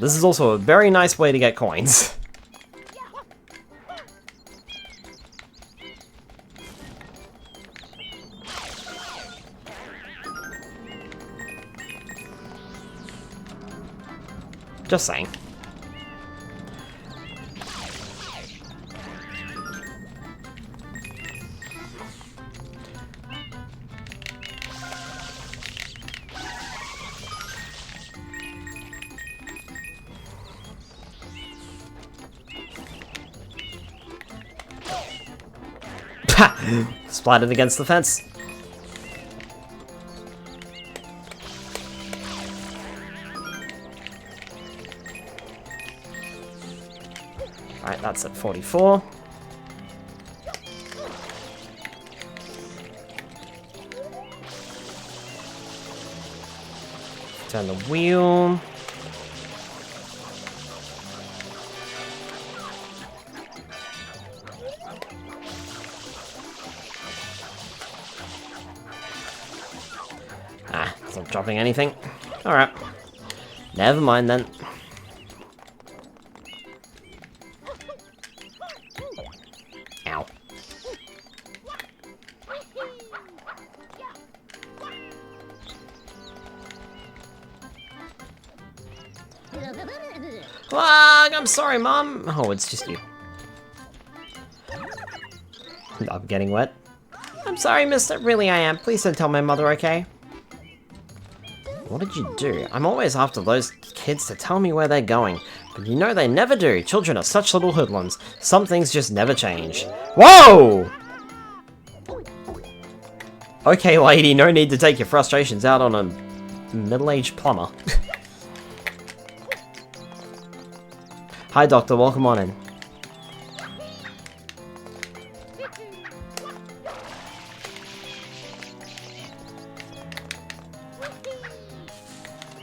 This is also a very nice way to get coins. Just saying. Splattered against the fence. Alright, that's at 44. Turn the wheel. It's not dropping anything. Alright. Never mind then. Ow. I'm sorry, Mom. Oh, it's just you. I'm getting wet. I'm sorry, mister. Really, I am. Please don't tell my mother, okay? What did you do? I'm always after those kids to tell me where they're going. But you know they never do. Children are such little hoodlums. Some things just never change. Whoa! Okay, lady, no need to take your frustrations out on a middle-aged plumber. Hi, Doctor. Welcome on in.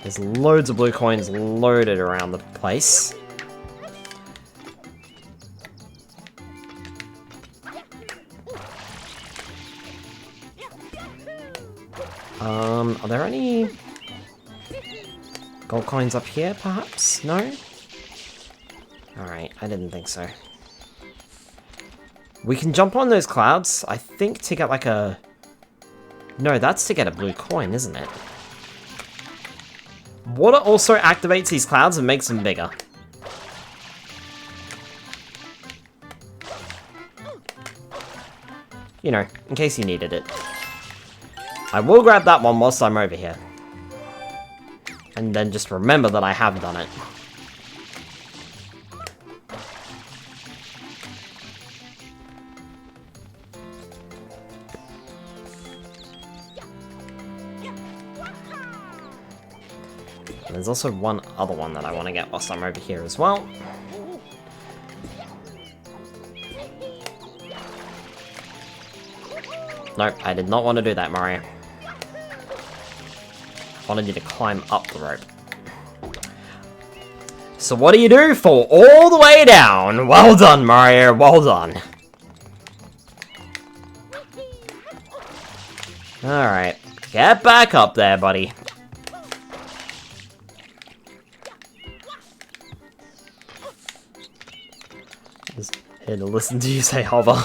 There's loads of blue coins loaded around the place. Are there any gold coins up here, perhaps? No? Alright, I didn't think so. We can jump on those clouds, I think, to get like a... No, that's to get a blue coin, isn't it? Water also activates these clouds and makes them bigger. You know, in case you needed it. I will grab that one whilst I'm over here. And then just remember that I have done it. There's also one other one that I want to get whilst I'm over here as well. Nope, I did not want to do that, Mario. I wanted you to climb up the rope. So what do you do? Fall all the way down! Well done, Mario, well done. Alright, get back up there, buddy. Just here to listen to you say hover.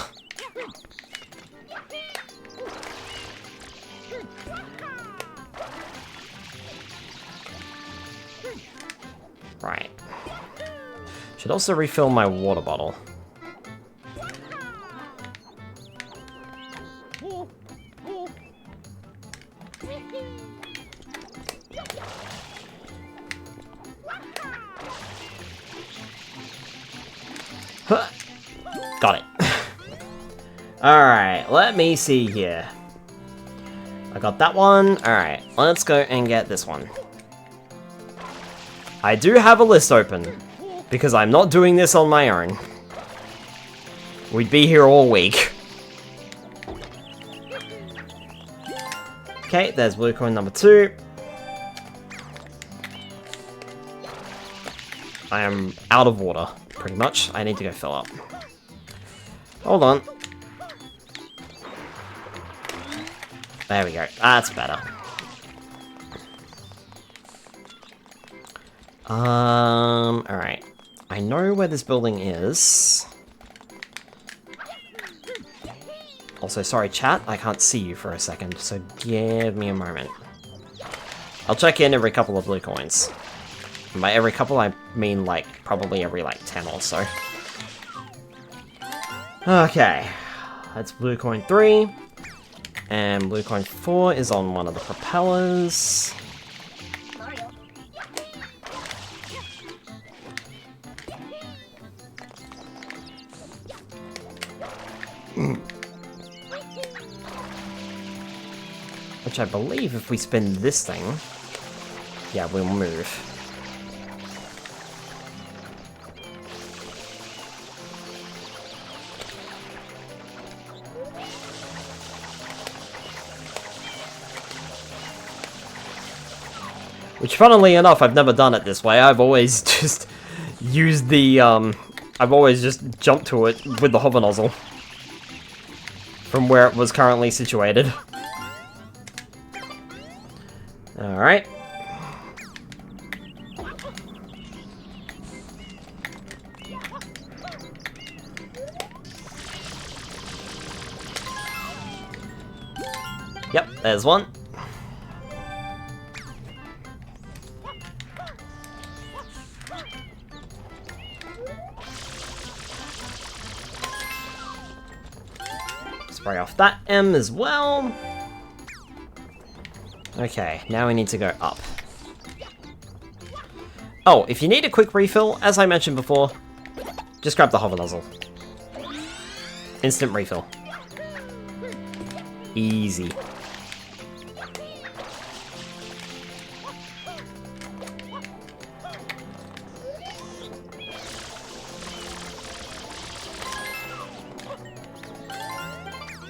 Right. Should also refill my water bottle. Got it. Alright, let me see here. I got that one. Alright, let's go and get this one. I do have a list open, because I'm not doing this on my own. We'd be here all week. Okay, there's blue coin number 2. I am out of water, pretty much. I need to go fill up. Hold on. There we go. That's better. Alright. I know where this building is. Also, sorry chat, I can't see you for a second, so give me a moment. I'll check in every couple of blue coins. And by every couple, I mean, like, probably every, like, 10 or so. Okay. That's blue coin 3. And blue coin 4 is on one of the propellers. Which I believe if we spin this thing, yeah, we'll move. Which, funnily enough, I've never done it this way. I've always just used the, I've always just jumped to it with the hover nozzle. From where it was currently situated. Alright. Yep, there's one. Spray off that M as well. Okay, now we need to go up. Oh, if you need a quick refill, as I mentioned before, just grab the hover nozzle. Instant refill. Easy.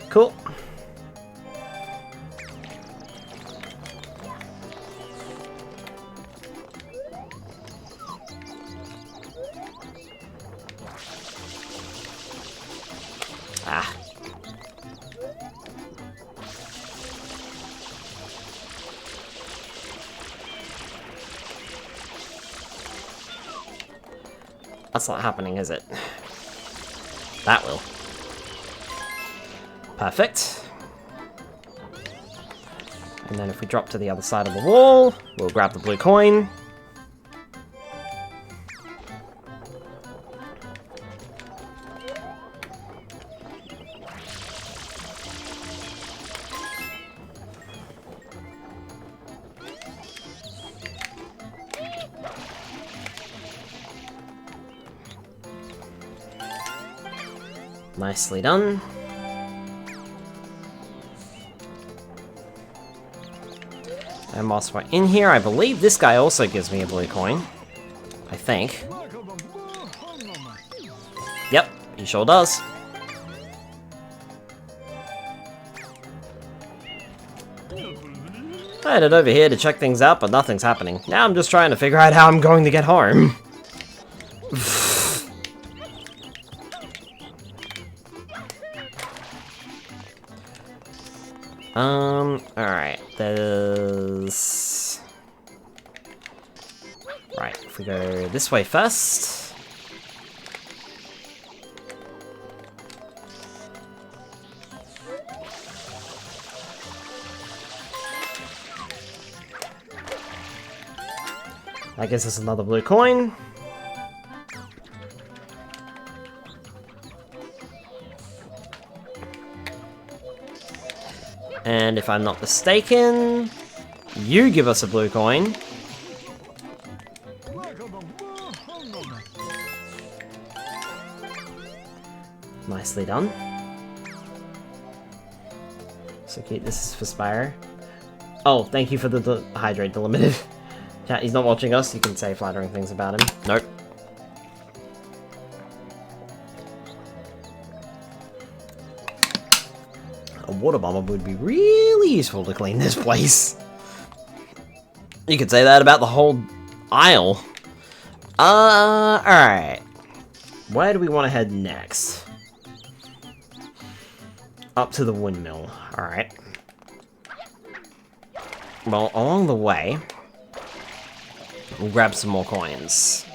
Cool. Ah. That's not happening, is it? That will. Perfect. And then if we drop to the other side of the wall, we'll grab the blue coin. Nicely done. And whilst we're in here, I believe this guy also gives me a blue coin. I think. Yep, he sure does. I headed over here to check things out, but nothing's happening. Now I'm just trying to figure out how I'm going to get home. Alright, there's... Right, if we go this way first... That gives us another blue coin. And if I'm not mistaken, you give us a blue coin. Nicely done. So cute, this is for Spyro. Oh, thank you for the hydrate delimited. Chat, he's not watching us, you can say flattering things about him. Nope. A water bomber would be really useful to clean this place. You could say that about the whole isle. Alright. Where do we want to head next? Up to the windmill. Alright. Well, along the way, we'll grab some more coins.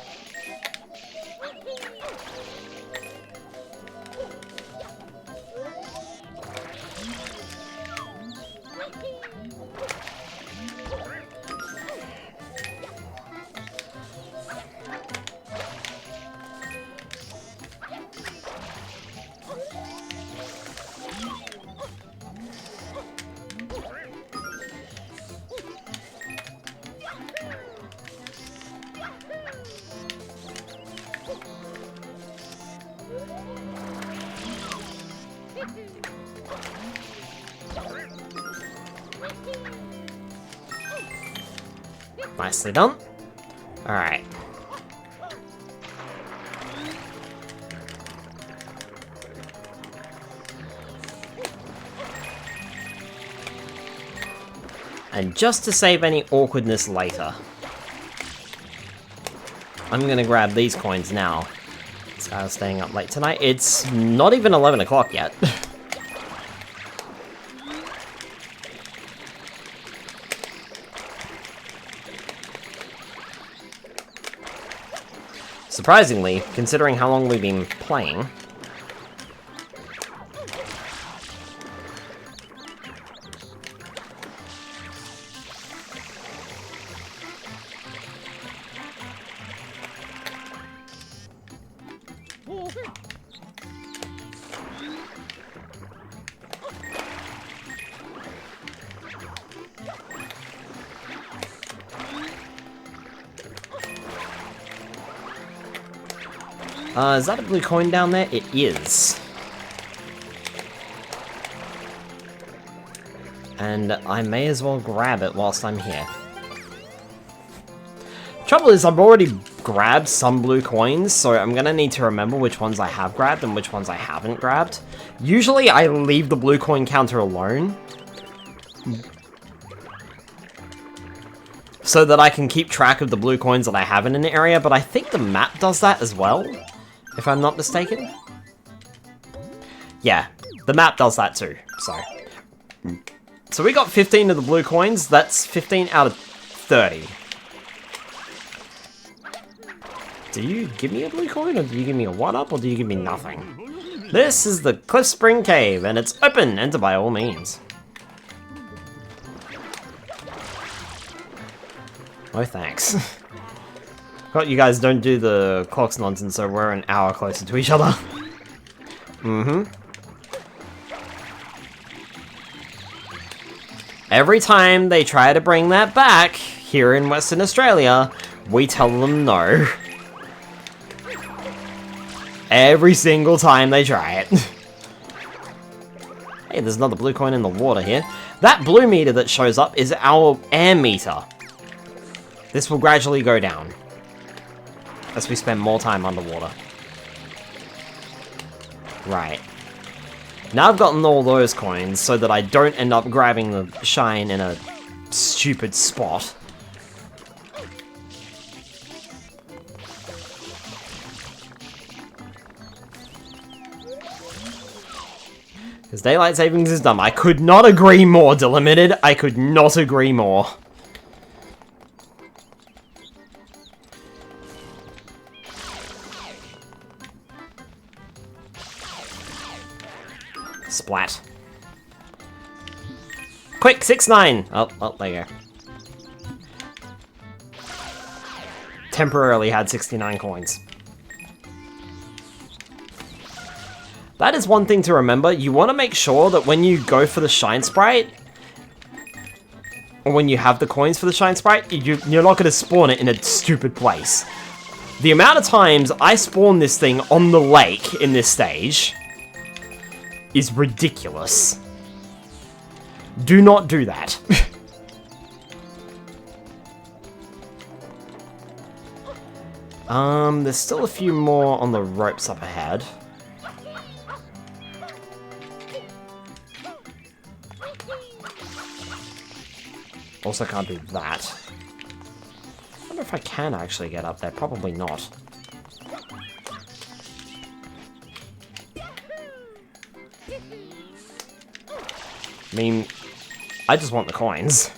Nicely done. Alright. And just to save any awkwardness later, I'm gonna grab these coins now. This guy's staying up late tonight. It's not even 11 o'clock yet. Surprisingly, considering how long we've been playing. Is that a blue coin down there? It is. And I may as well grab it whilst I'm here. Trouble is, I've already grabbed some blue coins, so I'm gonna need to remember which ones I have grabbed and which ones I haven't grabbed. Usually I leave the blue coin counter alone, so that I can keep track of the blue coins that I have in an area, but I think the map does that as well, if I'm not mistaken. Yeah, the map does that too, so we got 15 of the blue coins. That's 15 out of 30. Do you give me a blue coin, or do you give me a 1-up, or do you give me nothing? This is the Cliff Spring Cave, and it's open. Enter by all means. Oh, thanks. God, you guys don't do the clocks nonsense, so we're an hour closer to each other. Every time they try to bring that back, here in Western Australia, we tell them no. Every single time they try it. Hey, there's another blue coin in the water here. That blue meter that shows up is our air meter. This will gradually go down as we spend more time underwater. Right. Now I've gotten all those coins so that I don't end up grabbing the shine in a stupid spot. Because daylight savings is dumb. I could not agree more, Delimited. I could not agree more. Splat. Quick, 6-9! Oh, there you go. Temporarily had 69 coins. That is one thing to remember. You want to make sure that when you go for the Shine Sprite, or when you have the coins for the Shine Sprite, you're not going to spawn it in a stupid place. The amount of times I spawn this thing on the lake in this stage is ridiculous. Do not do that. There's still a few more on the ropes up ahead. Also can't do that. I wonder if if I can actually get up there. Probably not. I mean, I just want the coins.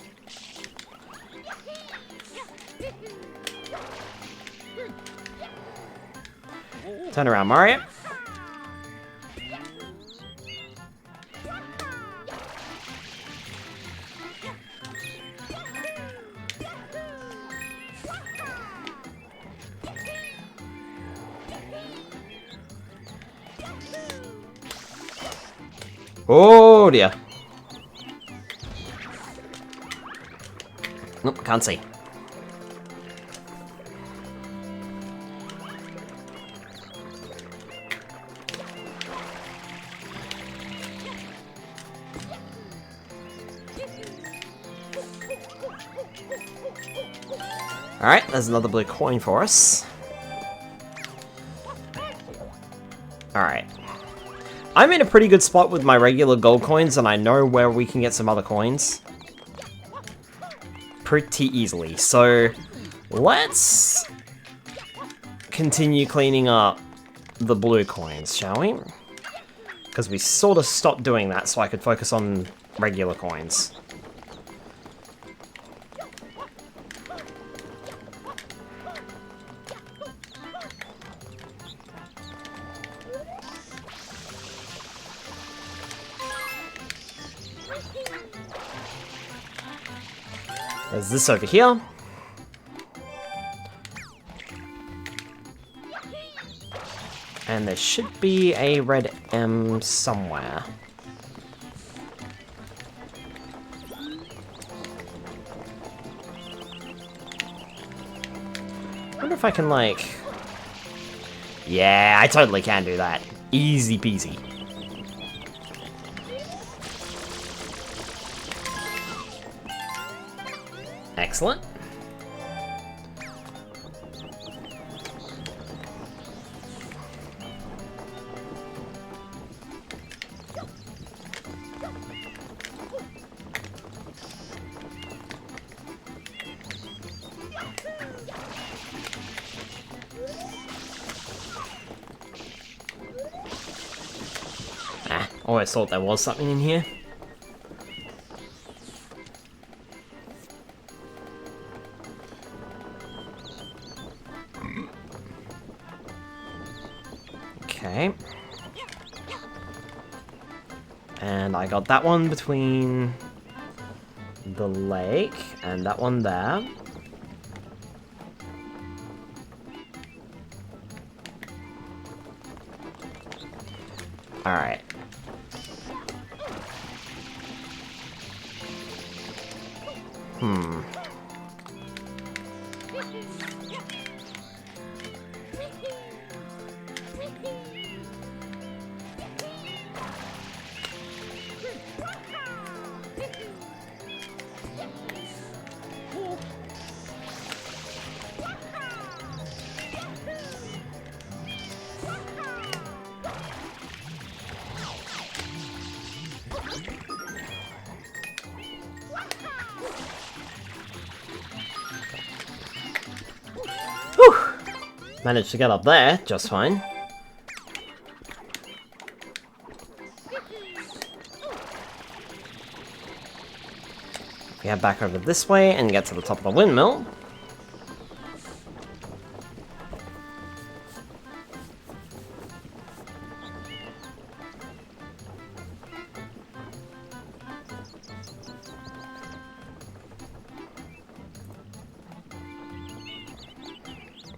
Turn around, Mario. Oh dear. Nope, can't see. Alright, there's another blue coin for us. Alright. I'm in a pretty good spot with my regular gold coins, and I know where we can get some other coins pretty easily. So, let's continue cleaning up the blue coins, shall we? Because we sort of stopped doing that so I could focus on regular coins. There's this over here. And there should be a red M somewhere. I wonder if I can, like... Yeah, I totally can do that. Easy peasy. Excellent. Always thought there was something in here. Okay. And I got that one between the lake and that one there. Alright. Whew! Managed to get up there just fine. We head back over this way and get to the top of the windmill.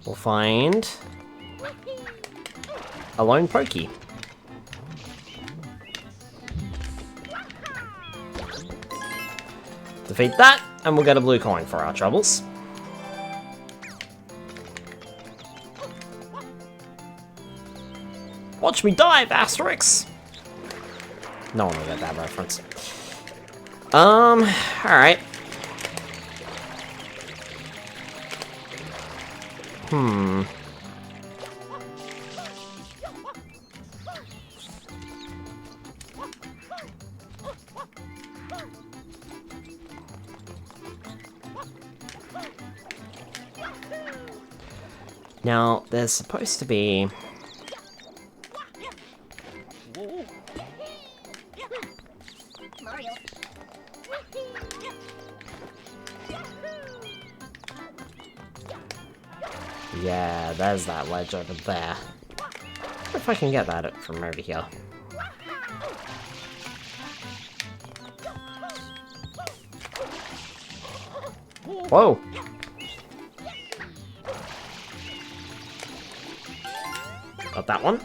We'll find a lone pokey. Defeat that, and we'll get a blue coin for our troubles. Watch me dive, Asterix! No one will get that reference. Alright. Now, there's supposed to be... Mario. Yeah, there's that ledge over there. I wonder if I can get that from over here. Whoa! Got that one.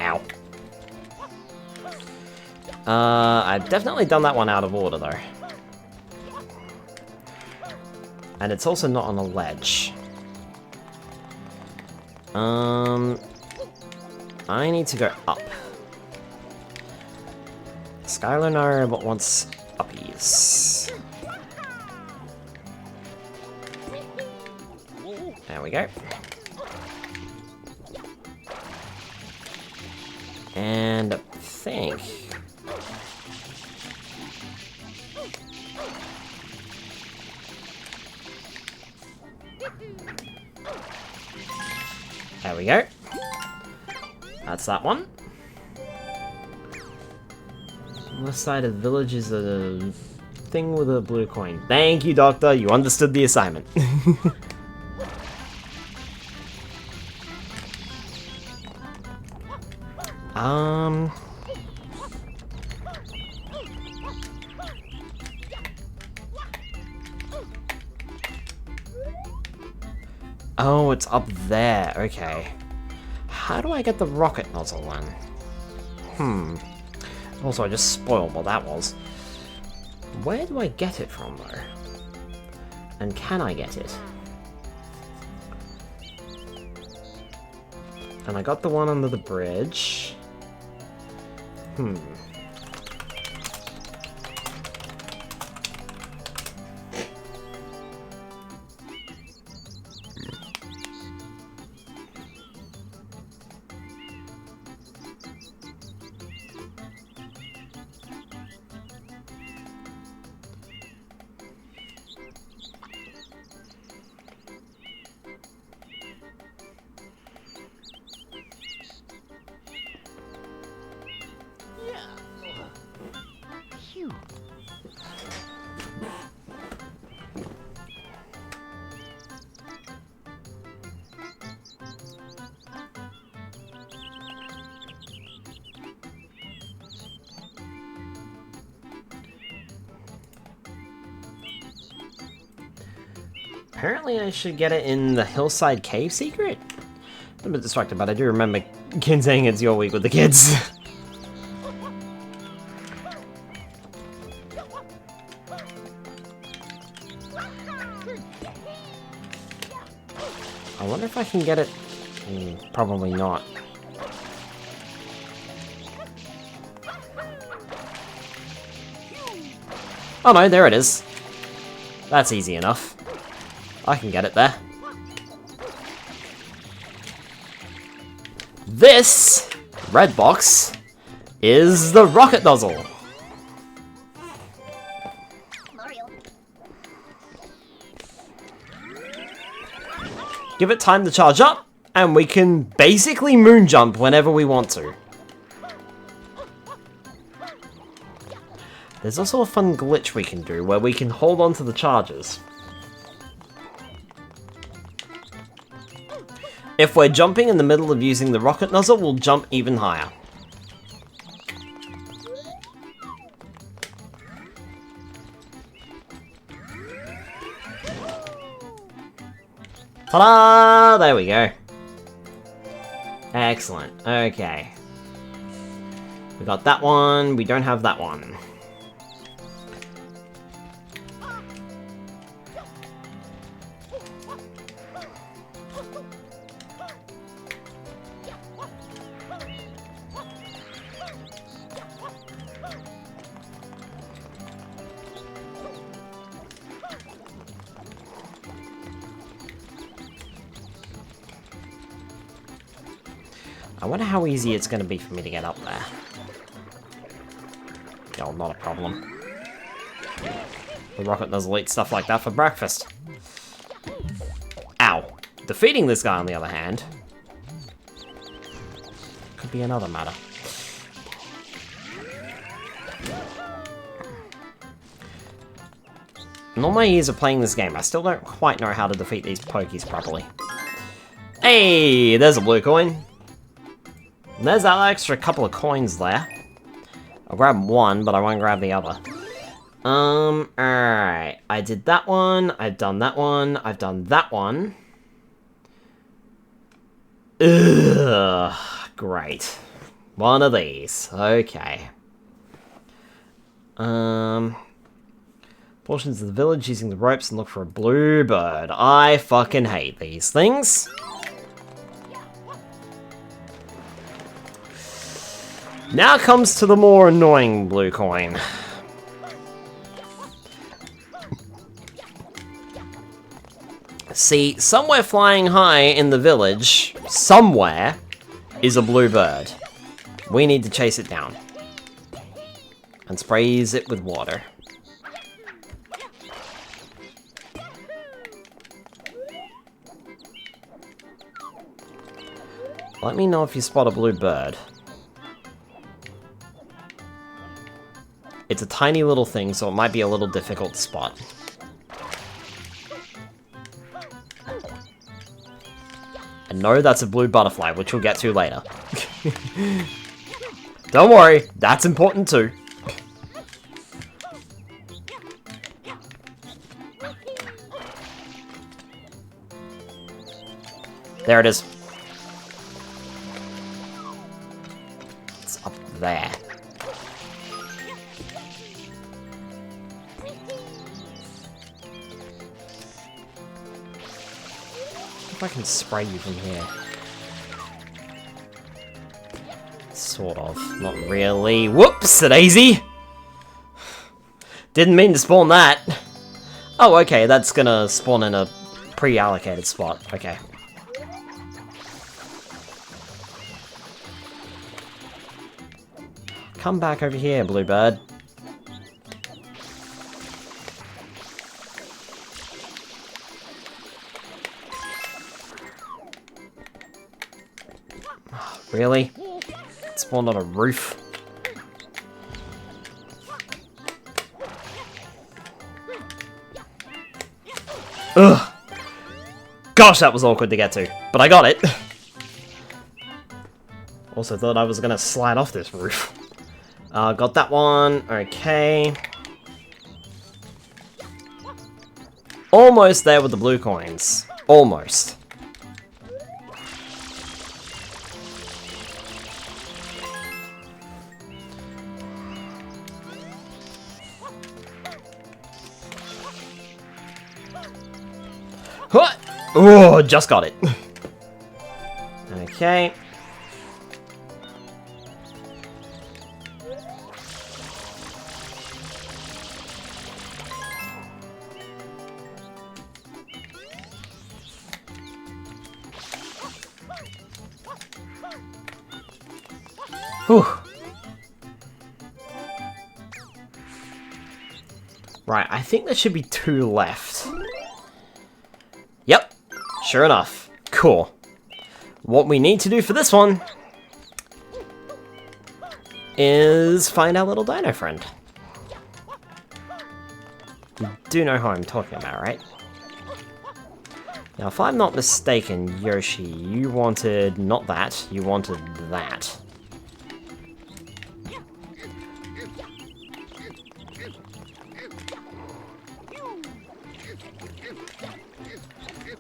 Ow. I've definitely done that one out of order, though. And it's also not on a ledge. I need to go up. Skylar no, but wants uppies. There we go. And I think... There we go. That's that one. West side of the village is a thing with a blue coin. Thank you, Doctor. You understood the assignment. Oh, it's up there. Okay. How do I get the rocket nozzle then? Also, I just spoiled what that was. Where do I get it from, though? And can I get it? And I got the one under the bridge. Apparently I should get it in the hillside cave secret? I'm a bit distracted, but I do remember Ken saying it's your week with the kids. I wonder if I can get it... probably not. Oh no, there it is. That's easy enough. I can get it there. This red box is the rocket nozzle. Mario. Give it time to charge up, and we can basically moon jump whenever we want to. There's also a fun glitch we can do where we can hold on to the charges. If we're jumping in the middle of using the rocket nozzle, we'll jump even higher. Ta-da! There we go. Excellent. Okay. We got that one. We don't have that one. I wonder how easy it's going to be for me to get up there. No, not a problem. The rocket nozzle eats stuff like that for breakfast. Defeating this guy, on the other hand, could be another matter. In all my years of playing this game, I still don't quite know how to defeat these pokies properly. Hey, there's a blue coin. And there's that extra couple of coins there. I'll grab one, but I won't grab the other. Alright. I did that one, I've done that one, I've done that one. Ugh, great. One of these. Okay. Portions of the village using the ropes and look for a blue bird. I fucking hate these things. Now comes to the more annoying blue coin. See, somewhere flying high in the village, somewhere, is a blue bird. We need to chase it down. And sprays it with water. Let me know if you spot a blue bird. It's a tiny little thing, so it might be a little difficult to spot. And no, that's a blue butterfly, which we'll get to later. Don't worry, that's important too. There it is. It's up there. If I can spray you from here. Sort of. Not really. Whoops, a daisy! Didn't mean to spawn that. Oh, okay, that's gonna spawn in a pre-allocated spot. Okay. Come back over here, bluebird. Really? It spawned on a roof. Ugh! Gosh, that was awkward to get to, but I got it! Also thought I was gonna slide off this roof. Got that one, okay. Almost there with the blue coins. Almost. What? Oh, just got it. Okay. Whew. Right, I think there should be 2 left. Yep, sure enough. Cool. What we need to do for this one is find our little dino friend. You do know who I'm talking about, right? Now, if I'm not mistaken, Yoshi, you wanted not that, you wanted that.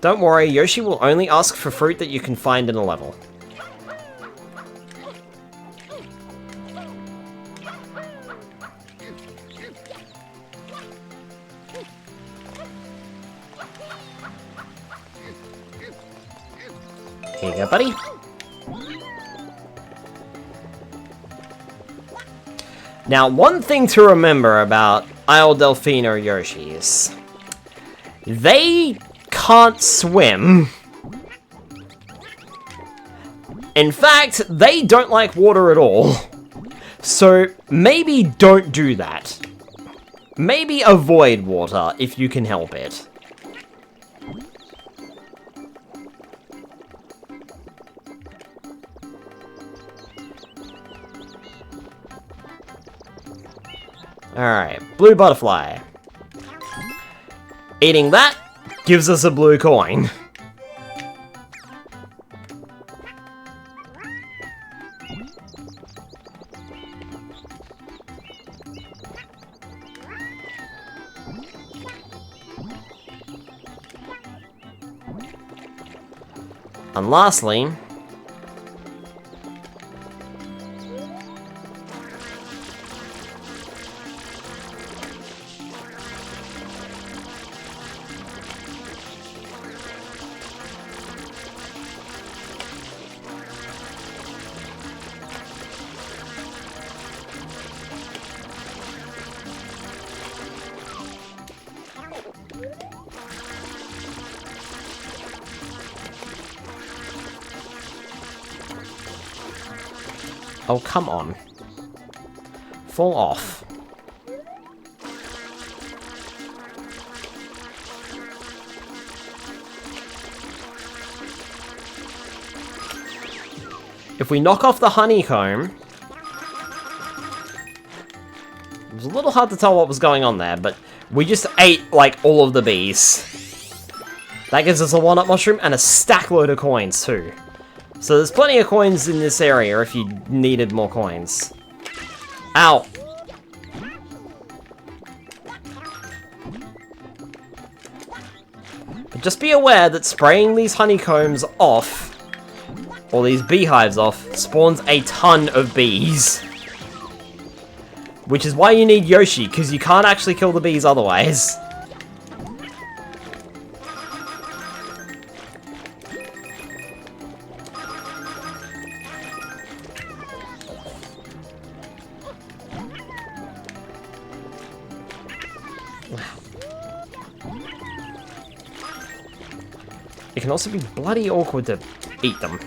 Don't worry, Yoshi will only ask for fruit that you can find in a level. Here you go, buddy. Now, one thing to remember about Isle Delfino Yoshis. They can't swim. In fact, they don't like water at all. So maybe don't do that. Maybe avoid water if you can help it. Alright, blue butterfly. Eating that gives us a blue coin. And lastly, oh, come on. Fall off. If we knock off the honeycomb... It was a little hard to tell what was going on there, but we just ate, like, all of the bees. That gives us a walnut mushroom and a stack load of coins, too. So there's plenty of coins in this area if you needed more coins. Ow! But just be aware that spraying these honeycombs off, or these beehives off, spawns a ton of bees. Which is why you need Yoshi, because you can't actually kill the bees otherwise. It can also be bloody awkward to eat them.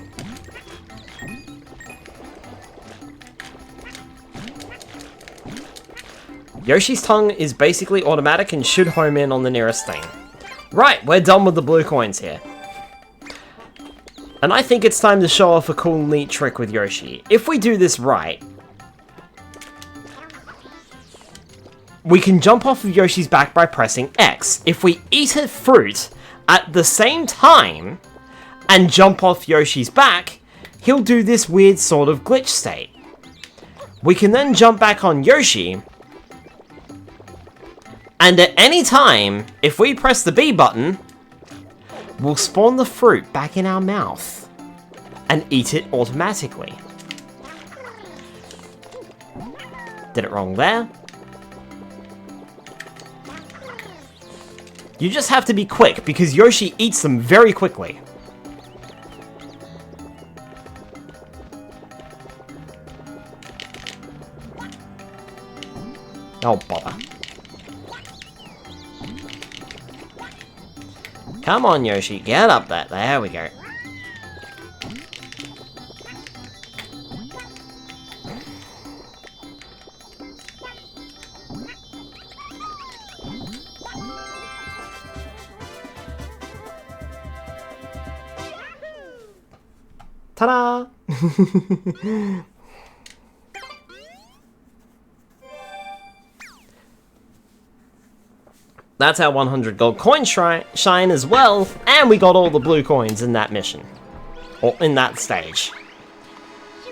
Yoshi's tongue is basically automatic and should home in on the nearest thing. Right, we're done with the blue coins here. And I think it's time to show off a cool, neat trick with Yoshi. If we do this right, we can jump off of Yoshi's back by pressing X. If we eat a fruit at the same time and jump off Yoshi's back, he'll do this weird sort of glitch state. We can then jump back on Yoshi, and at any time, if we press the B button, we'll spawn the fruit back in our mouth and eat it automatically. Did it wrong there. You just have to be quick, because Yoshi eats them very quickly. Oh, bother. Come on, Yoshi, get up there. There we go. Ta-da! That's our 100 gold coin shine as well, and we got all the blue coins in that mission. Or in that stage.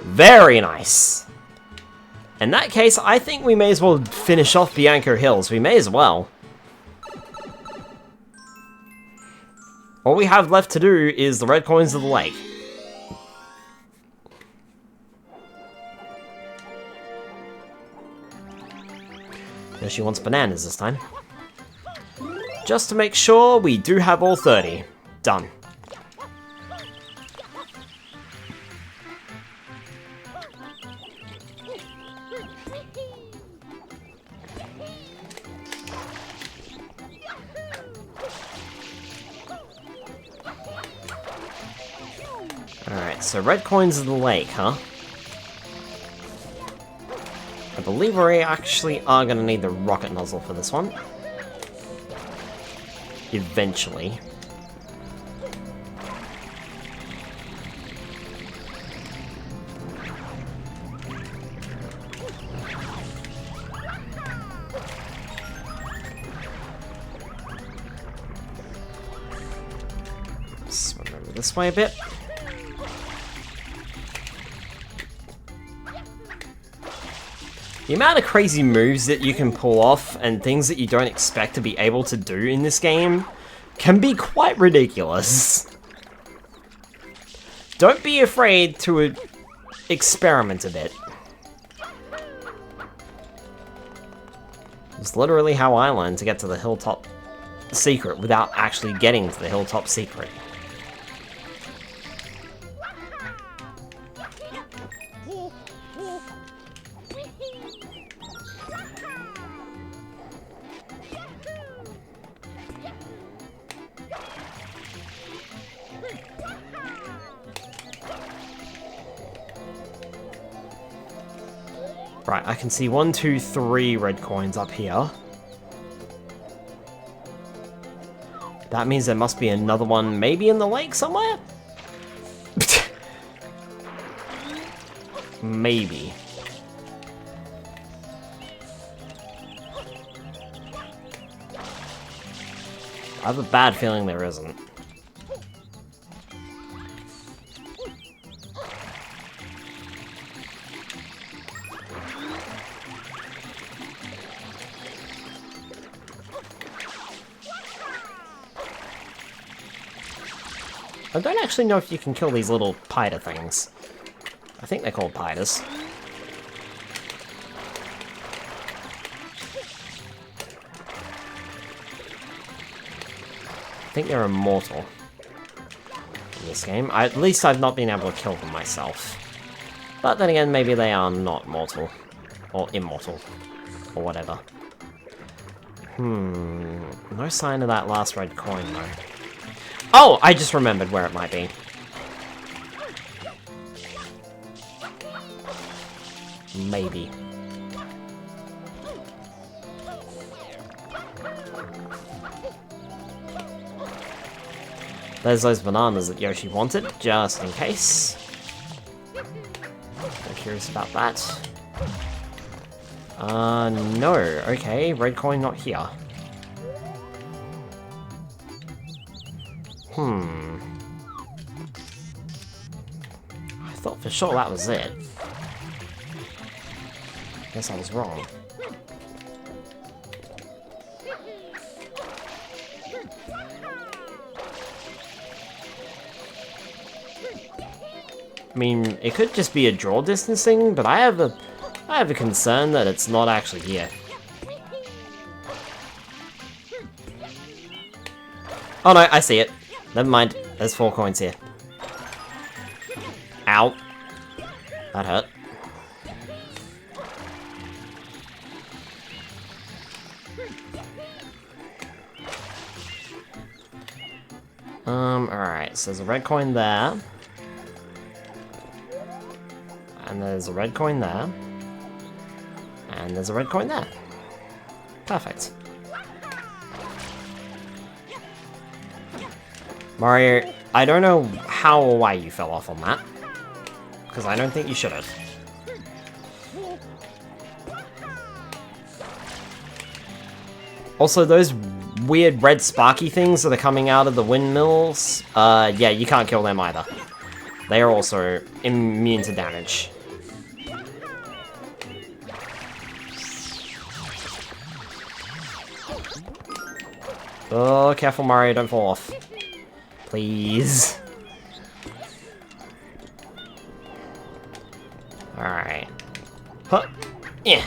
Very nice. In that case, I think we may as well finish off Bianco Hills. We may as well. All we have left to do is the red coins of the lake. She wants bananas this time. Just to make sure, we do have all 30. Done. Alright, so red coins of the lake, huh? I believe we actually are going to need the rocket nozzle for this one. Eventually. this way a bit. The amount of crazy moves that you can pull off and things that you don't expect to be able to do in this game can be quite ridiculous. Don't be afraid to experiment a bit. It's literally how I learned to get to the hilltop secret without actually getting to the hilltop secret. Right, I can see 1, 2, 3 red coins up here. That means there must be another one maybe in the lake somewhere? Maybe. I have a bad feeling there isn't. I don't actually know if you can kill these little pida things. I think they're called pidas. I think they're immortal in this game. At least I've not been able to kill them myself. But then again, maybe they are not mortal. Or immortal. Or whatever. No sign of that last red coin, though. Oh, I just remembered where it might be. Maybe. There's those bananas that Yoshi wanted, just in case. I'm curious about that. No. Okay, red coin not here. I thought for sure that was it. Guess I was wrong. I mean, it could just be a draw distance thing, but I have a concern that it's not actually here. Oh no, I see it. Never mind. There's 4 coins here. Ow. That hurt. Alright, so there's a red coin there. And there's a red coin there. And there's a red coin there. Perfect. Mario, I don't know how or why you fell off on that. Because I don't think you should have. Also, those weird red sparky things that are coming out of the windmills, yeah, you can't kill them either. They are also immune to damage. Oh, careful Mario, don't fall off. Please. Alright. Huh. Yeah.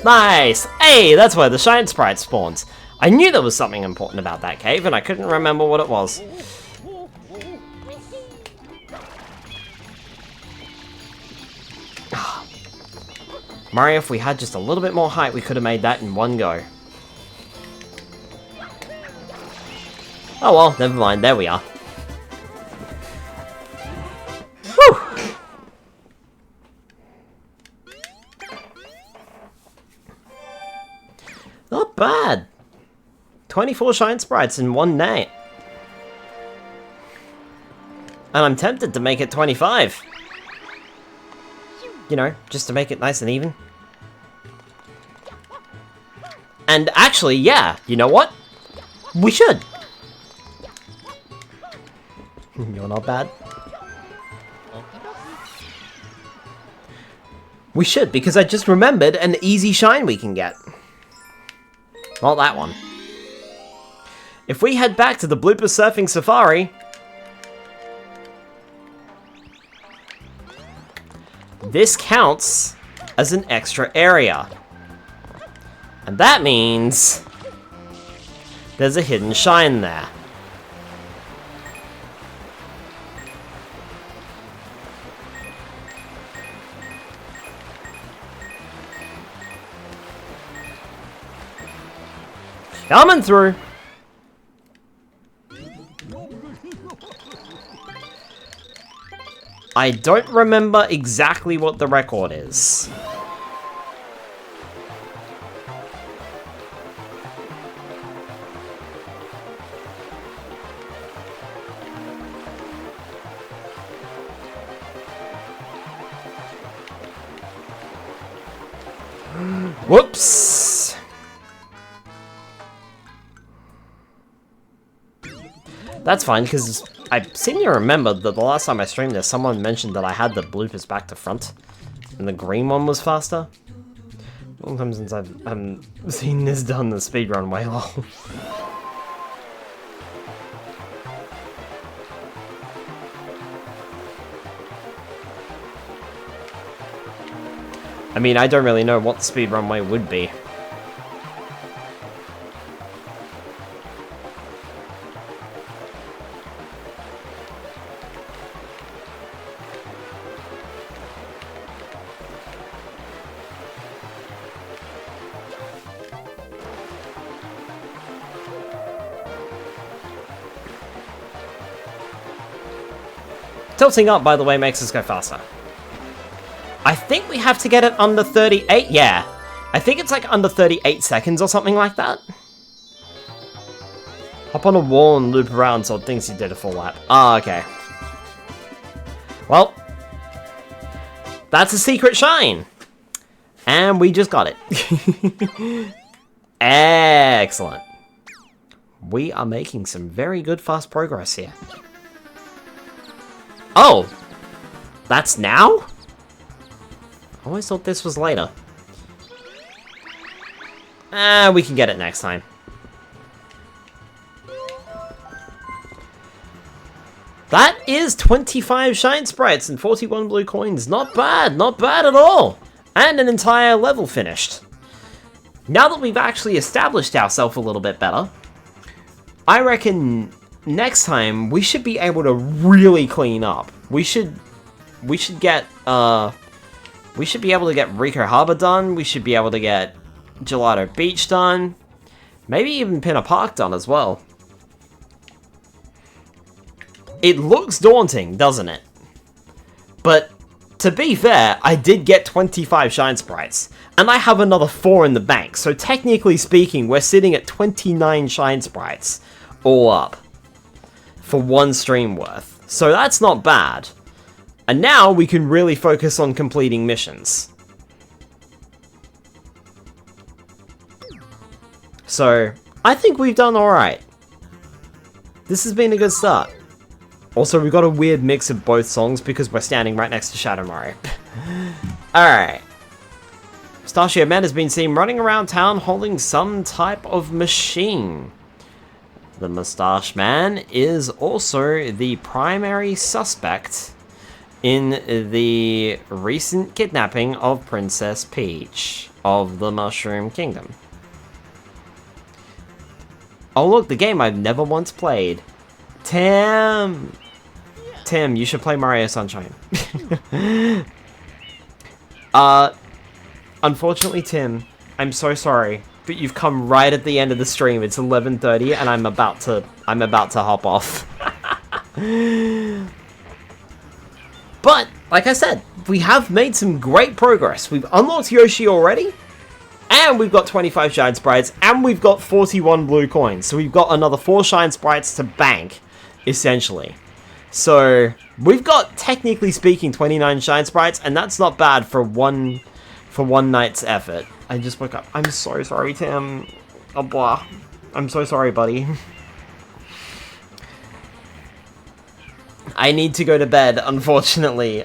Nice! Hey, that's where the Shine Sprite spawns. I knew there was something important about that cave, and I couldn't remember what it was. Mario, if we had just a little bit more height, we could have made that in one go. Oh well, never mind, there we are. Whew! Not bad! 24 Shine Sprites in one night. And I'm tempted to make it 25. You know, just to make it nice and even. And actually, yeah, you know what? We should. You're not bad. We should, because I just remembered an easy shine we can get. Not that one. If we head back to the Blooper Surfing Safari... this counts as an extra area. And that means... there's a hidden shine there. Coming through! I don't remember exactly what the record is. Whoops! That's fine, because I seem to remember that the last time I streamed this, someone mentioned that I had the bloopers back to front, and the green one was faster. Long time since I've seen this done the speedrun way long. I mean, I don't really know what the speedrun way would be. Tilting up, by the way, makes us go faster. I think we have to get it under 38. Yeah. I think it's like under 38 seconds or something like that. Hop on a wall and loop around so it thinks you did a full lap. Ah, okay. Well, that's a secret shine. And we just got it. Excellent. We are making some very good fast progress here. Oh! That's now? I always thought this was later. We can get it next time. That is 25 shine sprites and 41 blue coins. Not bad, not bad at all. And an entire level finished. Now that we've actually established ourselves a little bit better, I reckon next time we should be able to really clean up. We should get we should be able to get Rico Harbor done. We should be able to get Gelato Beach done. Maybe even Pinner Park done as well. It looks daunting, doesn't it? But to be fair, I did get 25 shine sprites. And I have another 4 in the bank. So technically speaking, we're sitting at 29 shine sprites. All up. For one stream worth. So that's not bad. And now we can really focus on completing missions. So, I think we've done alright. This has been a good start. Also, we've got a weird mix of both songs because we're standing right next to Shadow Mario. Alright. Starship Man has been seen running around town holding some type of machine. The Mustache Man is also the primary suspect in the recent kidnapping of Princess Peach of the Mushroom Kingdom. Oh look, the game I've never once played. Tim! Tim, you should play Mario Sunshine. Unfortunately, Tim, I'm so sorry, but you've come right at the end of the stream. It's 11:30 and I'm about to hop off. But, like I said, we have made some great progress. We've unlocked Yoshi already, and we've got 25 shine sprites, and we've got 41 blue coins. So we've got another 4 shine sprites to bank, essentially. So, we've got, technically speaking, 29 Shine Sprites, and that's not bad for one night's effort. I just woke up. I'm so sorry, Tim. Oh, blah. I'm so sorry, buddy. I need to go to bed, unfortunately.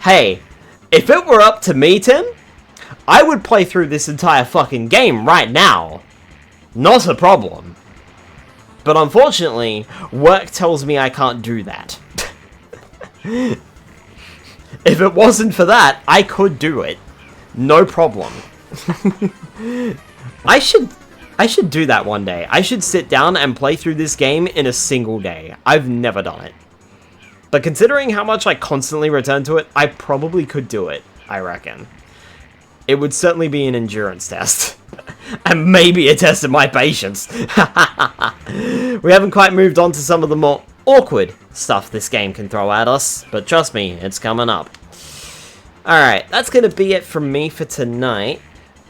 Hey, if it were up to me, Tim, I would play through this entire fucking game right now. Not a problem. But unfortunately, work tells me I can't do that. If it wasn't for that, I could do it. No problem. I should do that one day. I should sit down and play through this game in a single day. I've never done it. But considering how much I constantly return to it, I probably could do it, I reckon. It would certainly be an endurance test. And maybe a test of my patience. We haven't quite moved on to some of the more awkward stuff this game can throw at us, but trust me, it's coming up. Alright, that's going to be it from me for tonight.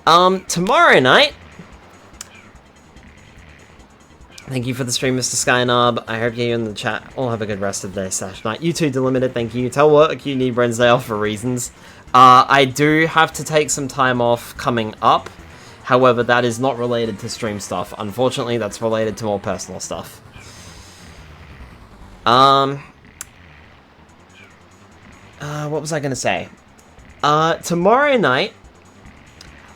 Tomorrow night... Thank you for the stream, Mr. Skynarb. I hope you in the chat all have a good rest of the day / night. You too, Delimited, thank you. Tell work you need Wednesday off for reasons. I do have to take some time off coming up. However, that is not related to stream stuff. Unfortunately, that's related to more personal stuff. What was I going to say? Tomorrow night,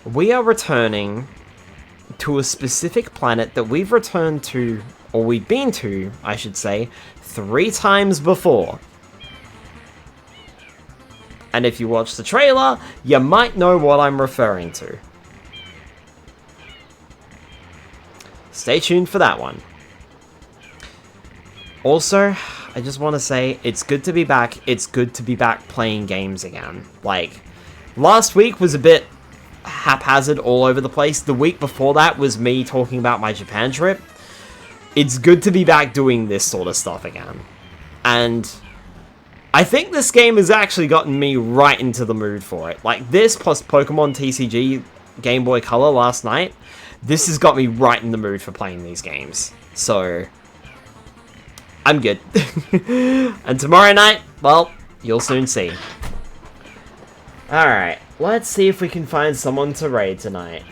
we are returning to a specific planet that we've returned to, or we've been to, I should say, 3 times before. And if you watch the trailer, you might know what I'm referring to. Stay tuned for that one. Also, I just want to say, it's good to be back. It's good to be back playing games again. Like, last week was a bit haphazard all over the place. The week before that was me talking about my Japan trip. It's good to be back doing this sort of stuff again. And I think this game has actually gotten me right into the mood for it. Like, this plus Pokemon TCG Game Boy Color last night, this has got me right in the mood for playing these games. So, I'm good. And tomorrow night, well, you'll soon see. Alright, let's see if we can find someone to raid tonight.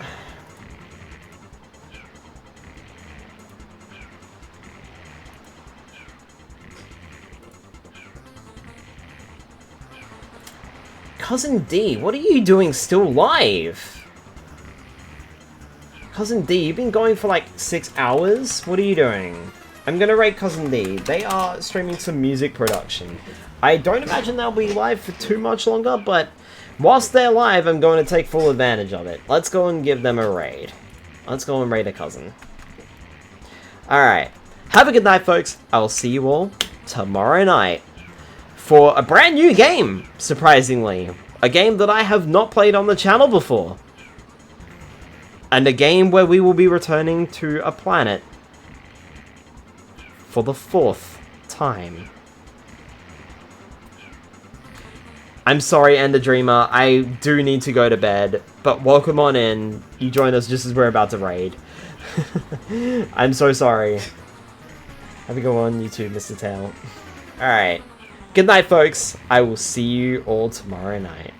Cousin D, what are you doing still live? Cousin D, you've been going for like 6 hours? What are you doing? I'm gonna rate Cousin D. They are streaming some music production. I don't imagine they'll be live for too much longer, but whilst they're live, I'm going to take full advantage of it. Let's go and give them a raid. Let's go and raid a cousin. Alright. Have a good night, folks. I will see you all tomorrow night for a brand new game, surprisingly. A game that I have not played on the channel before. And a game where we will be returning to a planet for the 4th time. I'm sorry, Ender Dreamer, I do need to go to bed, but welcome on in. You join us just as we're about to raid. I'm so sorry. Have a good one, you too, Mr. Tail. Alright. Good night, folks. I will see you all tomorrow night.